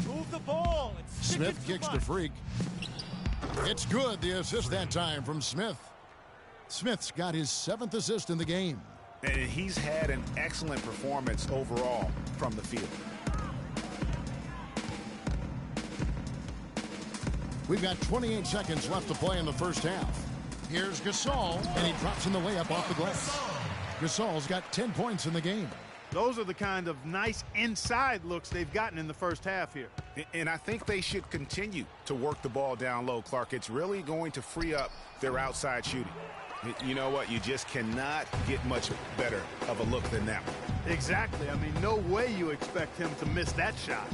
Move the ball. Smith kicks to Freak. It's good. The assist that time from Smith. Smith's got his 7th assist in the game. And he's had an excellent performance overall from the field. We've got 28 seconds left to play in the first half. Here's Gasol, and he drops in the layup off the glass. Gasol's got 10 points in the game. Those are the kind of nice inside looks they've gotten in the first half here. And I think they should continue to work the ball down low, Clark. It's really going to free up their outside shooting. You know what? You just cannot get much better of a look than that one. Exactly. I mean, no way you expect him to miss that shot.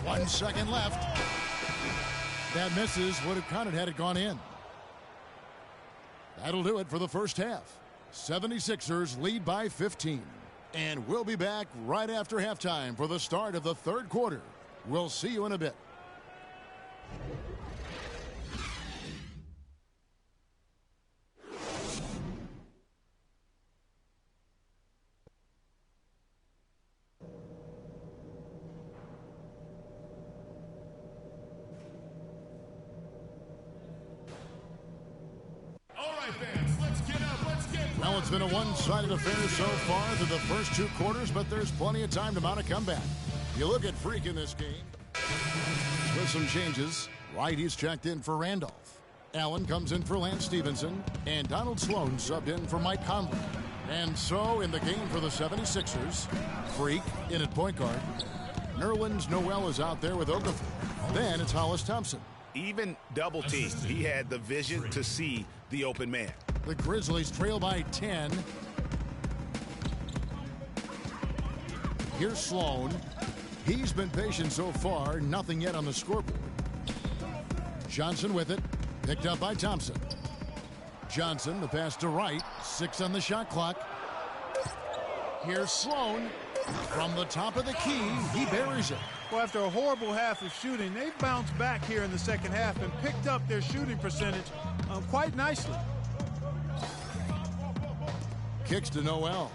1 second left. That misses. Would have counted had it gone in. That'll do it for the first half. 76ers lead by 15. And we'll be back right after halftime for the start of the third quarter. We'll see you in a bit. Well, it's been a one-sided affair so far through the first 2 quarters, but there's plenty of time to mount a comeback. You look at Freak in this game. With some changes, Wright, he's checked in for Randolph. Allen comes in for Lance Stevenson, and Donald Sloan subbed in for Mike Conley. And so, in the game for the 76ers, Freak in at point guard. Nerlens Noel is out there with Okafor. Then it's Hollis Thompson. Even double teamed, he had the vision to see the open man. The Grizzlies trail by 10. Here's Sloan. He's been patient so far. Nothing yet on the scoreboard. Johnson with it. Picked up by Thompson. Johnson, the pass to Wright. 6 on the shot clock. Here's Sloan. From the top of the key, he buries it. Well, after a horrible half of shooting, they've bounced back here in the second half and picked up their shooting percentage quite nicely. Kicks to Noel.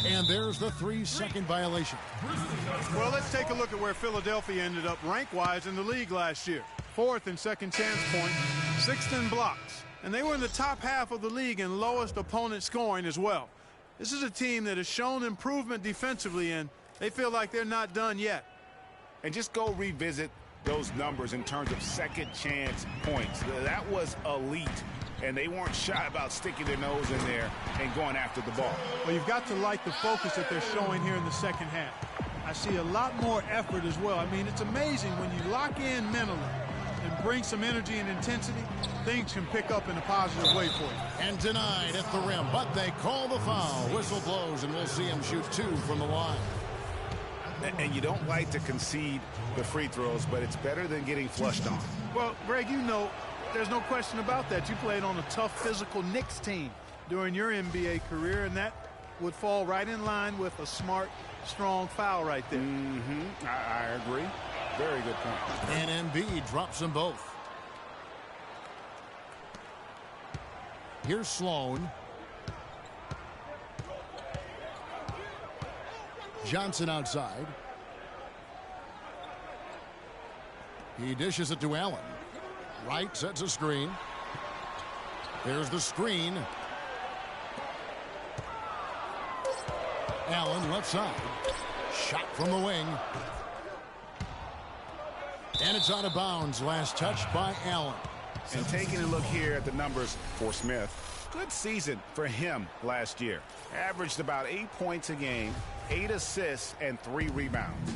And there's the 3-second violation. Well, let's take a look at where Philadelphia ended up rank-wise in the league last year. 4th in second chance points, 6th in blocks. And they were in the top half of the league in lowest opponent scoring as well. This is a team that has shown improvement defensively, and they feel like they're not done yet. And just go revisit those numbers in terms of second chance points. That was elite. And they weren't shy about sticking their nose in there and going after the ball. Well, you've got to like the focus that they're showing here in the second half. I see a lot more effort as well. I mean, it's amazing when you lock in mentally and bring some energy and intensity, things can pick up in a positive way for you. And denied at the rim, but they call the foul. Whistle blows, and we'll see him shoot 2 from the line. And you don't like to concede the free throws, but it's better than getting flushed on. Well, Greg, you know, there's no question about that. You played on a tough physical Knicks team during your NBA career, and that would fall right in line with a smart, strong foul right there. I agree. Very good point. And Embiid drops them both. Here's Sloan. Johnson outside. He dishes it to Allen. Wright sets a screen. There's the screen. Allen left side. Shot from the wing. And it's out of bounds. Last touch by Allen. And taking a look here at the numbers for Smith. Good season for him last year. Averaged about 8 points a game, 8 assists, and 3 rebounds.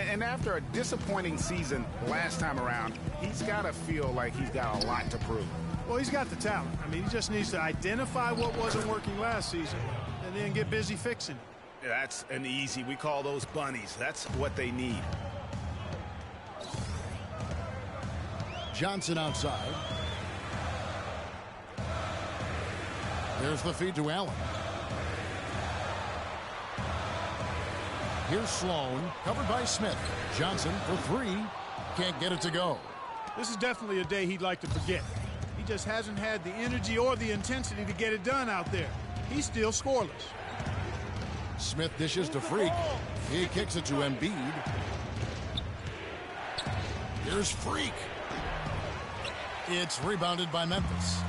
And after a disappointing season last time around, he's got to feel like he's got a lot to prove. Well, he's got the talent. I mean, he just needs to identify what wasn't working last season and then get busy fixing it. That's an easy. We call those bunnies. That's what they need. Johnson outside. There's the feed to Allen. Here's Sloan, covered by Smith. Johnson for three. Can't get it to go. This is definitely a day he'd like to forget. He just hasn't had the energy or the intensity to get it done out there. He's still scoreless. Smith dishes to Freak. He kicks it to Embiid. Here's Freak. It's rebounded by Memphis.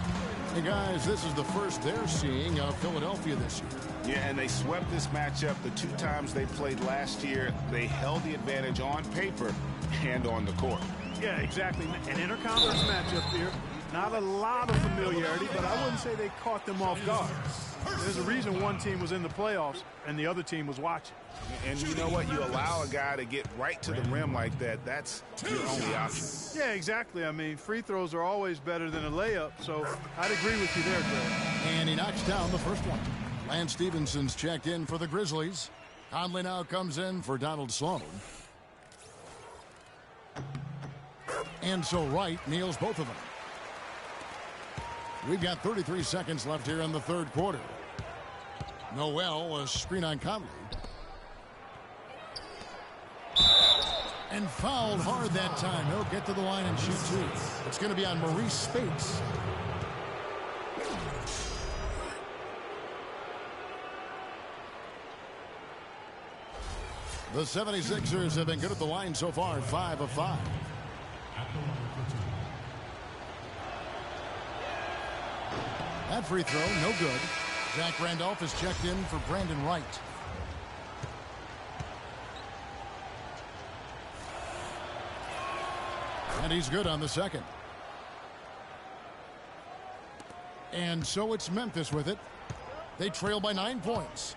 Hey, guys, this is the first they're seeing of Philadelphia this year. Yeah, and they swept this matchup the 2 times they played last year. They held the advantage on paper and on the court. Yeah, exactly. An interconference matchup here. Not a lot of familiarity, but I wouldn't say they caught them off guard. There's a reason one team was in the playoffs and the other team was watching. And you know what? You allow a guy to get right to the rim like that, that's your only option. Yeah, exactly. I mean, free throws are always better than a layup, so I'd agree with you there, Greg. And he knocks down the first one. Lance Stevenson's checked in for the Grizzlies. Conley now comes in for Donald Sloan. And so Wright nails both of them. We've got 33 seconds left here in the third quarter. Noel, a screen on Conley. And fouled hard that time. He'll get to the line and shoot two. It's going to be on Maurice Spates. The 76ers have been good at the line so far, 5 of 5. That free throw, no good. Zach Randolph is checked in for Brandon Wright. And he's good on the second. And so it's Memphis with it. They trail by 9 points.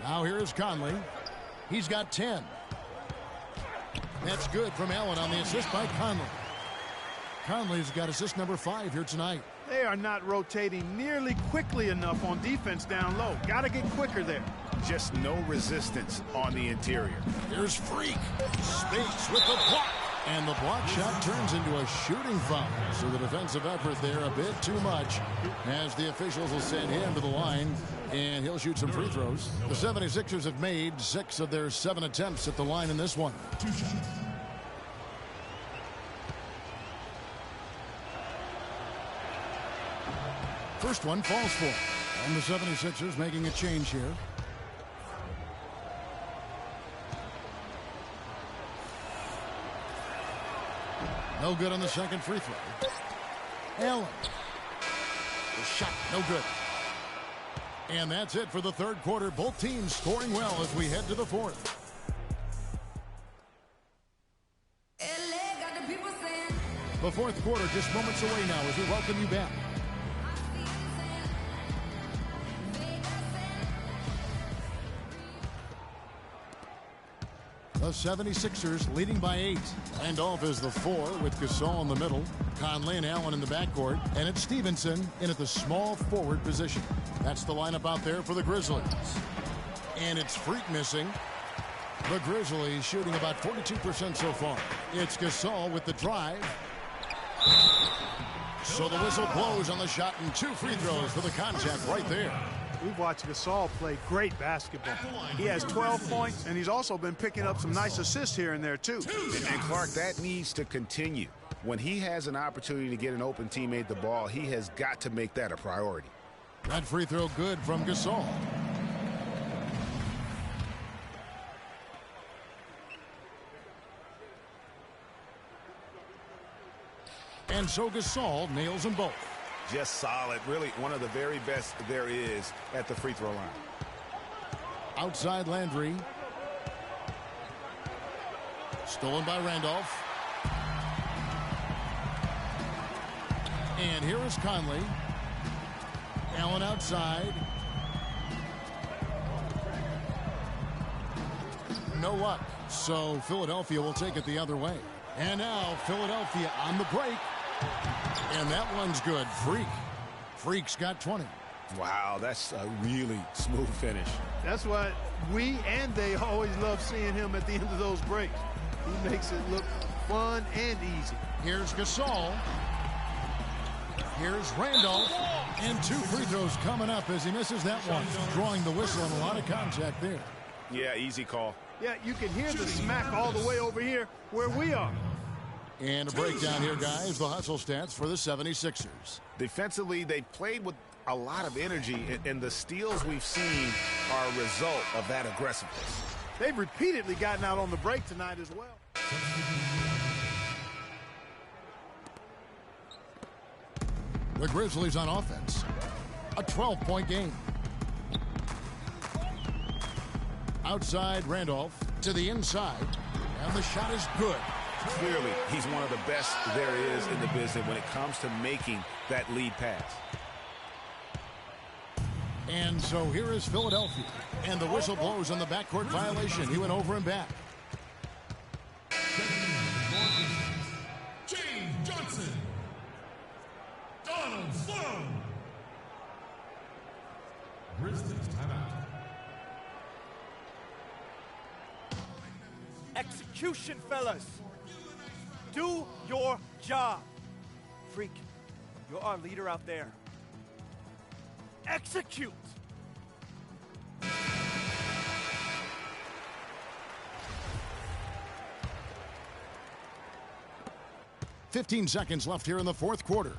Now here's Conley. He's got 10. That's good from Allen on the assist by Conley. Conley's got assist number 5 here tonight. They are not rotating nearly quickly enough on defense down low. Got to get quicker there. Just no resistance on the interior. Here's Freak. Spates with the block. And the block shot turns into a shooting foul. So the defensive effort there a bit too much, as the officials will send him to the line, and he'll shoot some free throws. The 76ers have made 6 of their 7 attempts at the line in this one. First one falls for him. And the 76ers making a change here. No good on the second free throw. Allen. The shot, no good. And that's it for the third quarter. Both teams scoring well as we head to the fourth. The fourth quarter just moments away now as we welcome you back. The 76ers leading by 8. Randolph is the 4 with Gasol in the middle. Conley and Allen in the backcourt. And it's Stevenson in at the small forward position. That's the lineup out there for the Grizzlies. And it's Freak missing. The Grizzlies shooting about 42% so far. It's Gasol with the drive. So the whistle blows on the shot and 2 free throws for the contact right there. We've watched Gasol play great basketball. He has 12 points, and he's also been picking up some nice assists here and there, too. And Clark, that needs to continue. When he has an opportunity to get an open teammate the ball, he has got to make that a priority. That free throw good from Gasol. And so Gasol nails them both. Just solid. Really one of the very best there is at the free throw line. Outside Landry. Stolen by Randolph. And here is Conley. Allen outside. No luck. So Philadelphia will take it the other way. And now Philadelphia on the break. And that one's good. Freak's got 20. Wow, that's a really smooth finish. That's why we and they always love seeing him at the end of those breaks. He makes it look fun and easy. Here's Gasol. Here's Randolph. And 2 free throws coming up as he misses that one. Drawing the whistle and a lot of contact there. Yeah, easy call. Yeah, you can hear the smack all the way over here where we are. And a breakdown here, guys. The hustle stats for the 76ers. Defensively, they played with a lot of energy, and the steals we've seen are a result of that aggressiveness. They've repeatedly gotten out on the break tonight as well. The Grizzlies on offense. A 12-point game. Outside Randolph to the inside. And the shot is good. Clearly, he's one of the best there is in the business when it comes to making that lead pass. And so here is Philadelphia. And the whistle blows on the backcourt violation. He went over and back. James Johnson. Donald Sloan. Grizzlies timeout. Execution, fellas. Do your job. Freak, you're our leader out there. Execute. 15 seconds left here in the fourth quarter.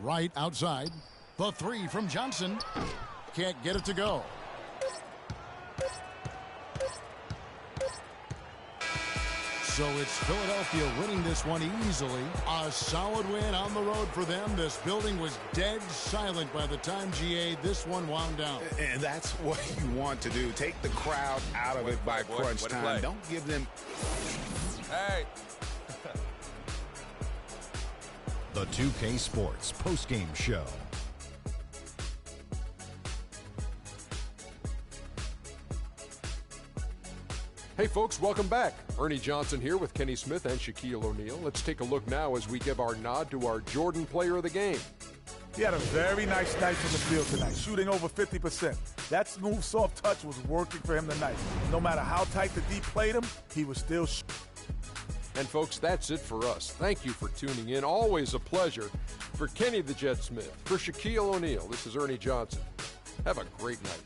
Right outside. The 3 from Johnson. Can't get it to go. So it's Philadelphia winning this one easily. A solid win on the road for them. This building was dead silent by the time, GA, this one wound down. And that's what you want to do. Take the crowd out of it by crunch time. Don't give them... Hey. The 2K Sports postgame show. Hey folks, welcome back. Ernie Johnson here with Kenny Smith and Shaquille O'Neal. Let's take a look now as we give our nod to our Jordan Player of the Game. He had a very nice night from the field tonight, shooting over 50%. That smooth, soft touch was working for him tonight. No matter how tight the D played him, he was still And folks, that's it for us. Thank you for tuning in. Always a pleasure. For Kenny the Jet Smith, for Shaquille O'Neal, this is Ernie Johnson. Have a great night.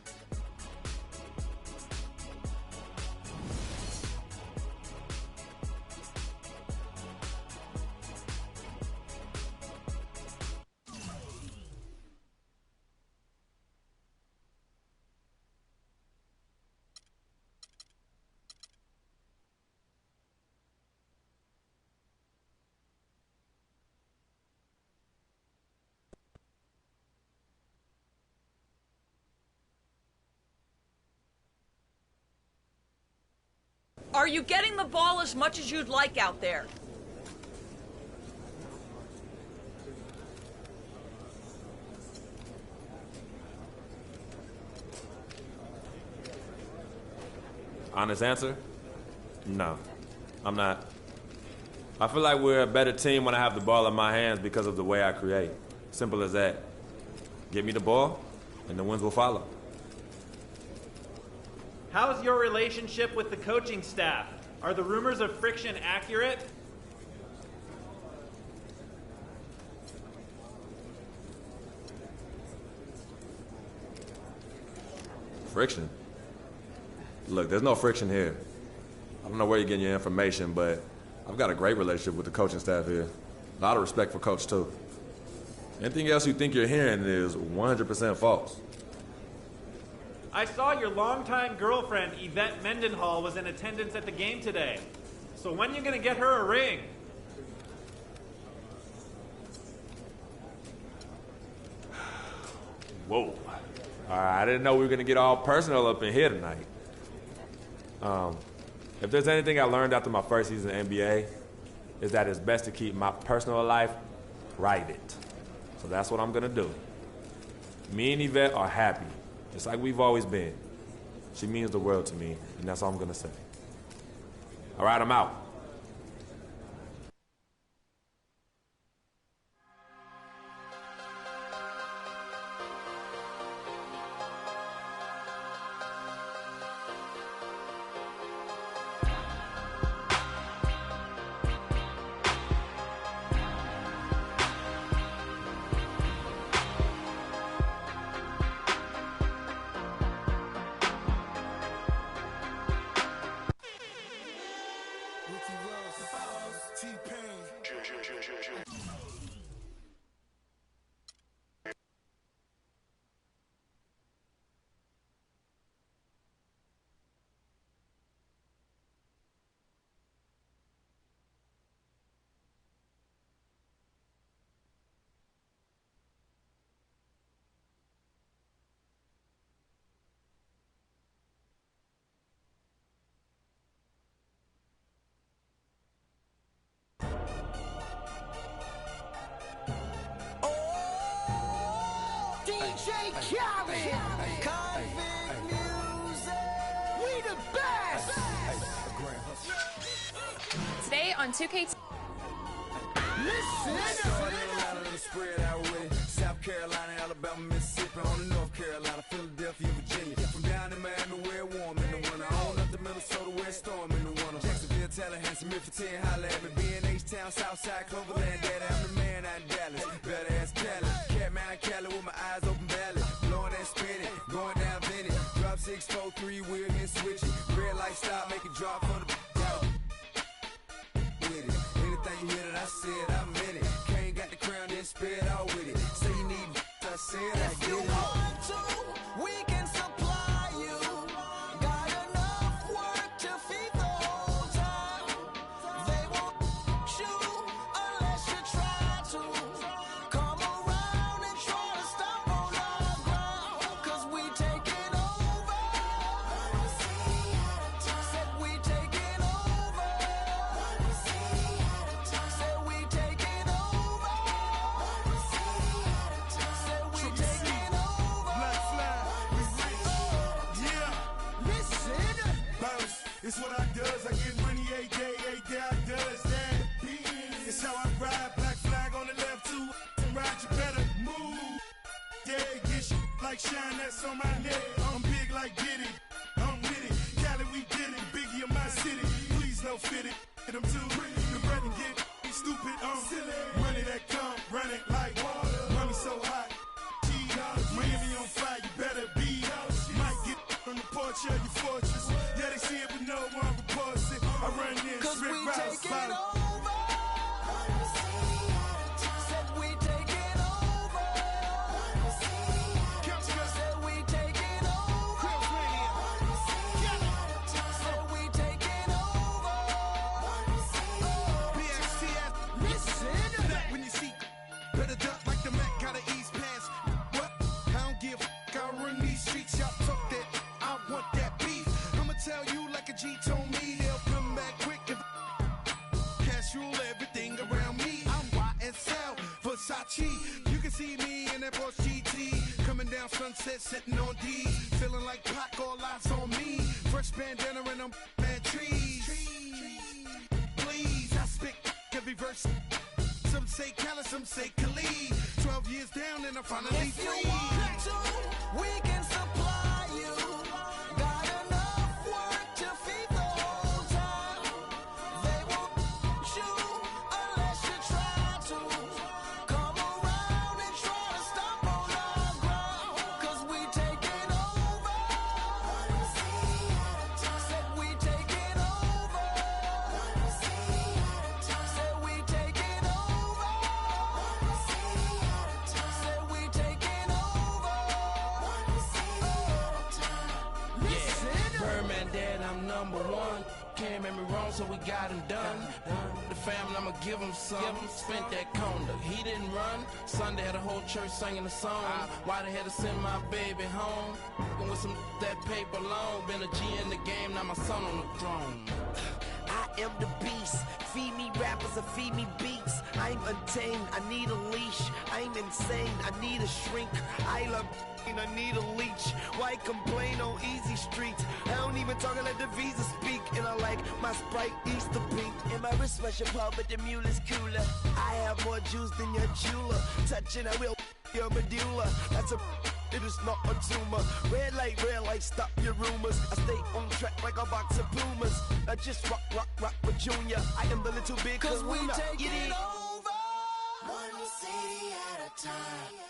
Are you getting the ball as much as you'd like out there? Honest answer? No, I'm not. I feel like we're a better team when I have the ball in my hands because of the way I create. Simple as that. Give me the ball, and the wins will follow. How's your relationship with the coaching staff? Are the rumors of friction accurate? Friction? Look, there's no friction here. I don't know where you're getting your information, but I've got a great relationship with the coaching staff here. A lot of respect for Coach, too. Anything else you think you're hearing is 100% false. I saw your longtime girlfriend, Yvette Mendenhall, was in attendance at the game today. So when are you going to get her a ring? Whoa. All right, I didn't know we were going to get all personal up in here tonight. If there's anything I learned after my first season in the NBA, is that it's best to keep my personal life private. So that's what I'm going to do. Me and Yvette are happy, just like we've always been. She means the world to me, and that's all I'm going to say. All right, I'm out. DJ Khaled, Convict Music, we the best. Today on 2K. Spread out with it. South Carolina, Alabama, Mississippi, on to North Carolina, Philadelphia, Virginia. From down in Miami, where it's warm in the winter. On up to Minnesota, where it's storm in the winter. Jacksonville, Tallahassee, Memphis, 10, holla at me. B&H-Town, Southside, Cloverland, Daddy, I'm the man out in Dallas. Better ass Cali. Catman, Cali with my eyes open valley. Blowing and spinning, going down Vinny. Drop 6, 4, 3, wheel and switch it. Red light stop, make it drop for the with it. Anything you hear that I said, I meant it. Can't got the crown, then spit out with it. Say you need I said I get it. If you want to, we can supply you. Got enough work to feed the whole town. They won't shoot unless you try to. Come around and try to stop on our ground. Cause we taking over. Said we taking over. Said we taking over. Said we taking over. Black flag, we rich. Yeah. Listen. Bounce, it's what I does. I get money every day I does that. It's how I ride. Black flag on the left too. Ride, you better move. Yeah, get shit like shine, that's on my neck. I'm big like Diddy. I'm with it. Cali, we did it. Biggie in my city. Please don't fit it. Hit 'em too. The bread and get stupid. Money that come, run it like water. Money so hot. Miami on fire, you better be. Might get on the porch of your fortress. Yeah, they see it, but no one reports it. I run in, Cause we strip routes, taking follow. over. Said we taking over. Said we taking over. Said we taking over. Listen. Back when you see, better duck like the Mac, gotta ease past. What? I don't give a fuck, I run these streets, y'all talk that. I want that beef. I'ma tell you like a G told me, they'll come back quick and cash rule everything around me. I'm YSL, Versace. You can see me in that Porsche GT, coming down Sunset, sitting on D, feeling like Pac, all eyes on me. Fresh bandana and I'm mad trees. Please, I spit every verse. Some say Khaled, some say Khalid. 12 years down and I'm finally If you free. want to, we can supply you. Got enough work to feed the whole town. They won't shoot unless you try to. Come around and try to stop on our ground. Cause we taking over. Said we taking over. Said we taking over. Said we taking over. Listen. Birdman dead, I'm number one. Can't make me wrong, so we got him done. The family, I'ma give him some. Spent that conda, he didn't run. Sunday had a whole church singing a song. Why they had to send my baby home? And with some that paper long, been a G in the game, now my son on the throne. I am the beast. Feed me rappers or feed me beats. I'm untamed. I need a leash. I'm insane. I need a shrink. I love I need a leech. Why complain on easy streets? I don't even talk, I let the visa speak. And I like my Sprite Easter pink. And my wrist special pop, but the mule is cooler. I have more juice than your jeweler. Touching, I will your medulla. That's a, it is not a tumor. Red light, stop your rumors. I stay on track like a box of Pumas. I just rock with Junior. I am the little big Cause we kahuna. take Get it it? over, one city at a time.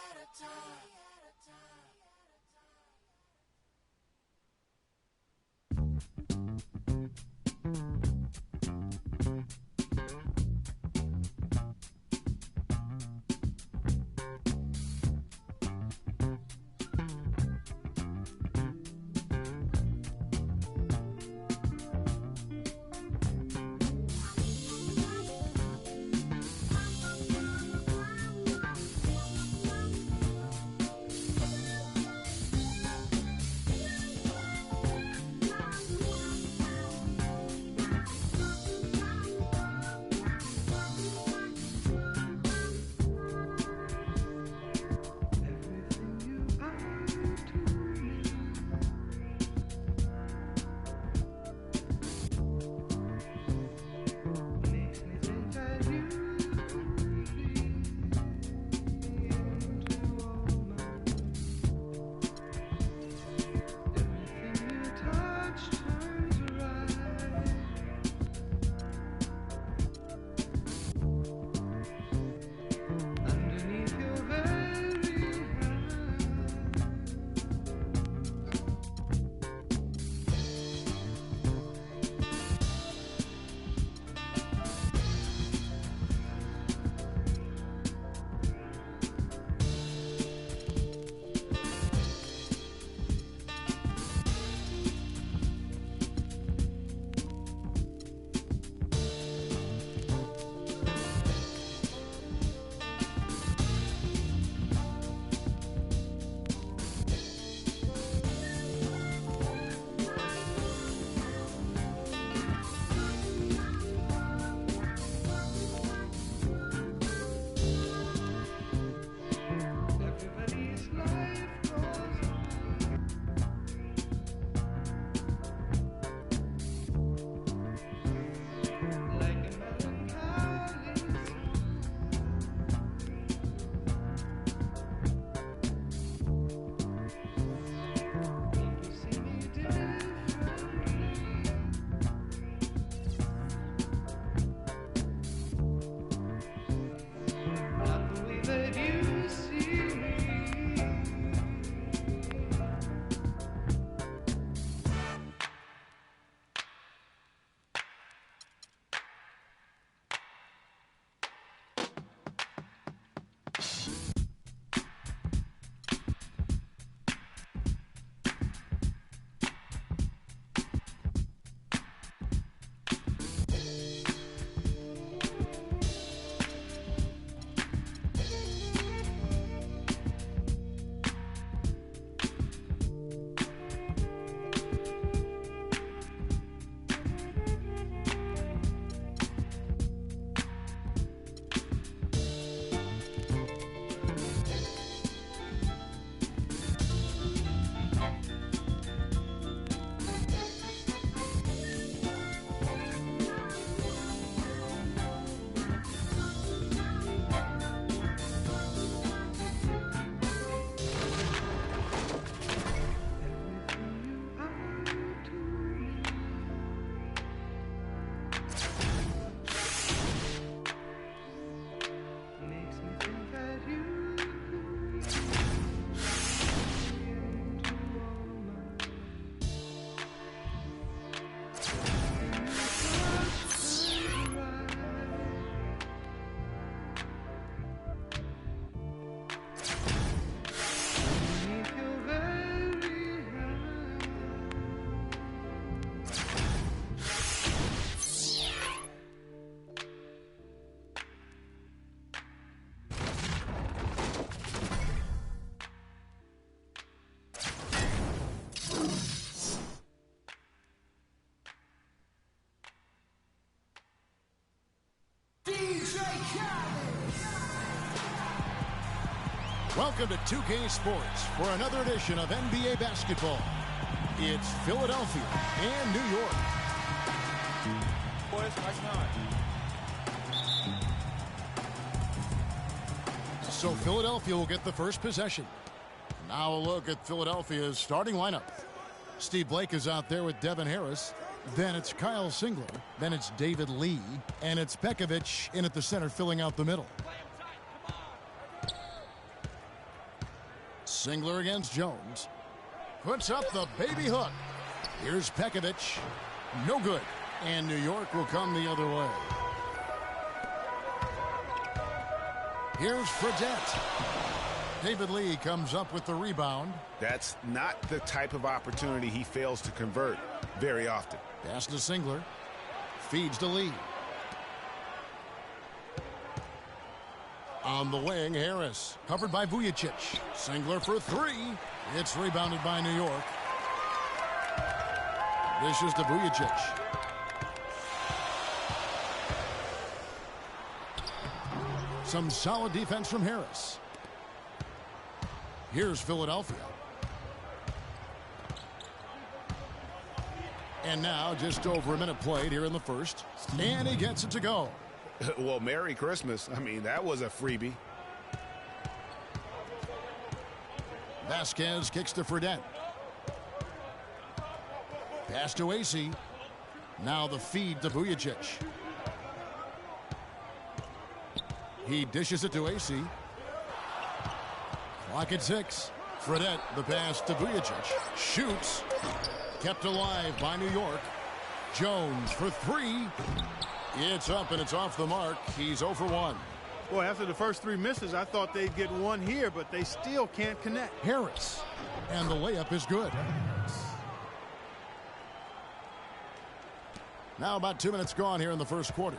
Welcome to 2K Sports for another edition of NBA basketball. It's Philadelphia and New York. Boys, nice time. So Philadelphia will get the first possession. Now a look at Philadelphia's starting lineup. Steve Blake is out there with Devin Harris. Then it's Kyle Singler. Then it's David Lee. And it's Pekovic in at the center filling out the middle. Singler against Jones. Puts up the baby hook. Here's Pekovic. No good. And New York will come the other way. Here's Fredette. David Lee comes up with the rebound. That's not the type of opportunity he fails to convert very often. Pass to Singler. Feeds to Lee. On the wing, Harris. Covered by Vujicic. Singler for three. It's rebounded by New York. Dishes to Vujicic. Some solid defense from Harris. Here's Philadelphia. And now just over a minute played here in the first. And he gets it to go. Well, Merry Christmas. I mean, that was a freebie. Vasquez kicks to Fredette. Pass to AC. Now the feed to Vujicic. He dishes it to AC. Clock at 6. Fredette, the pass to Vujicic. Shoots. Kept alive by New York. Jones for three. It's up and it's off the mark. He's 0 for 1. Boy, after the first three misses, I thought they'd get one here, but they still can't connect. Harris. And the layup is good. Now about 2 minutes gone here in the first quarter.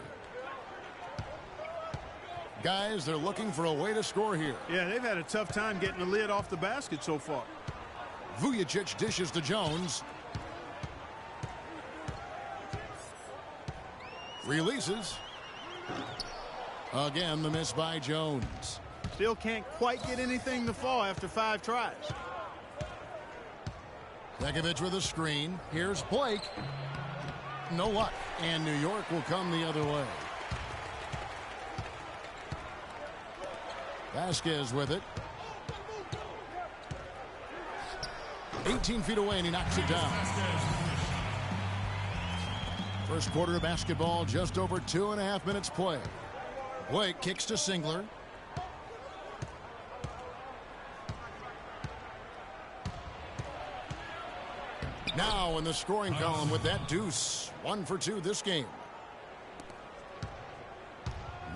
Guys, they're looking for a way to score here. Yeah, they've had a tough time getting the lid off the basket so far. Vujicic dishes to Jones. Releases. Again, the miss by Jones. Still can't quite get anything to fall after 5 tries. Pekovic with a screen. Here's Blake. No luck. And New York will come the other way. Vasquez with it. 18 feet away, and he knocks it down. First quarter of basketball, just over 2.5 minutes play. Blake kicks to Singler. Now in the scoring column with that deuce. 1 for 2 this game.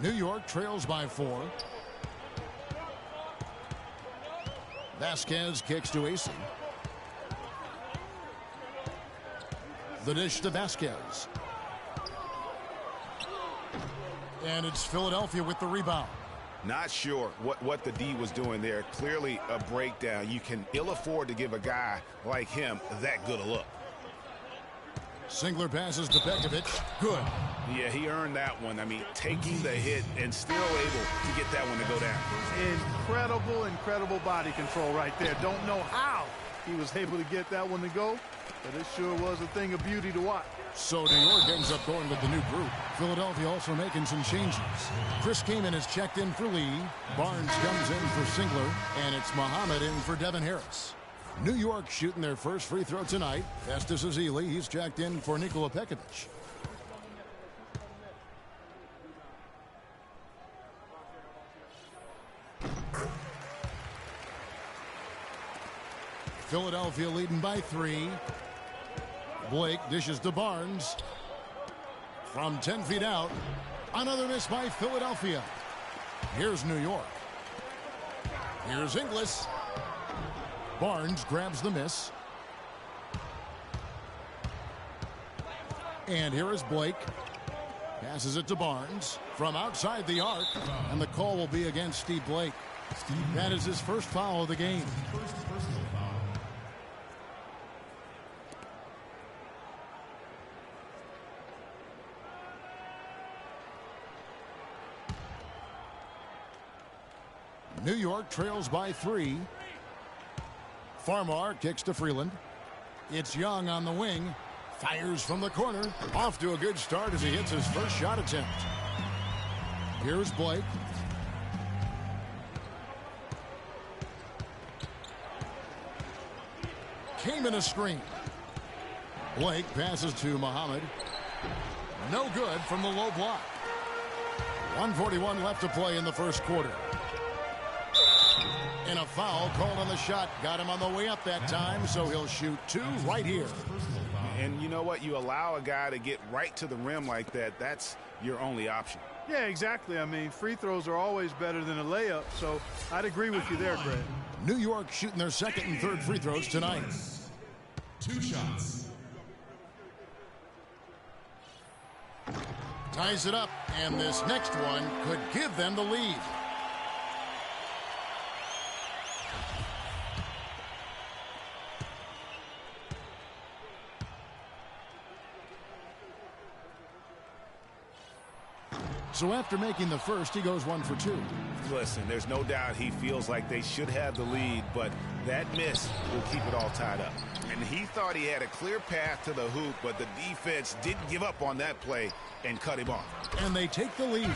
New York trails by 4. Vasquez kicks to AC. The dish to Vasquez. And it's Philadelphia with the rebound. Not sure what the D was doing there. Clearly a breakdown. You can ill afford to give a guy like him that good a look. Singler passes to Pekovic. Good. Yeah, he earned that one. I mean, taking the hit and still able to get that one to go down. Incredible body control right there. Don't know how he was able to get that one to go, but it sure was a thing of beauty to watch. So New York ends up going with the new group. Philadelphia also making some changes. Chris Kaman is checked in for Lee. Barnes comes in for Singler. And it's Muhammad in for Devin Harris. New York shooting their first free throw tonight. Festus Ezeli, he's checked in for Nikola Pekovic. Philadelphia leading by 3. Blake dishes to Barnes. From 10 feet out. Another miss by Philadelphia. Here's New York. Here's Inglis. Barnes grabs the miss. And here is Blake. Passes it to Barnes from outside the arc. And the call will be against Steve Blake. That is his first foul of the game. New York trails by 3. Farmar kicks to Freeland. It's Young on the wing. Fires from the corner. Off to a good start as he hits his first shot attempt. Here's Blake. Came in a screen. Blake passes to Muhammad. No good from the low block. 1:41 left to play in the first quarter. And a foul called on the shot. Got him on the way up that time, so he'll shoot 2 right here. And you know what? You allow a guy to get right to the rim like that, that's your only option. Yeah, exactly. I mean, free throws are always better than a layup, so I'd agree with you there, Greg. New York shooting their second and third free throws tonight. 2 shots. Ties it up, and this next one could give them the lead. So after making the first, he goes 1 for 2. Listen, there's no doubt he feels like they should have the lead, but that miss will keep it all tied up. And he thought he had a clear path to the hoop, but the defense didn't give up on that play and cut him off. And they take the lead.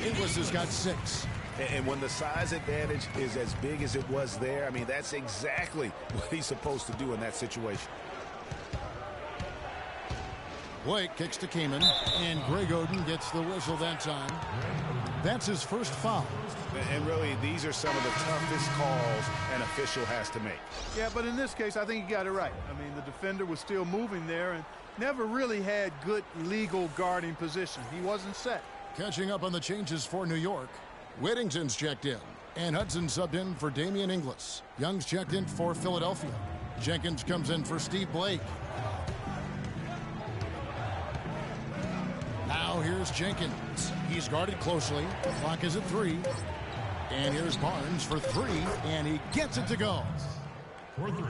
Inglis has got 6. And when the size advantage is as big as it was there, I mean, that's exactly what he's supposed to do in that situation. Blake kicks to Kamen, and Greg Oden gets the whistle that time. That's his first foul. And really, these are some of the toughest calls an official has to make. Yeah, but in this case, I think he got it right. I mean, the defender was still moving there and never really had good legal guarding position. He wasn't set. Catching up on the changes for New York. Whittington's checked in, and Hudson subbed in for Damian Inglis. Young's checked in for Philadelphia. Jenkins comes in for Steve Blake. Now here's Jenkins. He's guarded closely. The clock is at 3. And here's Barnes for 3, and he gets it to go. For 3.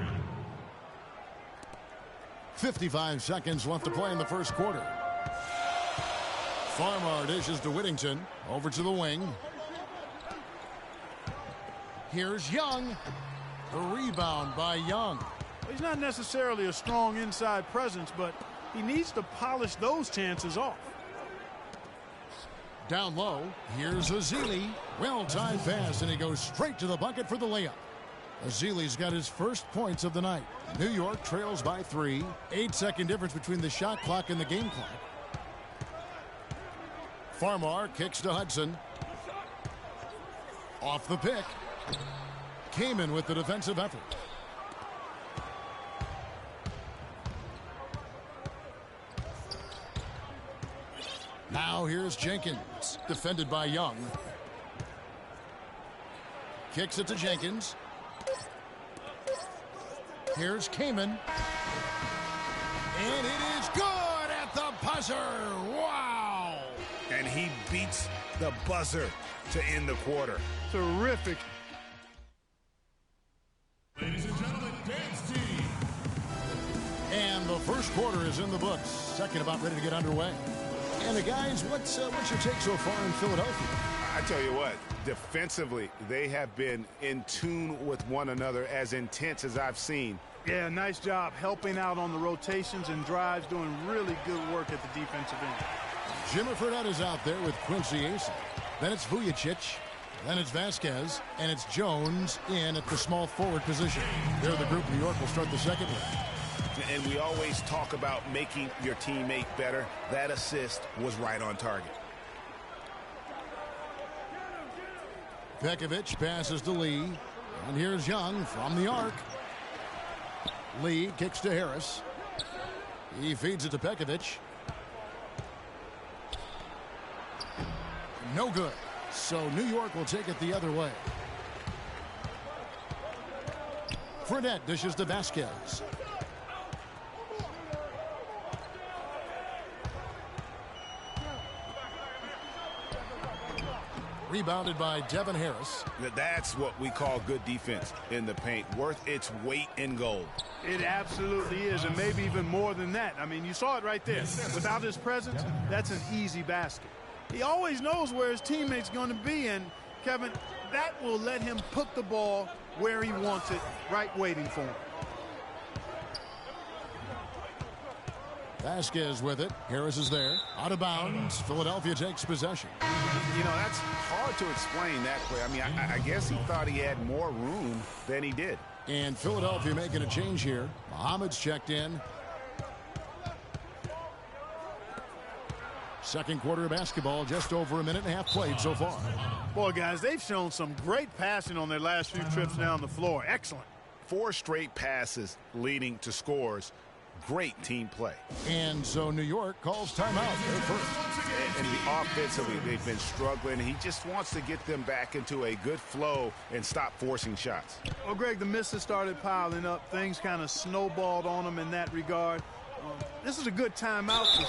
55 seconds left to play in the first quarter. Farmar dishes to Whittington. Over to the wing. Here's Young. The rebound by Young. He's not necessarily a strong inside presence, but he needs to polish those chances off. Down low, here's Azili. Well-timed pass, and he goes straight to the bucket for the layup. Azili's got his first points of the night. New York trails by 3. 8-second difference between the shot clock and the game clock. Farmar kicks to Hudson. Off the pick. Kamen with the defensive effort. Now here's Jenkins, defended by Young. Kicks it to Jenkins. Here's Kamen. And it is good at the buzzer. Wow! And he beats the buzzer to end the quarter. Terrific. Ladies and gentlemen, dance team. And the first quarter is in the books. Second about ready to get underway. And guys, what's your take so far in Philadelphia? I tell you what, defensively, they have been in tune with one another, as intense as I've seen. Yeah, nice job helping out on the rotations and drives, doing really good work at the defensive end. Jimmy Fredette is out there with Quincy Asa. Then it's Vujacic. Then it's Vasquez. And it's Jones in at the small forward position. They're the group. New York will start the second one. And we always talk about making your teammate better. That assist was right on target. Pekovic passes to Lee. And here's Young from the arc. Lee kicks to Harris. He feeds it to Pekovic. No good. So New York will take it the other way. Fredette dishes to Vasquez. Rebounded by Devin Harris. That's what we call good defense in the paint. Worth its weight in gold. It absolutely is, and maybe even more than that. I mean, you saw it right there. Without his presence, that's an easy basket. He always knows where his teammate's going to be, and Kevin, that will let him put the ball where he wants it, right waiting for him. Vasquez with it. Harris is there. Out of bounds. Philadelphia takes possession. You know, that's hard to explain that play. I mean, I guess he thought he had more room than he did. And Philadelphia making a change here. Muhammad's checked in. Second quarter of basketball, just over a minute and a half played so far. Boy, guys, they've shown some great passing on their last few trips down the floor. Excellent. 4 straight passes leading to scores. Great team play. And so New York calls timeout. They're first. And the offensively, they've been struggling. He just wants to get them back into a good flow and stop forcing shots. Well, Greg, the misses started piling up. Things kind of snowballed on them in that regard. This is a good timeout to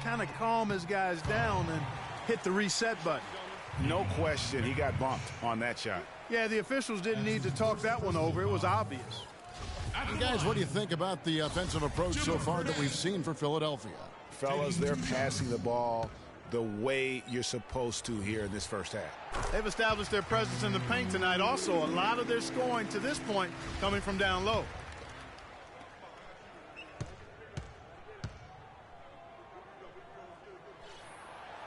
kind of calm his guys down and hit the reset button. No question, he got bumped on that shot. Yeah, the officials didn't need to talk that one over. It was obvious. And guys, what do you think about the offensive approach so far that we've seen for Philadelphia? Fellas, they're passing the ball the way you're supposed to here in this first half. They've established their presence in the paint tonight. Also, a lot of their scoring to this point coming from down low.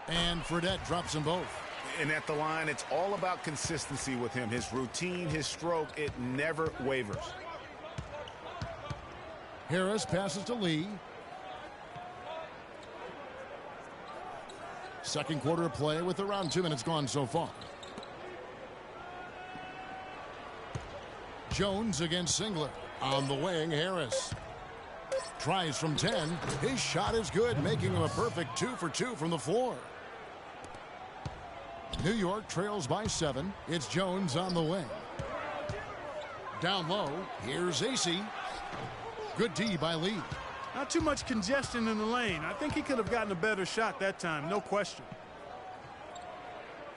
And Fredette drops them both. And at the line, it's all about consistency with him. His routine, his stroke, it never wavers. Harris passes to Lee. Second quarter of play with around 2 minutes gone so far. Jones against Singler. On the wing, Harris. Tries from 10. His shot is good, making him a perfect 2 for 2 from the floor. New York trails by 7. It's Jones on the wing. Down low, here's AC. Good D by Lee. Not too much congestion in the lane. I think he could have gotten a better shot that time, no question.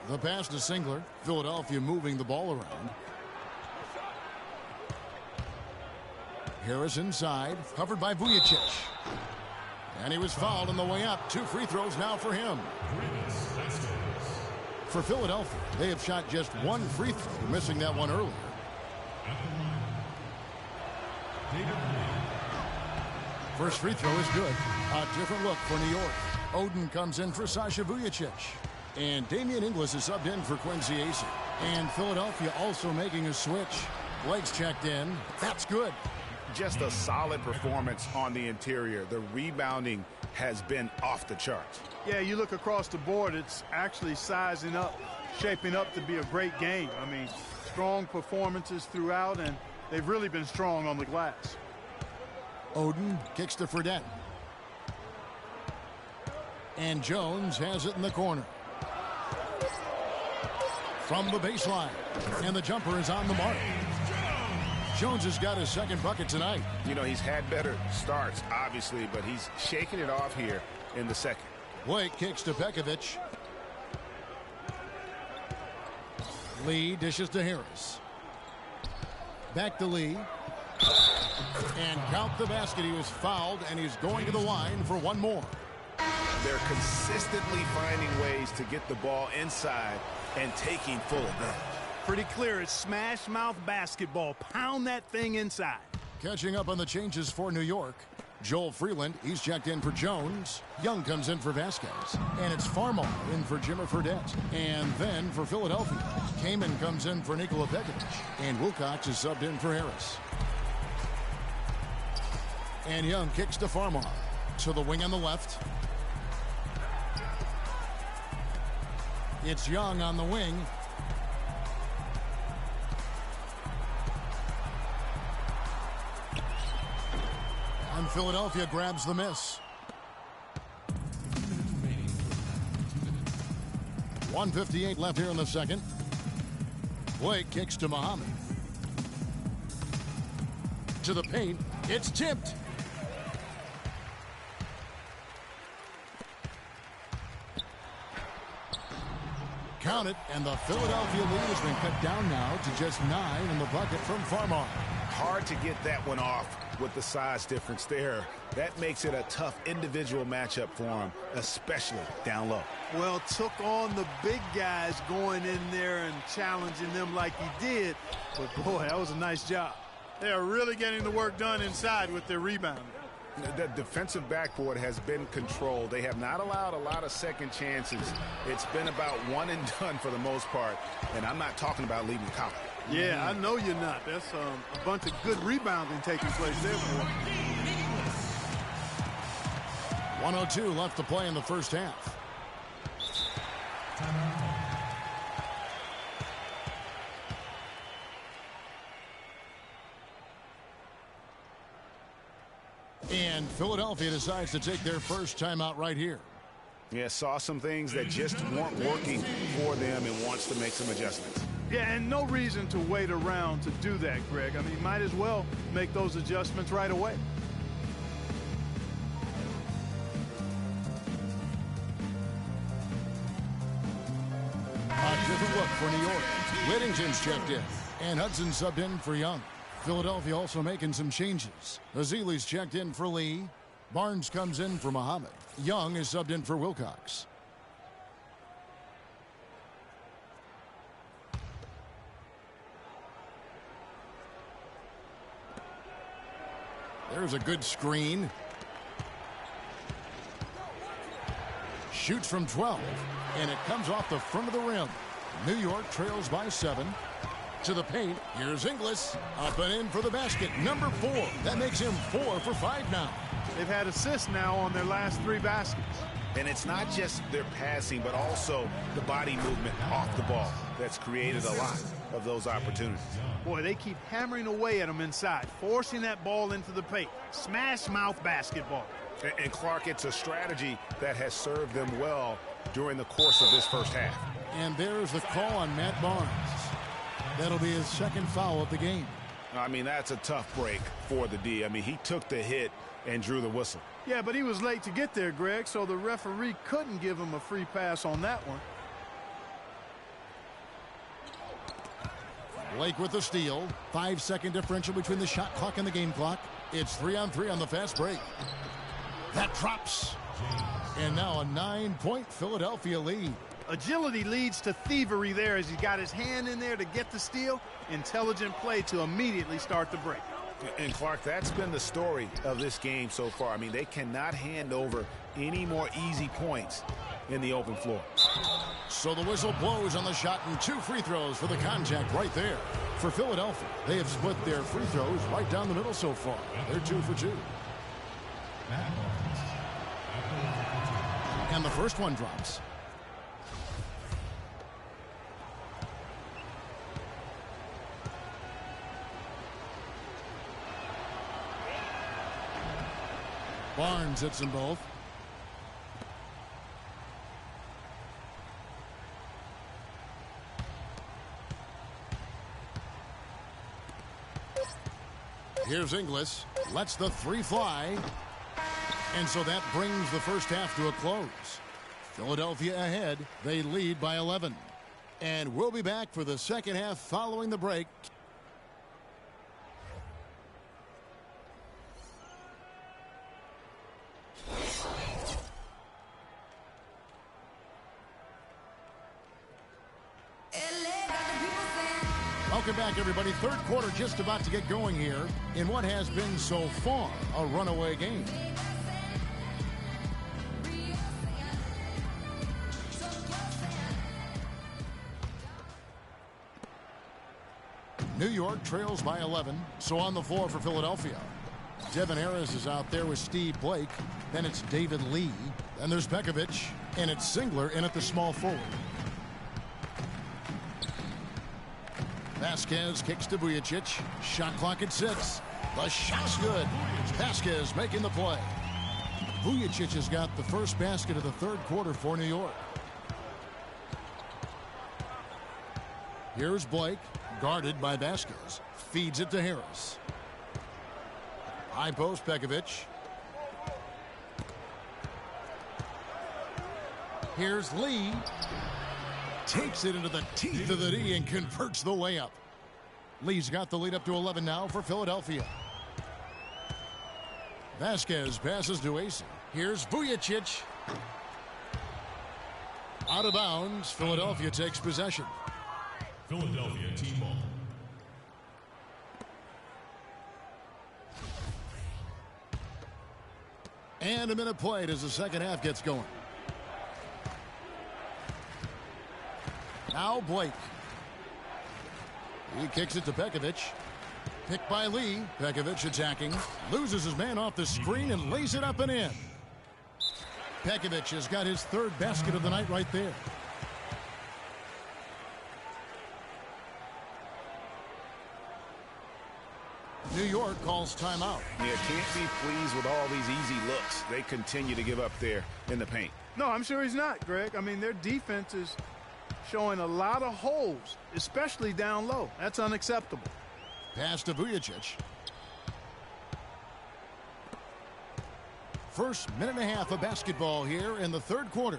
The pass to Singler. Philadelphia moving the ball around. Harris inside, covered by Vujicic. And he was fouled on the way up. 2 free throws now for him. For Philadelphia, they have shot just 1 free throw, missing that one earlier. First free throw is good. A different look for New York. Oden comes in for Sasha Vujicic. And Damian Inglis is subbed in for Quincy Acey. And Philadelphia also making a switch. Blake's checked in. That's good. Just a solid performance on the interior. The rebounding has been off the charts. Yeah, you look across the board, it's actually sizing up, shaping up to be a great game. I mean, strong performances throughout, and they've really been strong on the glass. Oden kicks to Fredette. And Jones has it in the corner. From the baseline. And the jumper is on the mark. Jones has got his second bucket tonight. You know, he's had better starts, obviously, but he's shaking it off here in the second. Blake kicks to Pekovic. Lee dishes to Harris. Back to Lee. And count the basket. He was fouled, and he's going to the line for one more. They're consistently finding ways to get the ball inside and taking full advantage. Pretty clear. It's smash mouth basketball. Pound that thing inside. Catching up on the changes for New York. Joel Freeland, he's checked in for Jones. Young comes in for Vasquez. And it's Farmall in for Jimmer Fredette. And then for Philadelphia, Kaman comes in for Nikola Pekovic. And Wilcox is subbed in for Harris. And Young kicks to Farmall. To the wing on the left. It's Young on the wing. And Philadelphia grabs the miss. 1:58 left here in the second. Blake kicks to Muhammad. To the paint. It's tipped. Count it, and the Philadelphia lead has been cut down now to just 9 in the bucket from Farmar. Hard to get that one off with the size difference there. That makes it a tough individual matchup for him, especially down low. Well, took on the big guys going in there and challenging them like he did. But, boy, that was a nice job. They are really getting the work done inside with their rebounding. The defensive backboard has been controlled. They have not allowed a lot of second chances. It's been about one and done for the most part, and I'm not talking about leaving college. Yeah, I know you're not. That's a bunch of good rebounding taking place there, boy. 1:02 left to play in the first half. And Philadelphia decides to take their first timeout right here. Yeah, saw some things that just weren't working for them and wants to make some adjustments. Yeah, and no reason to wait around to do that, Greg. I mean, might as well make those adjustments right away. A different look for New York. Whittington's checked in, and Hudson subbed in for Young. Philadelphia also making some changes. Azili's checked in for Lee. Barnes comes in for Muhammad. Young is subbed in for Wilcox. There's a good screen. Shoots from 12, and it comes off the front of the rim. New York trails by 7. To the paint, here's Inglis. Up and in for the basket, number 4. That makes him 4 for 5 now. They've had assists now on their last 3 baskets. And it's not just their passing, but also the body movement off the ball that's created a lot of those opportunities. Boy, they keep hammering away at them inside, forcing that ball into the paint. Smash mouth basketball. And Clark, it's a strategy that has served them well during the course of this first half. And there's the call on Matt Barnes. That'll be his second foul of the game. I mean, that's a tough break for the D. I mean, he took the hit and drew the whistle. Yeah, but he was late to get there, Greg, so the referee couldn't give him a free pass on that one. Blake with the steal. 5-second differential between the shot clock and the game clock. It's 3-on-3 on the fast break. That drops. And now a 9-point Philadelphia lead. Agility leads to thievery there as he got his hand in there to get the steal. Intelligent play to immediately start the break. And Clark, that's been the story of this game so far. I mean, they cannot hand over any more easy points in the open floor. So the whistle blows on the shot, and 2 free throws for the contact right there. For Philadelphia, they have split their free throws right down the middle so far. They're 2 for 2. And the first one drops. Barnes hits them both. Here's Inglis. Lets the 3 fly. And so that brings the first half to a close. Philadelphia ahead. They lead by 11. And we'll be back for the second half following the break. Welcome back, everybody. Third quarter just about to get going here in what has been so far a runaway game. New York trails by 11, so on the floor for Philadelphia. Devin Harris is out there with Steve Blake. Then it's David Lee. Then there's Bekovic, and it's Singler in at the small forward. Vasquez kicks to Vujicic. Shot clock at 6. The shot's good. Vasquez making the play. Vujicic has got the first basket of the third quarter for New York. Here's Blake, guarded by Vasquez. Feeds it to Harris. High post, Bekovic. Here's Lee. Takes it into the teeth of the D and converts the layup. Lee's got the lead up to 11 now for Philadelphia. Vasquez passes to AC. Here's Vujicic. Out of bounds. Philadelphia takes possession. Philadelphia team ball. And a minute played as the second half gets going. Now Blake. He kicks it to Pekovic. Picked by Lee. Pekovic attacking. Loses his man off the screen and lays it up and in. Pekovic has got his third basket of the night right there. New York calls timeout. You can't be pleased with all these easy looks they continue to give up there in the paint. No, I'm sure he's not, Greg. I mean, their defense is showing a lot of holes, especially down low. That's unacceptable. Pass to Vujicic. First minute and a half of basketball here in the third quarter.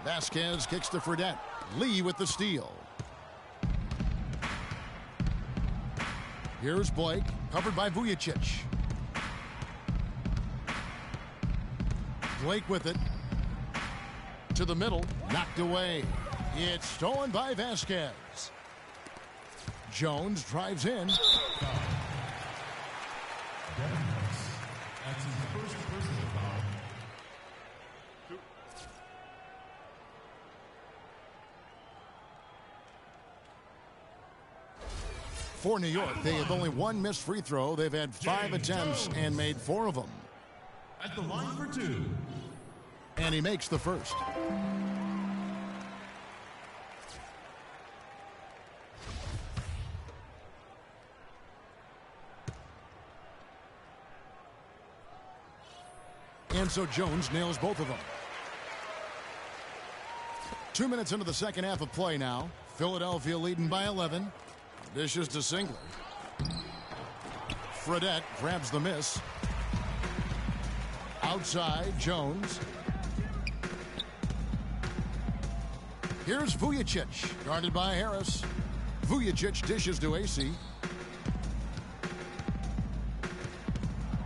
Vasquez kicks to Fredette. Lee with the steal. Here's Blake, covered by Vujicic. Blake with it. To the middle, knocked away. It's stolen by Vasquez. Jones drives in. That's his first personal foul. For New York, they have only one missed free throw. They've had 5 attempts and made 4 of them. At the line for 2. And he makes the first. And so Jones nails both of them. 2 minutes into the second half of play now. Philadelphia leading by 11. Dishes to Singler. Fredette grabs the miss. Outside, Jones. Here's Vujicic, guarded by Harris. Vujicic dishes to AC.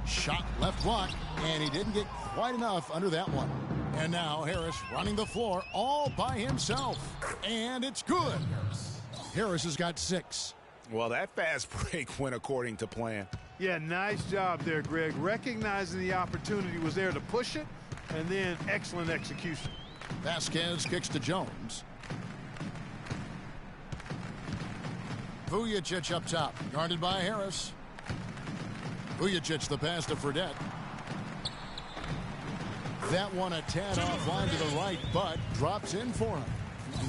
Shot left block, and he didn't get quite enough under that one. And now Harris running the floor all by himself. And it's good. Harris has got 6. Well, that fast break went according to plan. Yeah, nice job there, Greg. Recognizing the opportunity was there to push it, and then excellent execution. Vasquez kicks to Jones. Vujicic up top, guarded by Harris. Vujicic the pass to Fredette. That one a tad offline to the right, but drops in for him.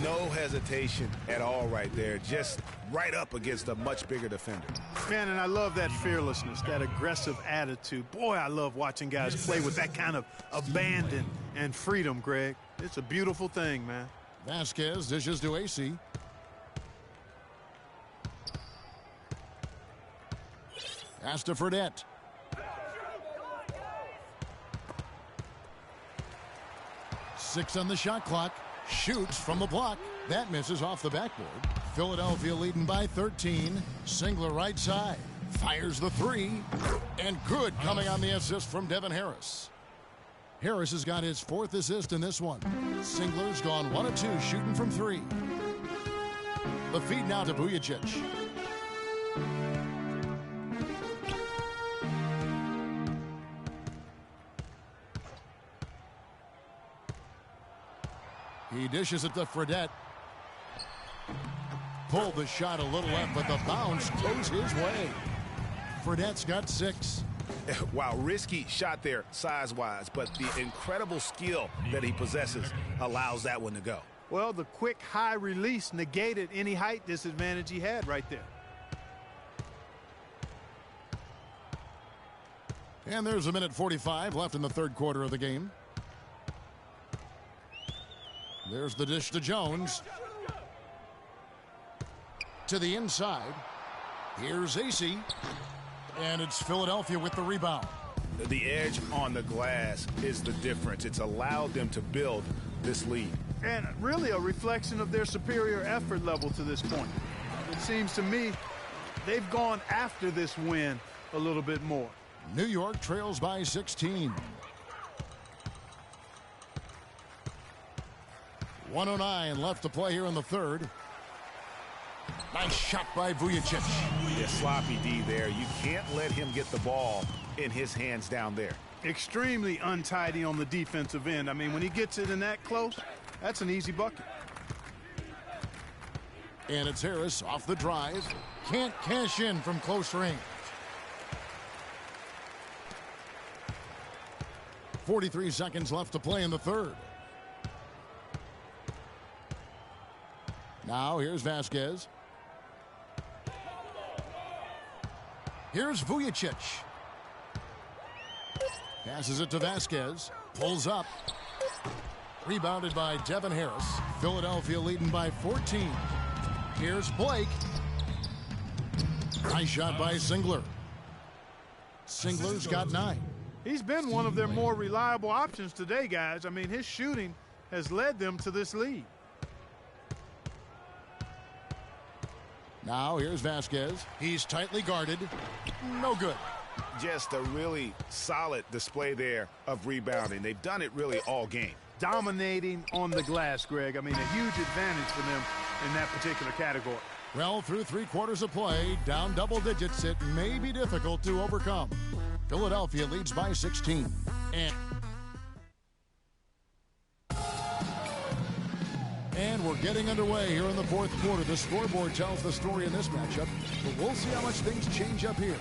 No hesitation at all right there. Just right up against a much bigger defender. Man, and I love that fearlessness, that aggressive attitude. Boy, I love watching guys play with that kind of abandon and freedom, Greg. It's a beautiful thing, man. Vasquez dishes to AC. Pass to Fredette. Six on the shot clock. Shoots from the block. That misses off the backboard. Philadelphia leading by 13. Singler right side. Fires the 3. And good coming on the assist from Devin Harris. Harris has got his 4th assist in this one. Singler's gone 1 of 2 shooting from 3. The feed now to Vujicic. He dishes it to Fredette. Pulled the shot a little left, but the bounce goes his way. Fredette's got 6. Wow, risky shot there size-wise, but the incredible skill that he possesses allows that one to go. Well, the quick high release negated any height disadvantage he had right there. And there's 1:45 left in the third quarter of the game. There's the dish to Jones. To the inside. Here's AC. And it's Philadelphia with the rebound. The edge on the glass is the difference. It's allowed them to build this lead. And really a reflection of their superior effort level to this point. It seems to me they've gone after this win a little bit more. New York trails by 16. 1:09 left to play here in the third. Nice shot by Vujicic. Yeah, sloppy D there. You can't let him get the ball in his hands down there. Extremely untidy on the defensive end. I mean, when he gets it in that close, that's an easy bucket. And it's Harris off the drive. Can't cash in from close range. 43 seconds left to play in the third. Now here's Vasquez. Here's Vujicic. Passes it to Vasquez. Pulls up. Rebounded by Devin Harris. Philadelphia leading by 14. Here's Blake. Nice shot by Singler. Singler's got 9. He's been one of their more reliable options today, guys. I mean, his shooting has led them to this lead. Now here's Vasquez. He's tightly guarded. No good. Just a really solid display there of rebounding. They've done it really all game. Dominating on the glass, Greg. I mean, a huge advantage for them in that particular category. Well, through 3 quarters of play, down double digits, it may be difficult to overcome. Philadelphia leads by 16. And we're getting underway here in the fourth quarter. The scoreboard tells the story in this matchup, but we'll see how much things change up here.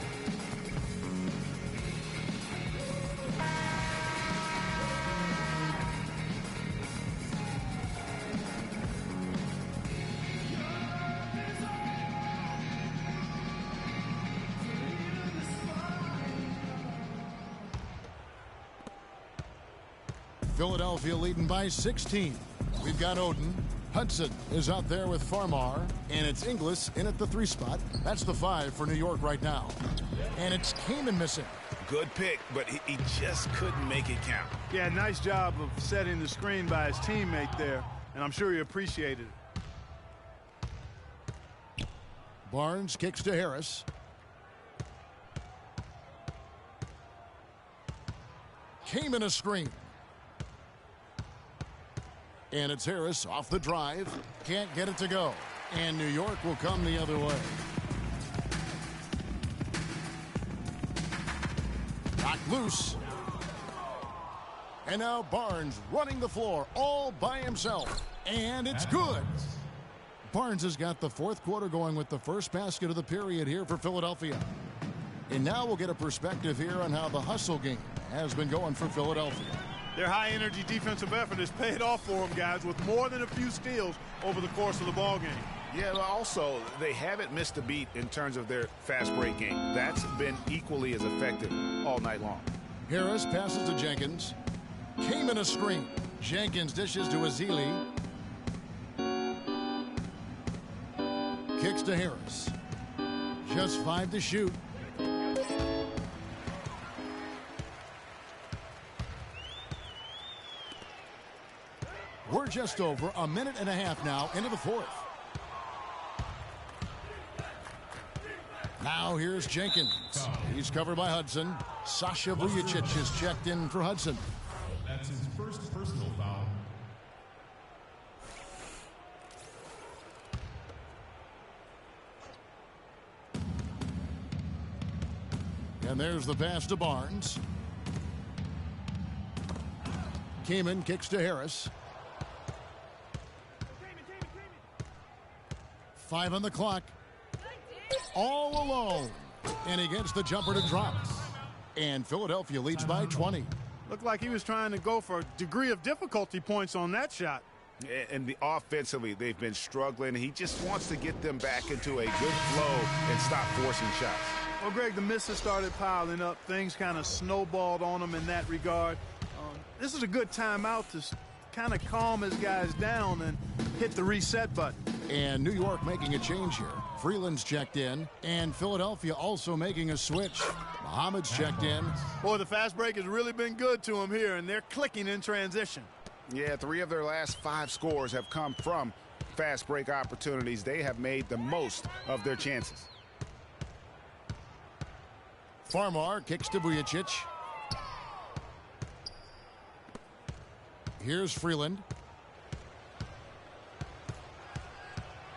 Philadelphia leading by 16. We've got Oden. Hudson is out there with Farmar. And it's Inglis in at the 3 spot. That's the 5 for New York right now. And it's Kaman missing. Good pick, but he just couldn't make it count. Yeah, nice job of setting the screen by his teammate there. And I'm sure he appreciated it. Barnes kicks to Harris. Kaman a screen. And it's Harris off the drive. Can't get it to go. And New York will come the other way. Knocked loose. And now Barnes running the floor all by himself. And it's good. Barnes has got the fourth quarter going with the first basket of the period here for Philadelphia. And now we'll get a perspective here on how the hustle game has been going for Philadelphia. Their high-energy defensive effort has paid off for them, guys, with more than a few steals over the course of the ball game. Yeah, but also, they haven't missed a beat in terms of their fast break game. That's been equally as effective all night long. Harris passes to Jenkins. Kaman a screen. Jenkins dishes to Azili. Kicks to Harris. Just 5 to shoot. We're just over a minute and a half now into the fourth. Now here's Jenkins. He's covered by Hudson. Sasha Vujicic is checked in for Hudson. That's his first personal foul. And there's the pass to Barnes. Kaman kicks to Harris. 5 on the clock. All alone. And he gets the jumper to drop. And Philadelphia leads by 20. Looked like he was trying to go for a degree of difficulty points on that shot. And offensively, they've been struggling. He just wants to get them back into a good flow and stop forcing shots. Well, Greg, the misses started piling up. Things kind of snowballed on him in that regard. This is a good timeout to kind of calm his guys down and hit the reset button. And New York making a change here. Freeland's checked in, and Philadelphia also making a switch. Muhammad's checked in. Boy, the fast break has really been good to him here, and they're clicking in transition. Yeah, 3 of their last 5 scores have come from fast break opportunities. They have made the most of their chances. Farmar kicks to Vujicic. Here's Freeland.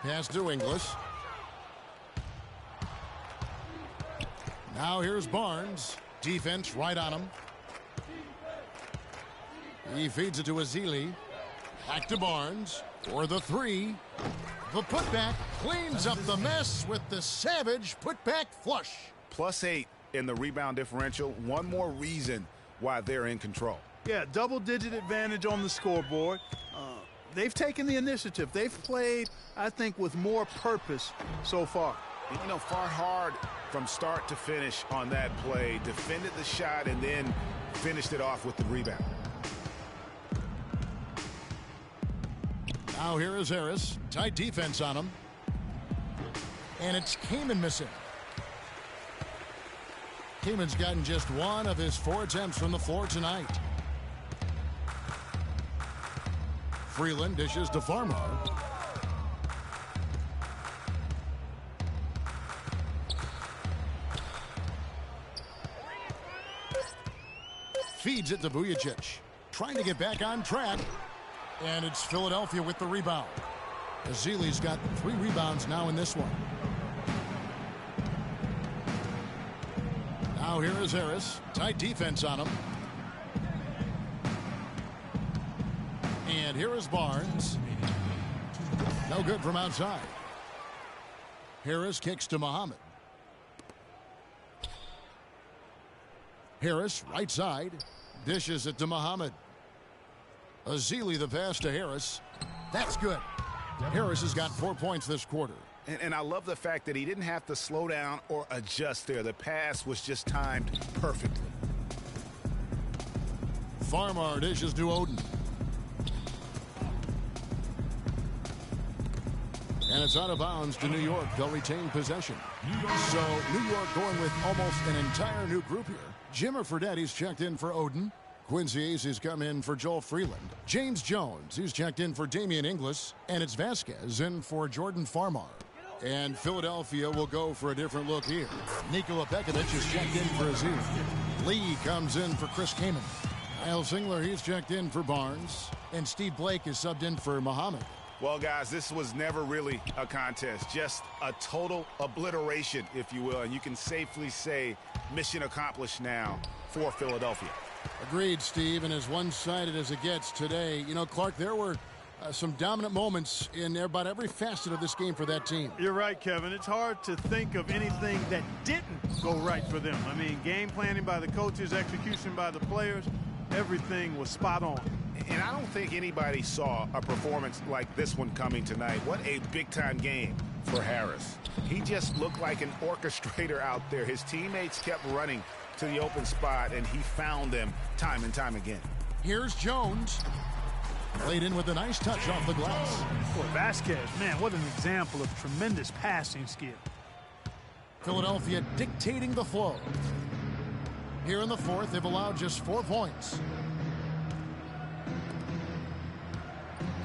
Pass to Inglis. Now here's Barnes. Defense right on him. He feeds it to Azili. Back to Barnes for the three. The putback cleans up the mess with the savage putback flush. +8 in the rebound differential. One more reason why they're in control. Yeah, double-digit advantage on the scoreboard. They've taken the initiative. They've played, I think, with more purpose so far. And, you know, fought hard from start to finish on that play. Defended the shot and then finished it off with the rebound. Now here is Harris. Tight defense on him. And it's Kaman missing. Kaman's gotten just one of his 4 attempts from the floor tonight. Freeland dishes to Farmar. Feeds it to Vujicic. Trying to get back on track. And it's Philadelphia with the rebound. Azili's got 3 rebounds now in this one. Now here is Harris. Tight defense on him. And here is Barnes. No good from outside. Harris kicks to Muhammad. Harris, right side. Dishes it to Muhammad. Azili the pass to Harris. That's good. Harris has got 4 points this quarter. And I love the fact that he didn't have to slow down or adjust there. The pass was just timed perfectly. Farmar dishes to Oden. And it's out of bounds to New York. They'll retain possession. So New York going with almost an entire new group here. Jimmer Fredetti's checked in for Oden. Quincy Ace has come in for Joel Freeland. James Jones, he's checked in for Damian Inglis. And it's Vasquez in for Jordan Farmar. And Philadelphia will go for a different look here. Nikola Pekovic is checked in for Azir. Lee comes in for Chris Kaman. Kyle Singler, he's checked in for Barnes. And Steve Blake is subbed in for Muhammad. Well, guys, this was never really a contest. Just a total obliteration, if you will. And you can safely say mission accomplished now for Philadelphia. Agreed, Steve, and as one-sided as it gets today. You know, Clark, there were some dominant moments in about every facet of this game for that team. You're right, Kevin. It's hard to think of anything that didn't go right for them. I mean, game planning by the coaches, execution by the players, everything was spot on. And I don't think anybody saw a performance like this one coming tonight. What a big-time game for Harris. He just looked like an orchestrator out there. His teammates kept running to the open spot, and he found them time and time again. Here's Jones. Played in with a nice touch off the glass. Boy, Vasquez, man, what an example of tremendous passing skill. Philadelphia dictating the flow. Here in the fourth, they've allowed just 4 points.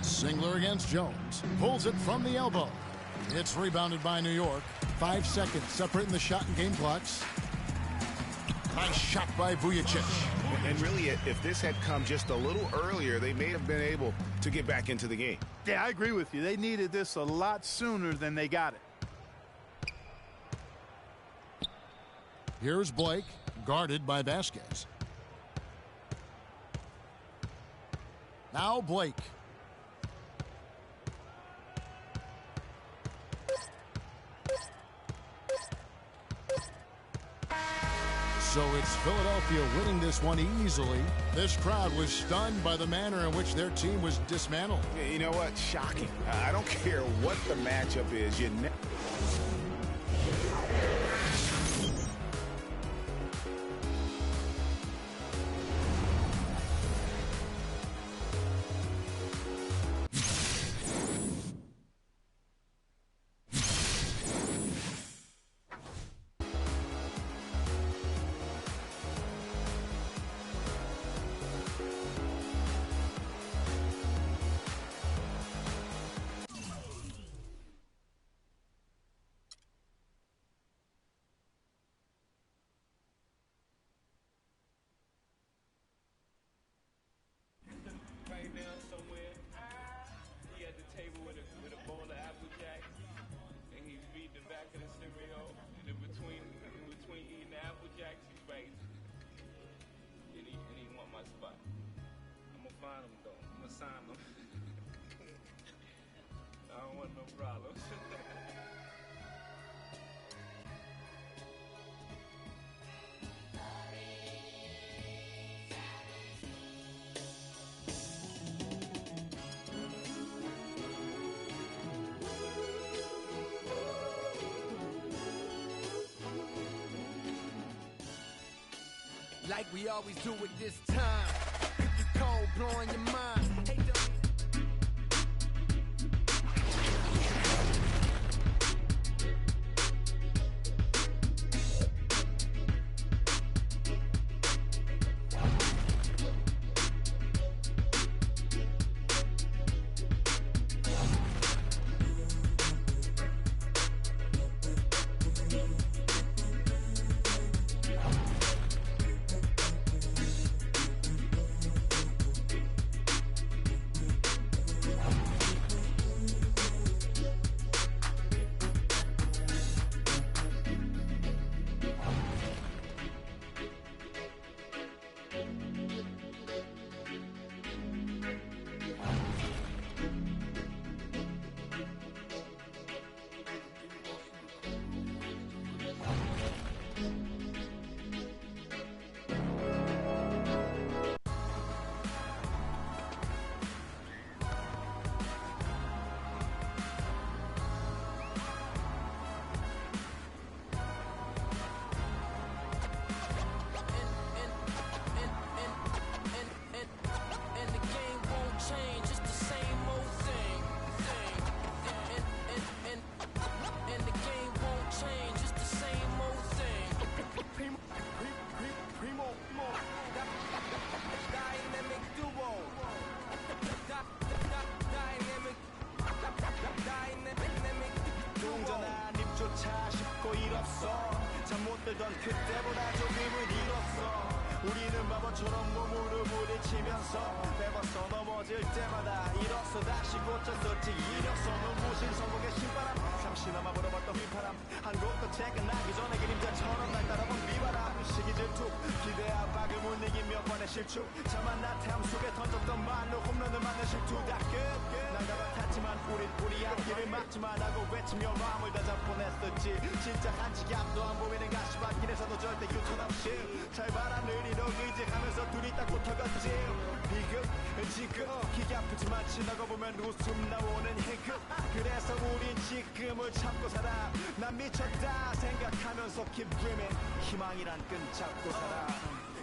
Singler against Jones. Pulls it from the elbow. It's rebounded by New York. 5 seconds separating the shot and game clocks. Nice shot by Vujicic. And really, if this had come just a little earlier, they may have been able to get back into the game. Yeah, I agree with you. They needed this a lot sooner than they got it. Here's Blake, guarded by Vasquez. Now Blake. So it's Philadelphia winning this one easily. This crowd was stunned by the manner in which their team was dismantled. You know what? Shocking. I don't care what the matchup is. table with a bowl of Apple Jacks, and he's reading the back of the cereal, and in between eating the Apple Jacks, he's writing. And he want my spot. I'm gonna find him though. I'm gonna sign him. I don't want no problems. Like we always do it this time. If you cold, blowing your mind. Hate the 동전한 입조차 쉽고 일 없어 잠 못 들던 그때보다 조금은 잃었어 우리는 바보처럼 몸으로 부딪히면서 배웠어 넘어질 때마다 일어서 다시 고쳤었지 이력서는 무신 성공의 신바람 잠시나마 불어봤던 휘파람 한 곡도 퇴근하기 전에 그림자처럼 날 따라온 비바람 시기 질투 기대 압박을 못 이긴 몇 번의 실축 자만 나태함 속에 던졌던 말로 홈런을 맞는 실투 다 끝 난 갈아탔지만 우리 앞길을 막지만 하고 외치며 마음을 다잡 보냈었지 진짜 한치 앞도 안 보이는 가시밭길에서도 절대 유턴 없이 잘 봐라 느리로 의지하면서 둘이 딱 붙어갔지 지금 기가 아프지만 지나고 보면 웃음 나오는 희극 그래서 우린 지금을 참고 살아 난 미쳤다 생각하면서 keep dreaming 희망이란 끈 잡고 살아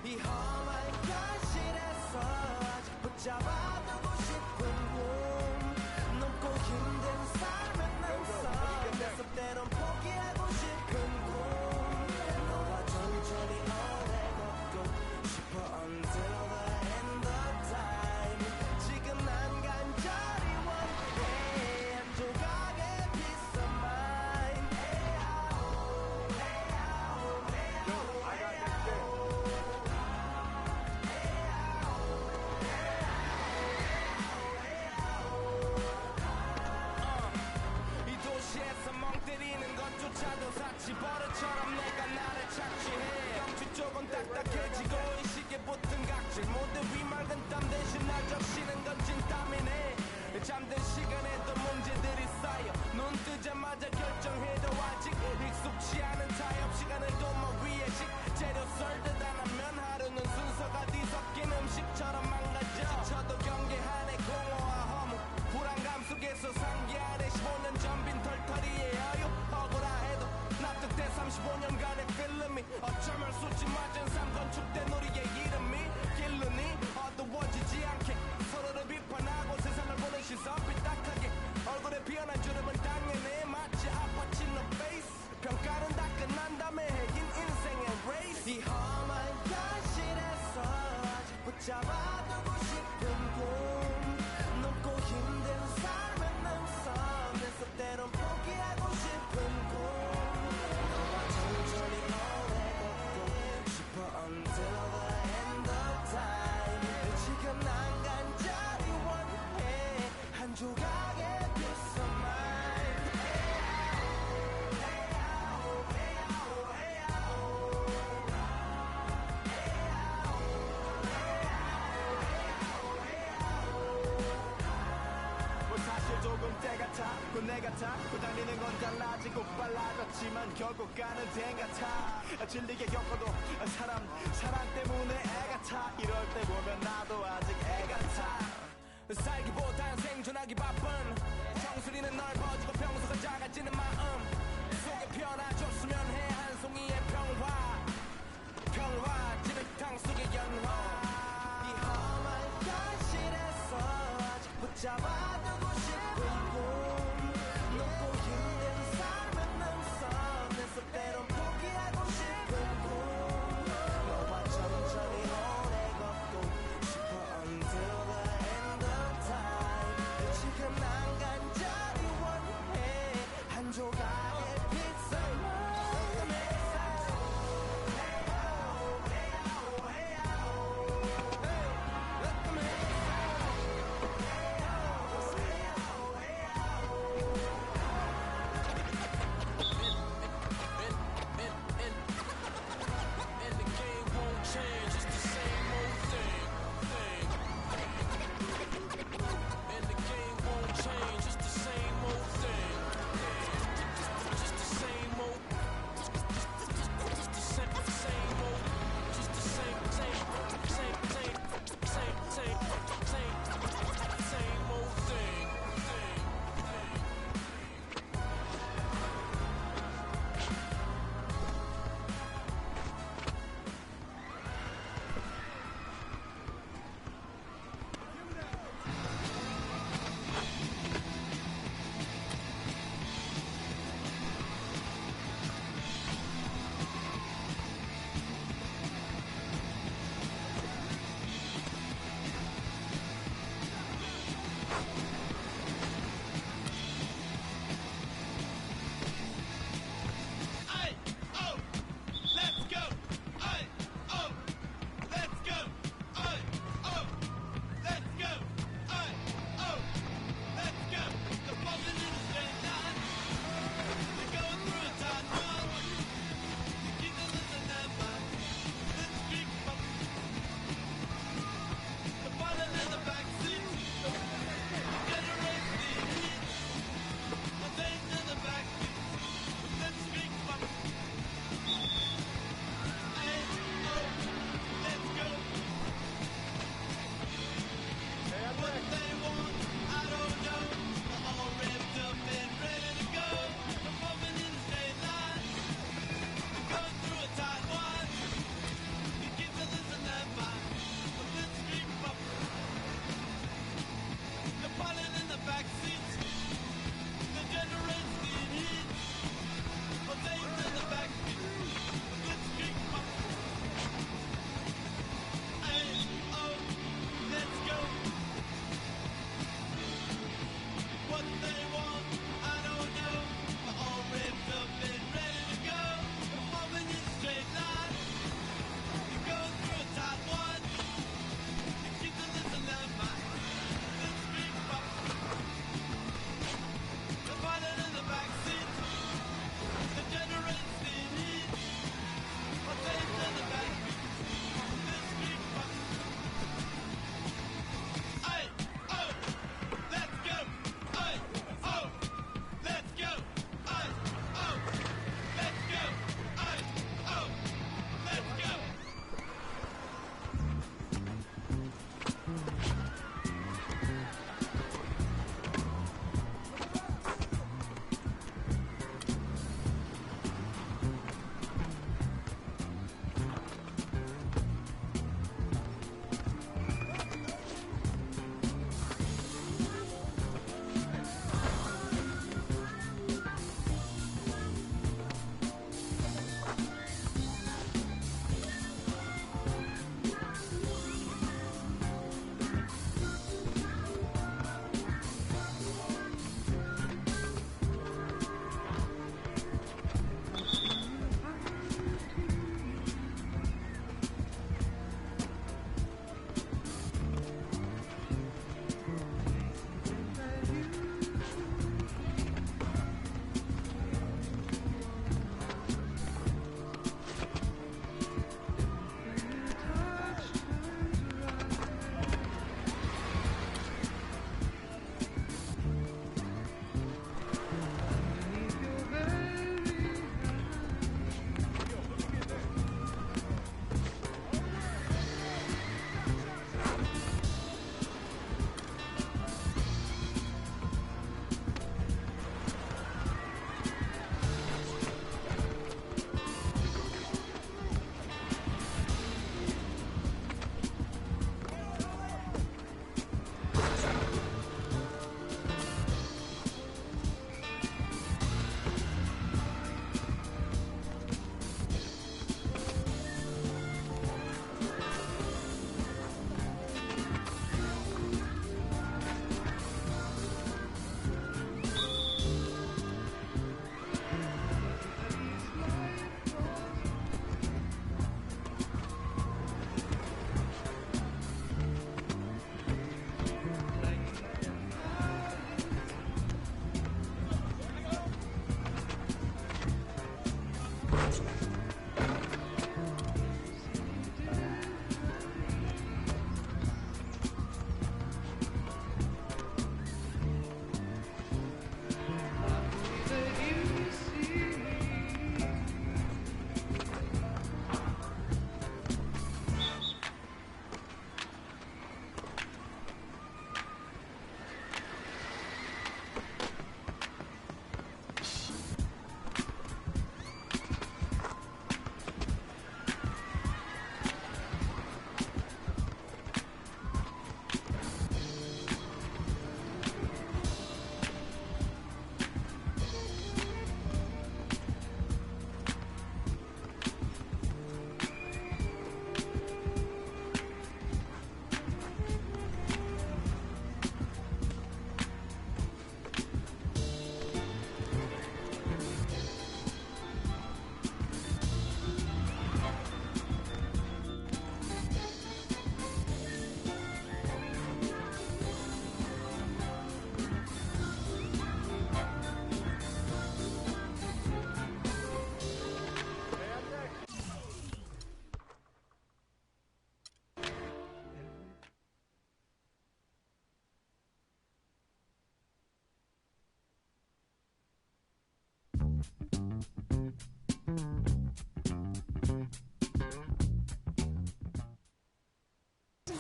이 험한 현실에서 아직 붙잡아두고 싶은 꿈 넘고 힘든 삶은 넌서 그래서 때론 포기하고 싶은 꿈 너와 천천히 오래 걷고 싶어 until the end of time 지금 난 간절히 원해 한 조각의 peace of mind 애 같아 고달리는 건 달라지고 빨라졌지만 결국 가는 데 같아 질리게 겪어도 사랑 때문에 애 같아 이럴 때 보면 나도 아직 애 같아 살기보단 생존하기 바쁜 정수리는 넓어지고 평소가 작아지는 마음 속에 편안해졌으면 해 한 송이의 평화 진흙탕 속의 연화 이 험한 현실에서 아직 붙잡아두고 싶은 꿈 높고 힘든 삶의 능선에서 때론 포기하고 싶은 꿈 너와 천천히 오래 걷고 싶어 until the end of time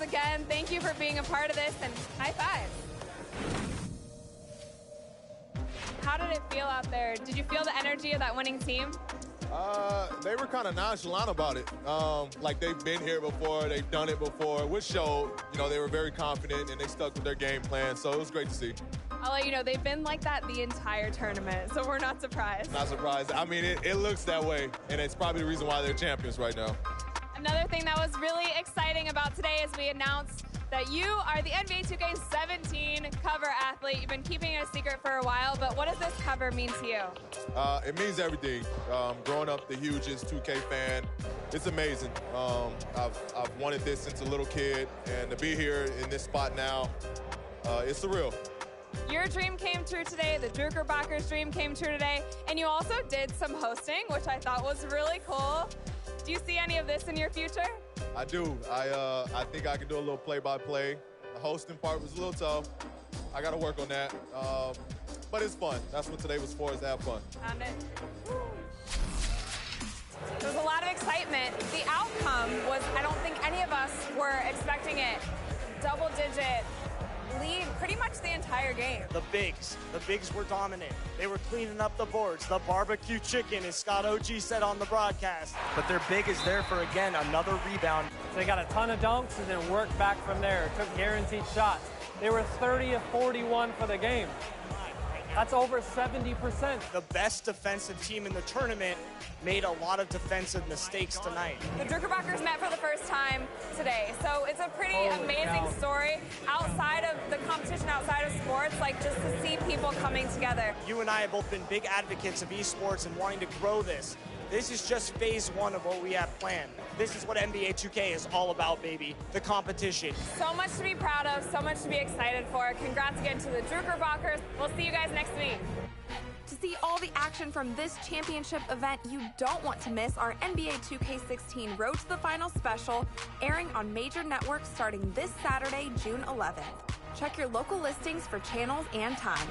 Again, thank you for being a part of this, and high five. How did it feel out there? Did you feel the energy of that winning team? They were kind of nonchalant about it. Like they've been here before, they've done it before, which showed, they were very confident and they stuck with their game plan, so it was great to see. I'll let you know, they've been like that the entire tournament, so we're not surprised. Not surprised. I mean, it looks that way, and it's probably the reason why they're champions right now. Another thing that was really exciting about today is we announced that you are the NBA 2K17 cover athlete. You've been keeping it a secret for a while, but what does this cover mean to you? It means everything. Growing up the hugest 2K fan, it's amazing. I've wanted this since a little kid, and to be here in this spot now, it's surreal. Your dream came true today, the Druckerbacher's dream came true today, and you also did some hosting, which I thought was really cool. Do you see any of this in your future? I do. I think I can do a little play-by-play. The hosting part was a little tough. I got to work on that. But it's fun. That's what today was for, is to have fun. Found it. There was a lot of excitement. The outcome was, I don't think any of us were expecting it. Double-digit lead pretty much the entire game. The bigs were dominant. They were cleaning up the boards. The barbecue chicken, as Scott OG said on the broadcast. But their big is there for, again, another rebound. So they got a ton of dunks and then worked back from there. Took guaranteed shots. They were 30 of 41 for the game. That's over 70%. The best defensive team in the tournament made a lot of defensive mistakes tonight. The Druckerbachers met for the first time today, so it's a pretty amazing story outside of the competition, outside of sports, like just to see people coming together. You and I have both been big advocates of esports and wanting to grow this. This is just phase one of what we have planned. This is what NBA 2K is all about, baby. The competition. So much to be proud of, so much to be excited for. Congrats again to the Druckerbachers. We'll see you guys next week. To see all the action from this championship event, you don't want to miss our NBA 2K16 Road to the Final special, airing on major networks starting this Saturday, June 11th. Check your local listings for channels and times.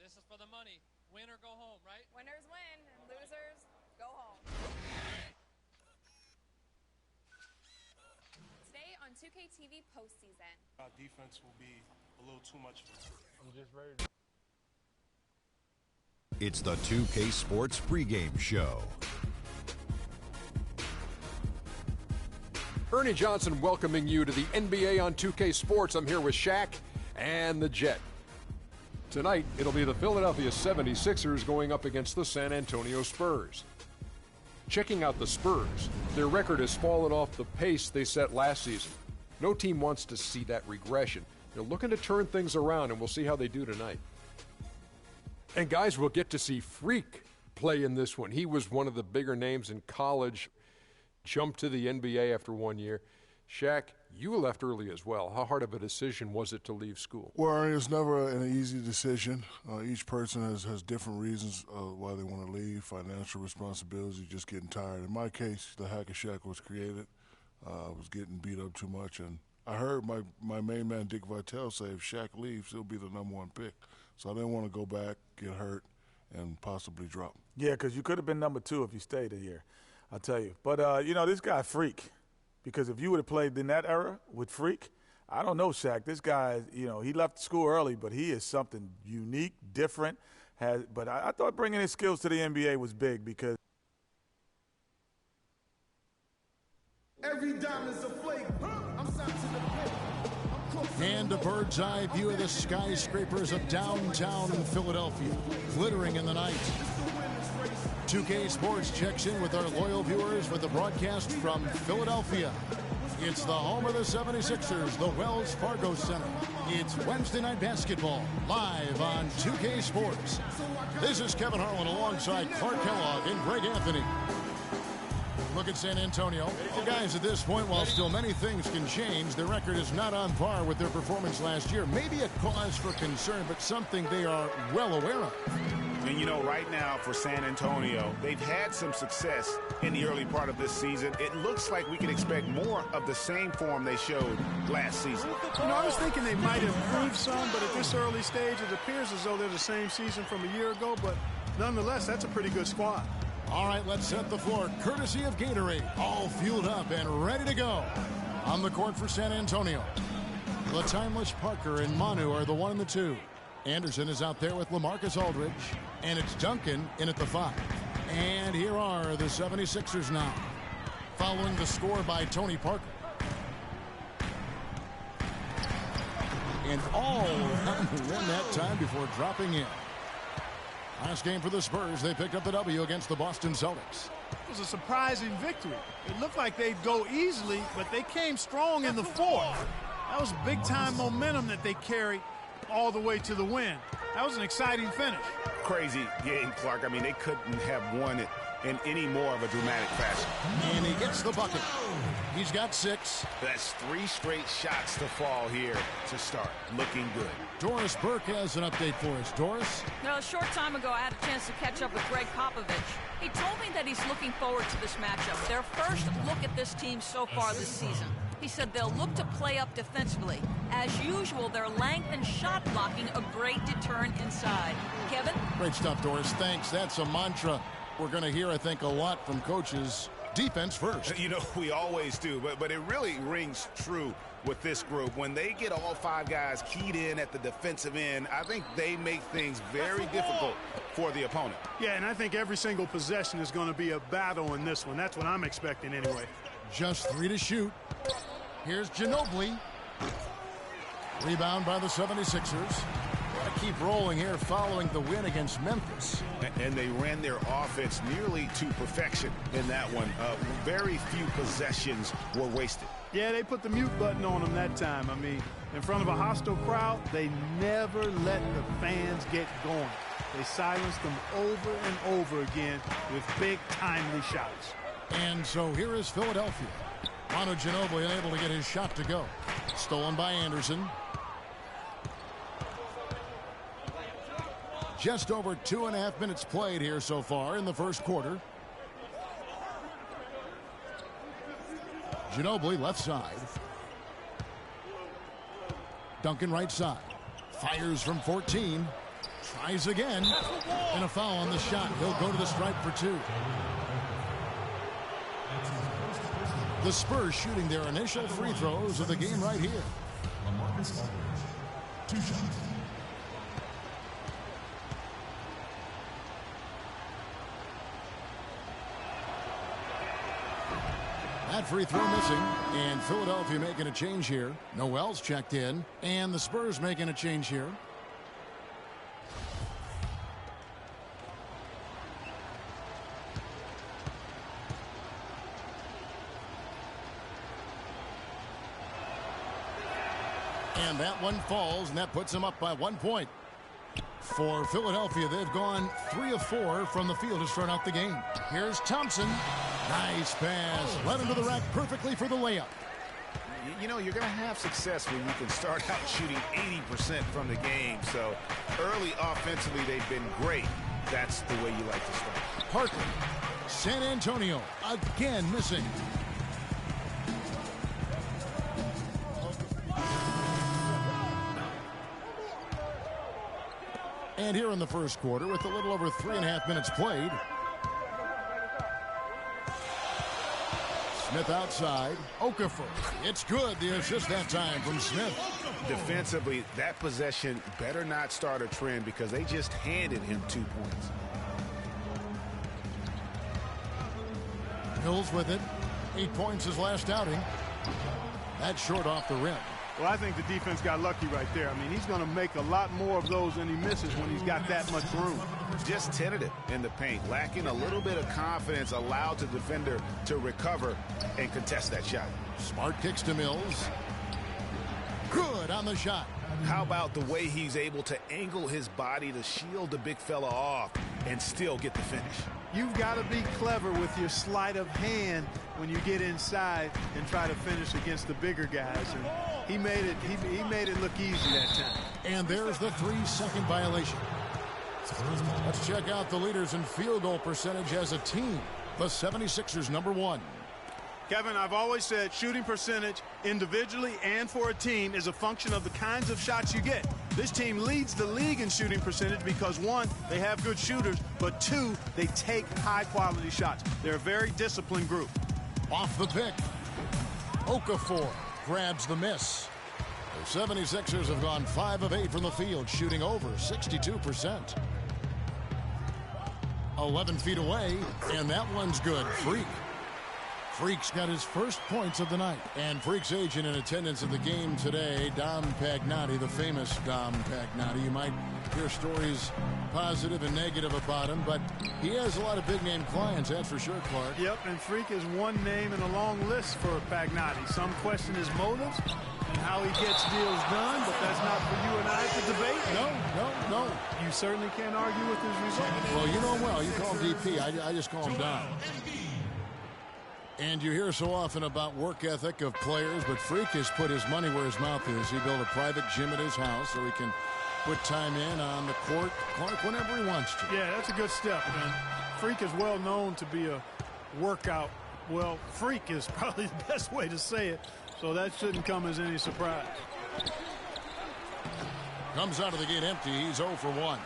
this is for the money. Win or go home, right? Winners win, and losers go home. Today on 2K TV postseason. Our defense will be a little too much for us. I'm just ready to... It's the 2K Sports pregame show. Ernie Johnson welcoming you to the NBA on 2K Sports. I'm here with Shaq and the Jet. Tonight, it'll be the Philadelphia 76ers going up against the San Antonio Spurs. Checking out the Spurs, their record has fallen off the pace they set last season. No team wants to see that regression. They're looking to turn things around, and we'll see how they do tonight. And guys, we'll get to see Freak play in this one. He was one of the bigger names in college, jumped to the NBA after 1 year. Shaq, you left early as well. How hard of a decision was it to leave school? Well, it's never an easy decision. Each person has different reasons why they want to leave, financial responsibilities, just getting tired. In my case, the Hack and Shaq was created. I was getting beat up too much, and I heard my main man, Dick Vitale, say if Shaq leaves, he'll be the #1 pick. So I didn't want to go back, get hurt, and possibly drop. Yeah, because you could have been #2 if you stayed a year, I'll tell you. But, this guy, Freak, because if you would have played in that era with Freak, I don't know, Shaq. This guy, he left school early, but he is something unique, different. But I thought bringing his skills to the NBA was big because every dime is a flake. I'm signed to the pit. And a bird's eye view of the skyscrapers of downtown Philadelphia, glittering in the night. 2K Sports checks in with our loyal viewers with the broadcast from Philadelphia. It's the home of the 76ers, the Wells Fargo Center. It's Wednesday Night Basketball, live on 2K Sports. This is Kevin Harlan alongside Clark Kellogg and Greg Anthony. Look at San Antonio. Well, guys, at this point, while still many things can change, their record is not on par with their performance last year. Maybe a cause for concern, but something they are well aware of. And, right now for San Antonio, they've had some success in the early part of this season. It looks like we can expect more of the same form they showed last season. I was thinking they might have improved some, but at this early stage, it appears as though they're the same season from a year ago. But nonetheless, that's a pretty good squad. All right, let's set the floor, courtesy of Gatorade, all fueled up and ready to go. On the court for San Antonio, the timeless Parker and Manu are the 1 and the 2. Anderson is out there with LaMarcus Aldridge, and it's Duncan in at the 5. And here are the 76ers now, following the score by Tony Parker. And all around the rim that time before dropping in. Last game for the Spurs, they picked up the W against the Boston Celtics. It was a surprising victory. It looked like they'd go easily, but they came strong in the fourth. That was big-time momentum that they carried all the way to the win. That was an exciting finish. Crazy game, Clark. I mean, they couldn't have won it in any more of a dramatic fashion. And he gets the bucket. He's got 6. That's 3 straight shots to fall here to start. Looking good. Doris Burke has an update for us. Doris? A short time ago, I had a chance to catch up with Greg Popovich. He told me that he's looking forward to this matchup. Their first look at this team so far this season. He said they'll look to play up defensively. As usual, their length and shot blocking a great deterrent inside. Kevin? Great stuff, Doris. Thanks. That's a mantra we're going to hear, I think, a lot from coaches. Defense first. We always do, but it really rings true with this group. When they get all 5 guys keyed in at the defensive end, I think they make things very difficult for the opponent. Yeah, and I think every single possession is going to be a battle in this one. That's what I'm expecting anyway. Just 3 to shoot. Here's Ginobili. Rebound by the 76ers. Gotta keep rolling here following the win against Memphis. And they ran their offense nearly to perfection in that one. Very few possessions were wasted. Yeah, they put the mute button on them that time. I mean, in front of a hostile crowd, they never let the fans get going. They silenced them over and over again with big, timely shots. And so here is Philadelphia. Manu Ginobili unable to get his shot to go. Stolen by Anderson. Just over 2.5 minutes played here so far in the first quarter. Ginobili left side. Duncan right side. Fires from 14. Tries again. And a foul on the shot. He'll go to the stripe for 2. The Spurs shooting their initial free throws of the game right here. 2 shots. That free throw missing, and Philadelphia making a change here. Noel's checked in, and the Spurs making a change here. And that one falls, and that puts them up by 1 point. For Philadelphia, they've gone 3 of 4 from the field to start out the game. Here's Thompson. Nice pass. Led into the rack perfectly for the layup. You know, you're going to have success when you can start out shooting 80% from the game. So early offensively, they've been great. That's the way you like to start. Parker. San Antonio again missing. And here in the first quarter, with a little over 3.5 minutes played. Smith outside. Okafor. It's good. The assist that time from Smith. Defensively, that possession better not start a trend because they just handed him 2 points. Mills with it. 8 points his last outing. That's short off the rim. Well, I think the defense got lucky right there. I mean, he's going to make a lot more of those than he misses when he's got that much room. Just tentative in the paint, lacking a little bit of confidence, allowed the defender to recover and contest that shot. Smart kicks to Mills. Good on the shot. How about the way he's able to angle his body to shield the big fella off and still get the finish? You've got to be clever with your sleight of hand when you get inside and try to finish against the bigger guys. And he made it look easy that time. And there's the 3-second violation. Let's check out the leaders in field goal percentage as a team. The 76ers #1. Kevin, I've always said shooting percentage individually and for a team is a function of the kinds of shots you get. This team leads the league in shooting percentage because, 1, they have good shooters, but 2, they take high-quality shots. They're a very disciplined group. Off the pick. Okafor grabs the miss. The 76ers have gone 5 of 8 from the field, shooting over 62%. 11 feet away, and that one's good. Freak. Freak's got his first points of the night. And Freak's agent in attendance at the game today, Dom Pagnotti, the famous Dom Pagnotti. You might hear stories positive and negative about him, but he has a lot of big-name clients, that's for sure, Clark. Yep, and Freak is one name in a long list for Pagnotti. Some question his motives and how he gets deals done, but that's not for you and I to debate. No. You certainly can't argue with his results. Well, you know him well. You call him DP. I just call him Dom. And you hear so often about work ethic of players, but Freak has put his money where his mouth is. He built a private gym at his house so he can put time in on the court, Clark, whenever he wants to. Yeah, that's a good step, man. Freak is well known to be a workout. Well, freak is probably the best way to say it, so that shouldn't come as any surprise. Comes out of the gate empty. He's 0 for 1.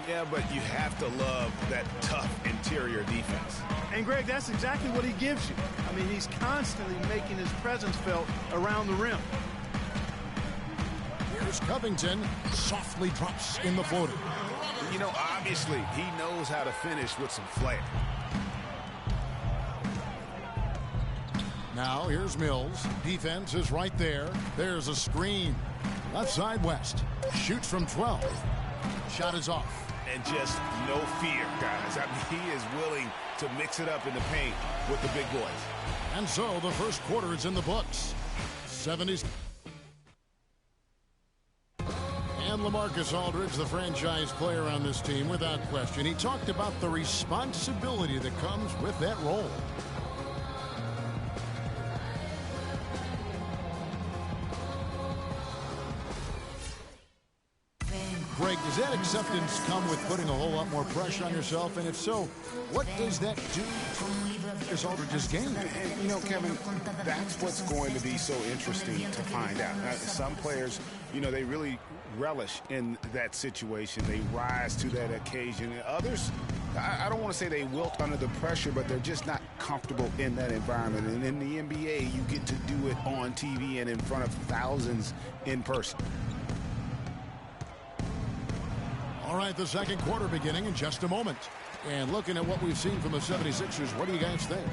Yeah, but you have to love that tough interior defense. And, Greg, that's exactly what he gives you. I mean, he's constantly making his presence felt around the rim. Here's Covington. Softly drops in the floater. You know, obviously, he knows how to finish with some flair. Now, here's Mills. Defense is right there. There's a screen. Left side West. Shoots from 12. Shot is off. And just no fear, guys. I mean, he is willing to mix it up in the paint with the big boys. And so the first quarter is in the books. 70s. And LaMarcus Aldridge, the franchise player on this team, without question. He talked about the responsibility that comes with that role. Greg, does that acceptance come with putting a whole lot more pressure on yourself? And if so, what does that do to LaMarcus Aldridge's game? And, you know, Kevin, that's what's going to be so interesting to find out. Some players, you know, they really relish in that situation. They rise to that occasion. And others, I don't want to say they wilt under the pressure, but they're just not comfortable in that environment. And in the NBA, you get to do it on TV and in front of thousands in person. All right, the second quarter beginning in just a moment. And looking at what we've seen from the 76ers, what do you guys think?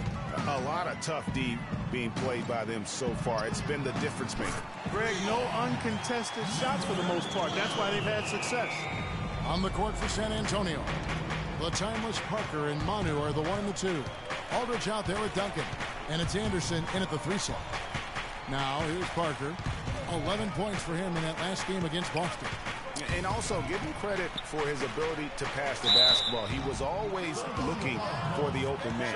A lot of tough D being played by them so far. It's been the difference maker. Greg, no uncontested shots for the most part. That's why they've had success. On the court for San Antonio, the timeless Parker and Manu are the 1 and the 2. Aldridge out there with Duncan. And it's Anderson in at the 3 slot. Now, here's Parker. 11 points for him in that last game against Boston. And also give him credit for his ability to pass the basketball. He was always looking for the open man.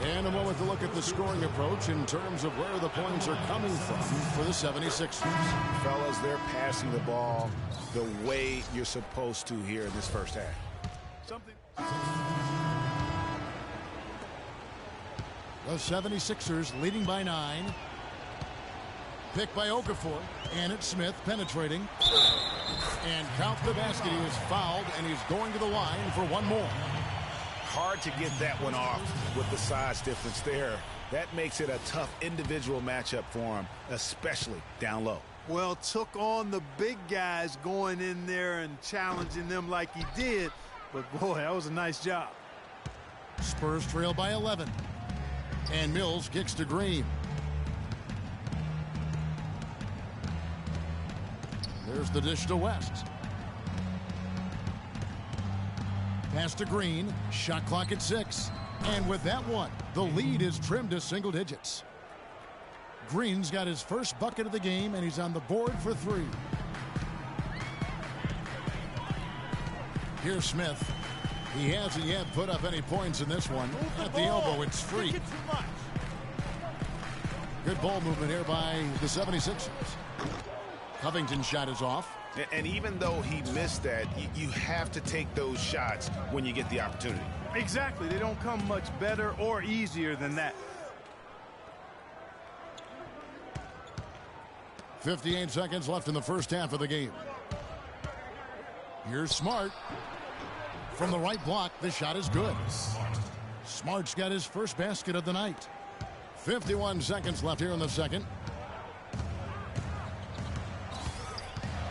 And a moment to look at the scoring approach in terms of where the points are coming from for the 76ers. Fellas, they're passing the ball the way you're supposed to here in this first half. The 76ers leading by 9. Picked by Okafor, and it's Smith penetrating. And count the basket. He was fouled, and he's going to the line for one more. Hard to get that one off with the size difference there. That makes it a tough individual matchup for him, especially down low. Well, took on the big guys going in there and challenging them like he did. But, boy, that was a nice job. Spurs trail by 11. And Mills kicks to Green. There's the dish to West. Pass to Green. Shot clock at 6. And with that one, the lead is trimmed to single digits. Green's got his first bucket of the game, and he's on the board for 3. Here's Smith. He hasn't yet put up any points in this one. At the elbow, it's free. Good ball movement here by the 76ers. Covington's shot is off. And even though he missed that, you have to take those shots when you get the opportunity. Exactly. They don't come much better or easier than that. 58 seconds left in the first half of the game. Here's Smart. From the right block, the shot is good. Smart's got his first basket of the night. 51 seconds left here in the second.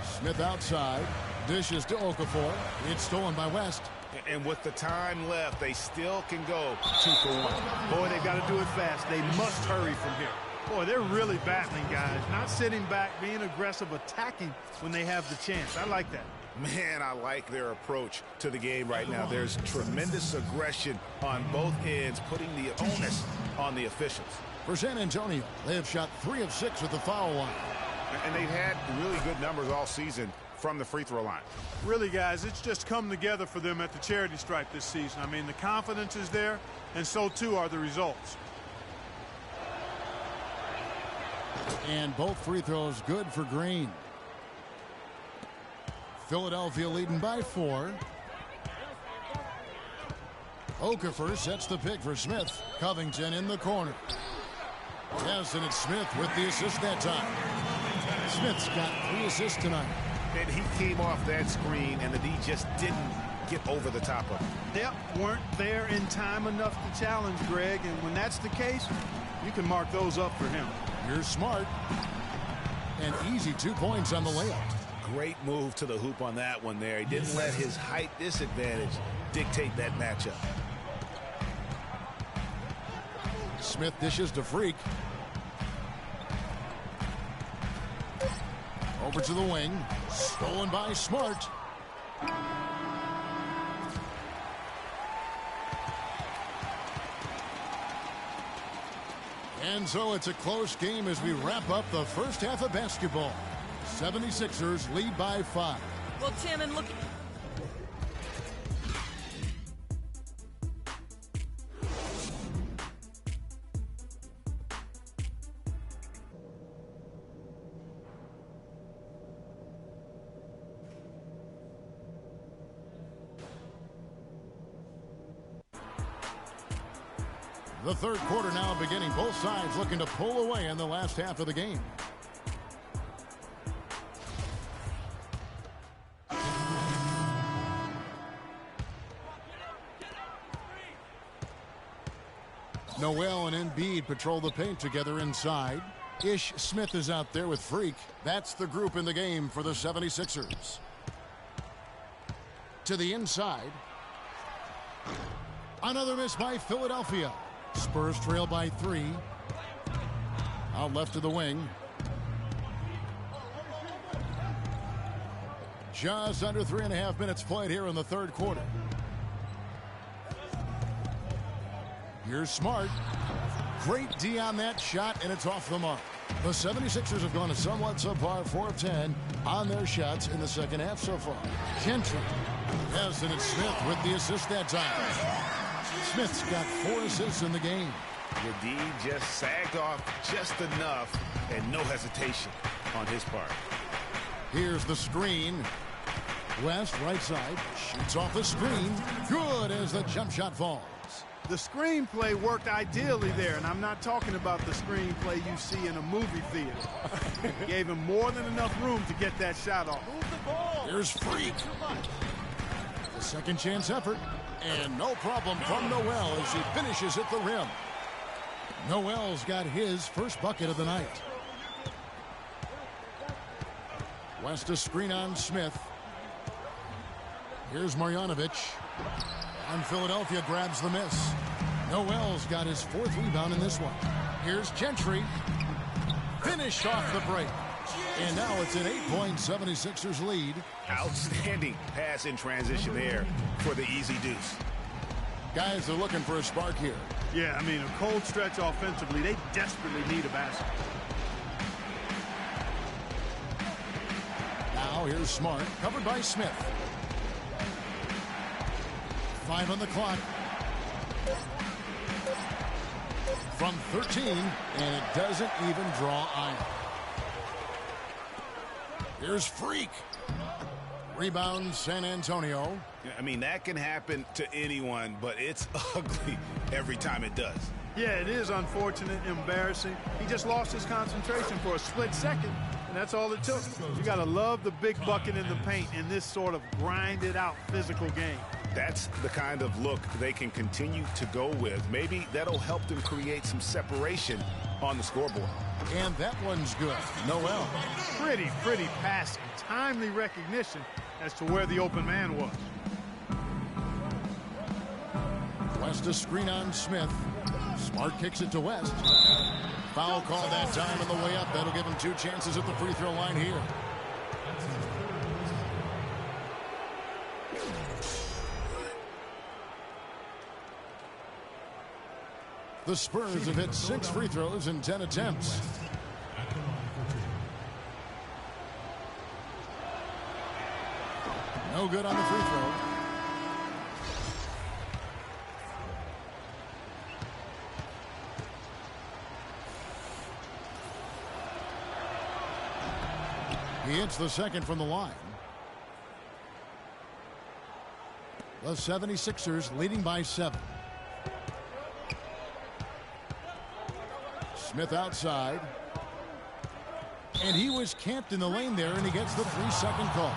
Smith outside. Dishes to Okafor. It's stolen by West. And with the time left, they still can go 2 for 1. Boy, they've got to do it fast. They must hurry from here. Boy, they're really battling, guys. Not sitting back, being aggressive, attacking when they have the chance. I like that. Man, I like their approach to the game right now. There's tremendous aggression on both ends, putting the onus on the officials. For San Antonio, they have shot 3 of 6 at the foul line. And they've had really good numbers all season from the free throw line. Really, guys, it's just come together for them at the charity stripe this season. I mean, the confidence is there, and so too are the results. And both free throws good for Green. Philadelphia leading by 4. Okafor sets the pick for Smith. Covington in the corner. Yes, and it's Smith with the assist that time. Smith's got 3 assists tonight. And he came off that screen, and the D just didn't get over the top of him. Yep, weren't there in time enough to challenge Greg, and when that's the case, you can mark those up for him. You're Smart. And easy 2 points on the layup. Great move to the hoop on that one there. He didn't let his height disadvantage dictate that matchup. Smith dishes to Freak. Over to the wing. Stolen by Smart. And so it's a close game as we wrap up the first half of basketball. 76ers lead by 5. Well, Tim, and look. The third quarter now beginning. Both sides looking to pull away in the last half of the game. Noel and Embiid patrol the paint together inside. Ish Smith is out there with Freak. That's the group in the game for the 76ers. To the inside. Another miss by Philadelphia. Spurs trail by 3. Out left to the wing. Just under 3.5 minutes played here in the third quarter. Here's Smart. Great D on that shot, and it's off the mark. The 76ers have gone a somewhat subpar 4 of 10 on their shots in the second half so far. Gentry. Yes, and it's Smith with the assist that time. Smith's got 4 assists in the game. The D just sagged off just enough, and no hesitation on his part. Here's the screen. West, right side, shoots off the screen. Good as the jump shot falls. The screenplay worked ideally there, and I'm not talking about the screenplay you see in a movie theater. Gave him more than enough room to get that shot off. Here's Freak. The second chance effort, and no problem from Noel as he finishes at the rim. Noel's got his first bucket of the night. West a screen on Smith. Here's Marjanovic. And Philadelphia grabs the miss. Noel's got his 4th rebound in this one. Here's Gentry. Finished off the break. And now it's an 8-point 76ers lead. Outstanding pass in transition there for the easy deuce. Guys are looking for a spark here. Yeah, I mean, a cold stretch offensively. They desperately need a basket. Now here's Smart, covered by Smith. 5 on the clock. From 13, and it doesn't even draw iron. Here's Freak. Rebound, San Antonio. I mean, that can happen to anyone, but it's ugly every time it does. Yeah, it is unfortunate, embarrassing. He just lost his concentration for a split second, and that's all it took. You got to love the big bucket in the paint in this sort of grinded-out physical game. That's the kind of look they can continue to go with. Maybe that'll help them create some separation on the scoreboard. And that one's good. Noel. Pretty passing. Timely recognition as to where the open man was. West a screen on Smith. Smart kicks it to West. Foul call that time on the way up. That'll give him 2 chances at the free throw line here. The Spurs have hit 6 free throws in 10 attempts. No good on the free throw. He hits the second from the line. The 76ers leading by 7. Smith outside. And he was camped in the lane there, and he gets the 3-second call.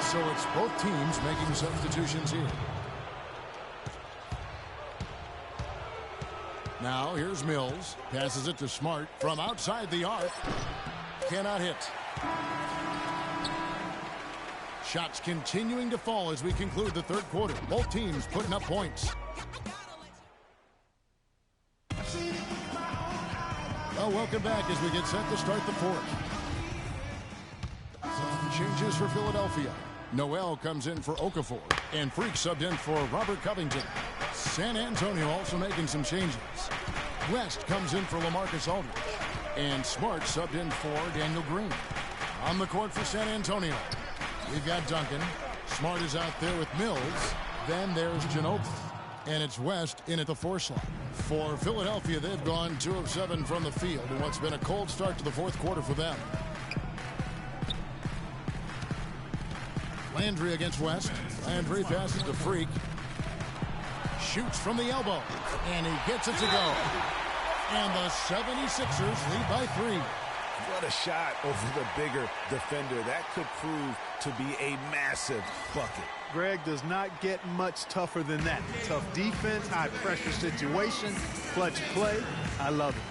So it's both teams making substitutions here. Now here's Mills. Passes it to Smart from outside the arc. Cannot hit. Shots continuing to fall as we conclude the third quarter. Both teams putting up points. Well, welcome back as we get set to start the fourth. Changes for Philadelphia. Noel comes in for Okafor, and Freak subbed in for Robert Covington. San Antonio also making some changes. West comes in for LaMarcus Aldridge, and Smart subbed in for Daniel Green. On the court for San Antonio, we've got Duncan. Smart is out there with Mills. Then there's Ginobili. And it's West in at the 4 slot. For Philadelphia, they've gone 2 of 7 from the field in what's been a cold start to the fourth quarter for them. Landry against West. Landry passes to Freak. Shoots from the elbow. And he gets it to go. And the 76ers lead by 3. What a shot over the bigger defender. That could prove to be a massive bucket. Greg does not get much tougher than that. Tough defense, high pressure situation, clutch play. I love it.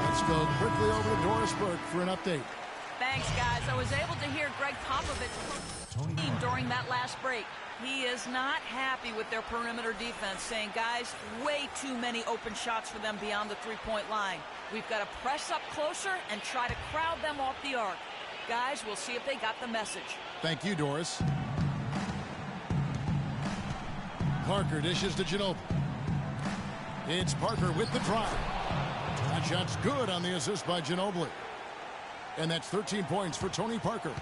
Let's go quickly over to Doris Burke for an update. Thanks, guys. I was able to hear Greg Popovich during that last break. He is not happy with their perimeter defense, saying, guys, way too many open shots for them beyond the three-point line. We've got to press up closer and try to crowd them off the arc. Guys, we'll see if they got the message. Thank you, Doris. Parker dishes to Ginobili. It's Parker with the drive. That shot's good on the assist by Ginobili. And that's 13 points for Tony Parker.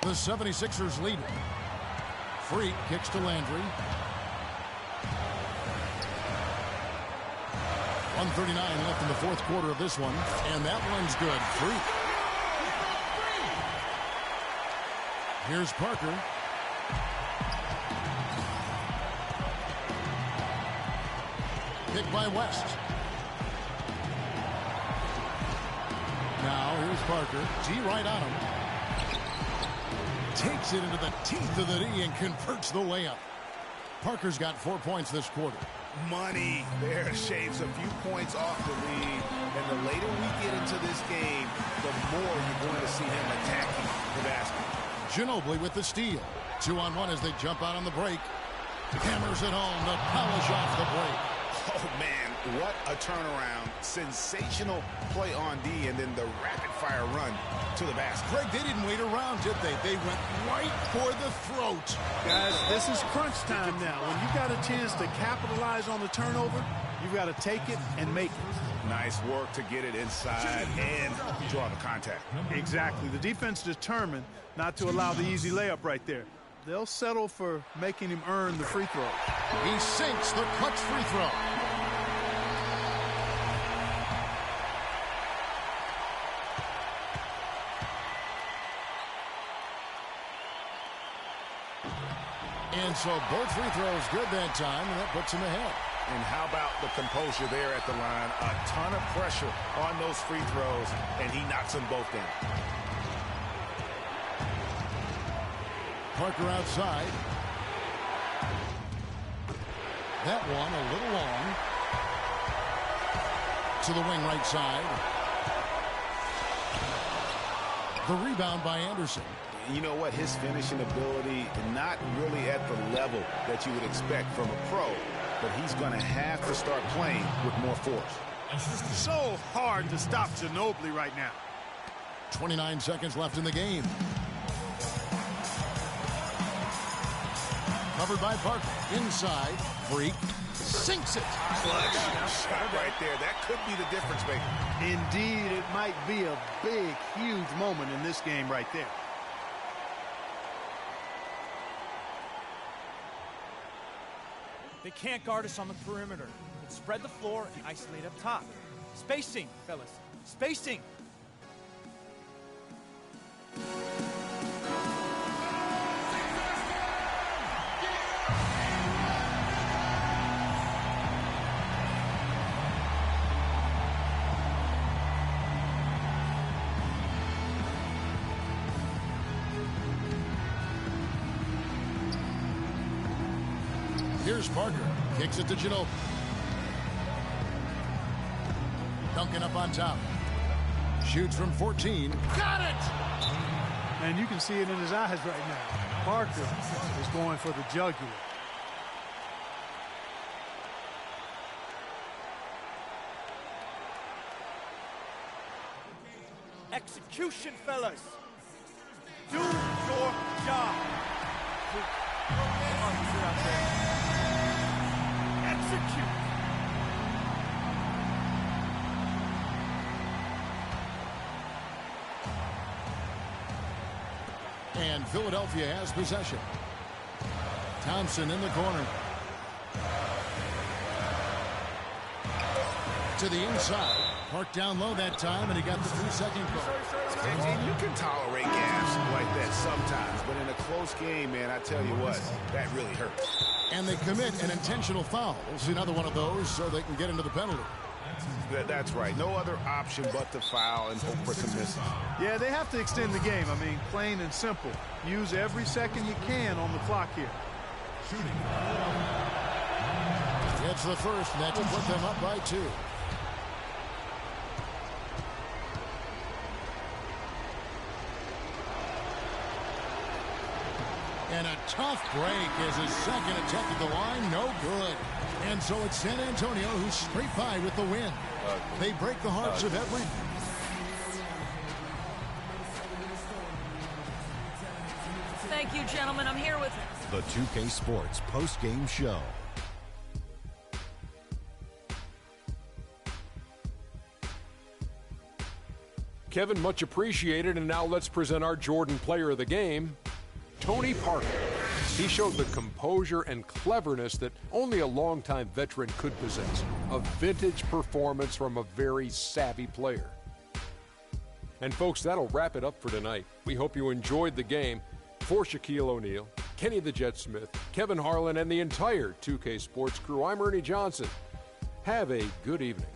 The 76ers lead it. Freak kicks to Landry. 1:39 left in the fourth quarter of this one. And that one's good. Freak. Here's Parker. Picked by West. Now here's Parker. D right on him. Takes it into the teeth of the D and converts the layup. Parker's got 4 points this quarter. Money there shaves a few points off the lead. And the later we get into this game, the more you're going to see him attacking the basket. Ginobili with the steal. 2-on-1 as they jump out on the break. Hammers it home to polish off the break. Oh, man, what a turnaround. Sensational play on D, and then the rapid-fire run to the basket. Greg, they didn't wait around, did they? They went right for the throat. Guys, this is crunch time now. When you've got a chance to capitalize on the turnover, you've got to take it and make it. Nice work to get it inside and draw the contact. Exactly. The defense determined not to allow the easy layup right there. They'll settle for making him earn the free throw. He sinks the clutch free throw. And so both free throws good that time, and that puts him ahead. And how about the composure there at the line? A ton of pressure on those free throws, and he knocks them both down. Parker outside. That one a little long. To the wing right side. The rebound by Anderson. You know what? His finishing ability, not really at the level that you would expect from a pro, but he's going to have to start playing with more force. So hard to stop Ginobili right now. 29 seconds left in the game. Covered by Parker. Inside. Freak. Sinks it. Clutch shot right there. That could be the difference maker. Indeed, it might be a big, huge moment in this game right there. They can't guard us on the perimeter. Let's spread the floor and isolate up top. Spacing, fellas. Spacing. Here's Parker. Kicks it to Ginobili. Duncan up on top. Shoots from 14. Got it! And you can see it in his eyes right now. Parker is going for the jugular. Execution, fellas. Do your job. Execute. And Philadelphia has possession. Thompson in the corner. to the inside. Parked down low that time, and he got the 3-second call. And you can tolerate gaps like that sometimes, but in a close game, man, I tell you what, that really hurts. And they commit an intentional foul. We'll see another one of those so they can get into the penalty. That's right. No other option but to foul and hope for some misses. Yeah, they have to extend the game. I mean, plain and simple. Use every second you can on the clock here. Gets the first, and that will put them up by 2. And a tough break as his second attempt at the line, no good. And so it's San Antonio who's straight by with the win. They break the hearts of every... Thank you, gentlemen. I'm here with... The 2K Sports post-game show. Kevin, much appreciated. And now let's present our Jordan player of the game, Tony Parker. He showed the composure and cleverness that only a longtime veteran could possess. A vintage performance from a very savvy player. And folks, that'll wrap it up for tonight. We hope you enjoyed the game. For Shaquille O'Neal, Kenny the Jet Smith, Kevin Harlan, and the entire 2K Sports crew, I'm Ernie Johnson. Have a good evening.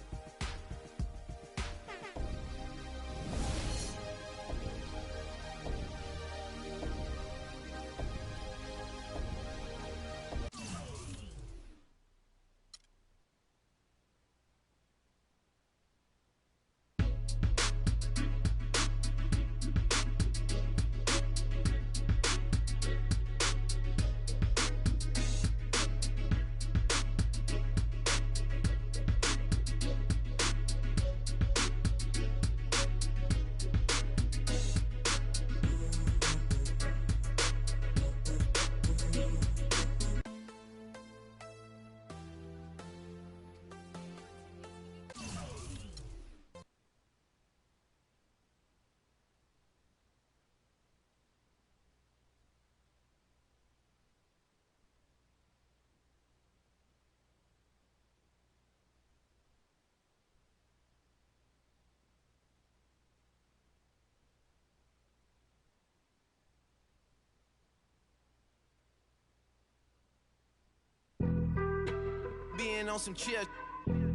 Being on some chill,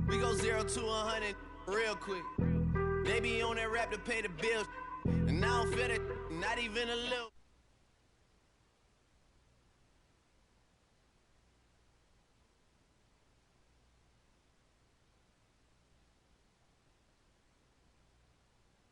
we go 0 to 100 real quick. They be on that rap to pay the bills, and I don't feel it, not even a little.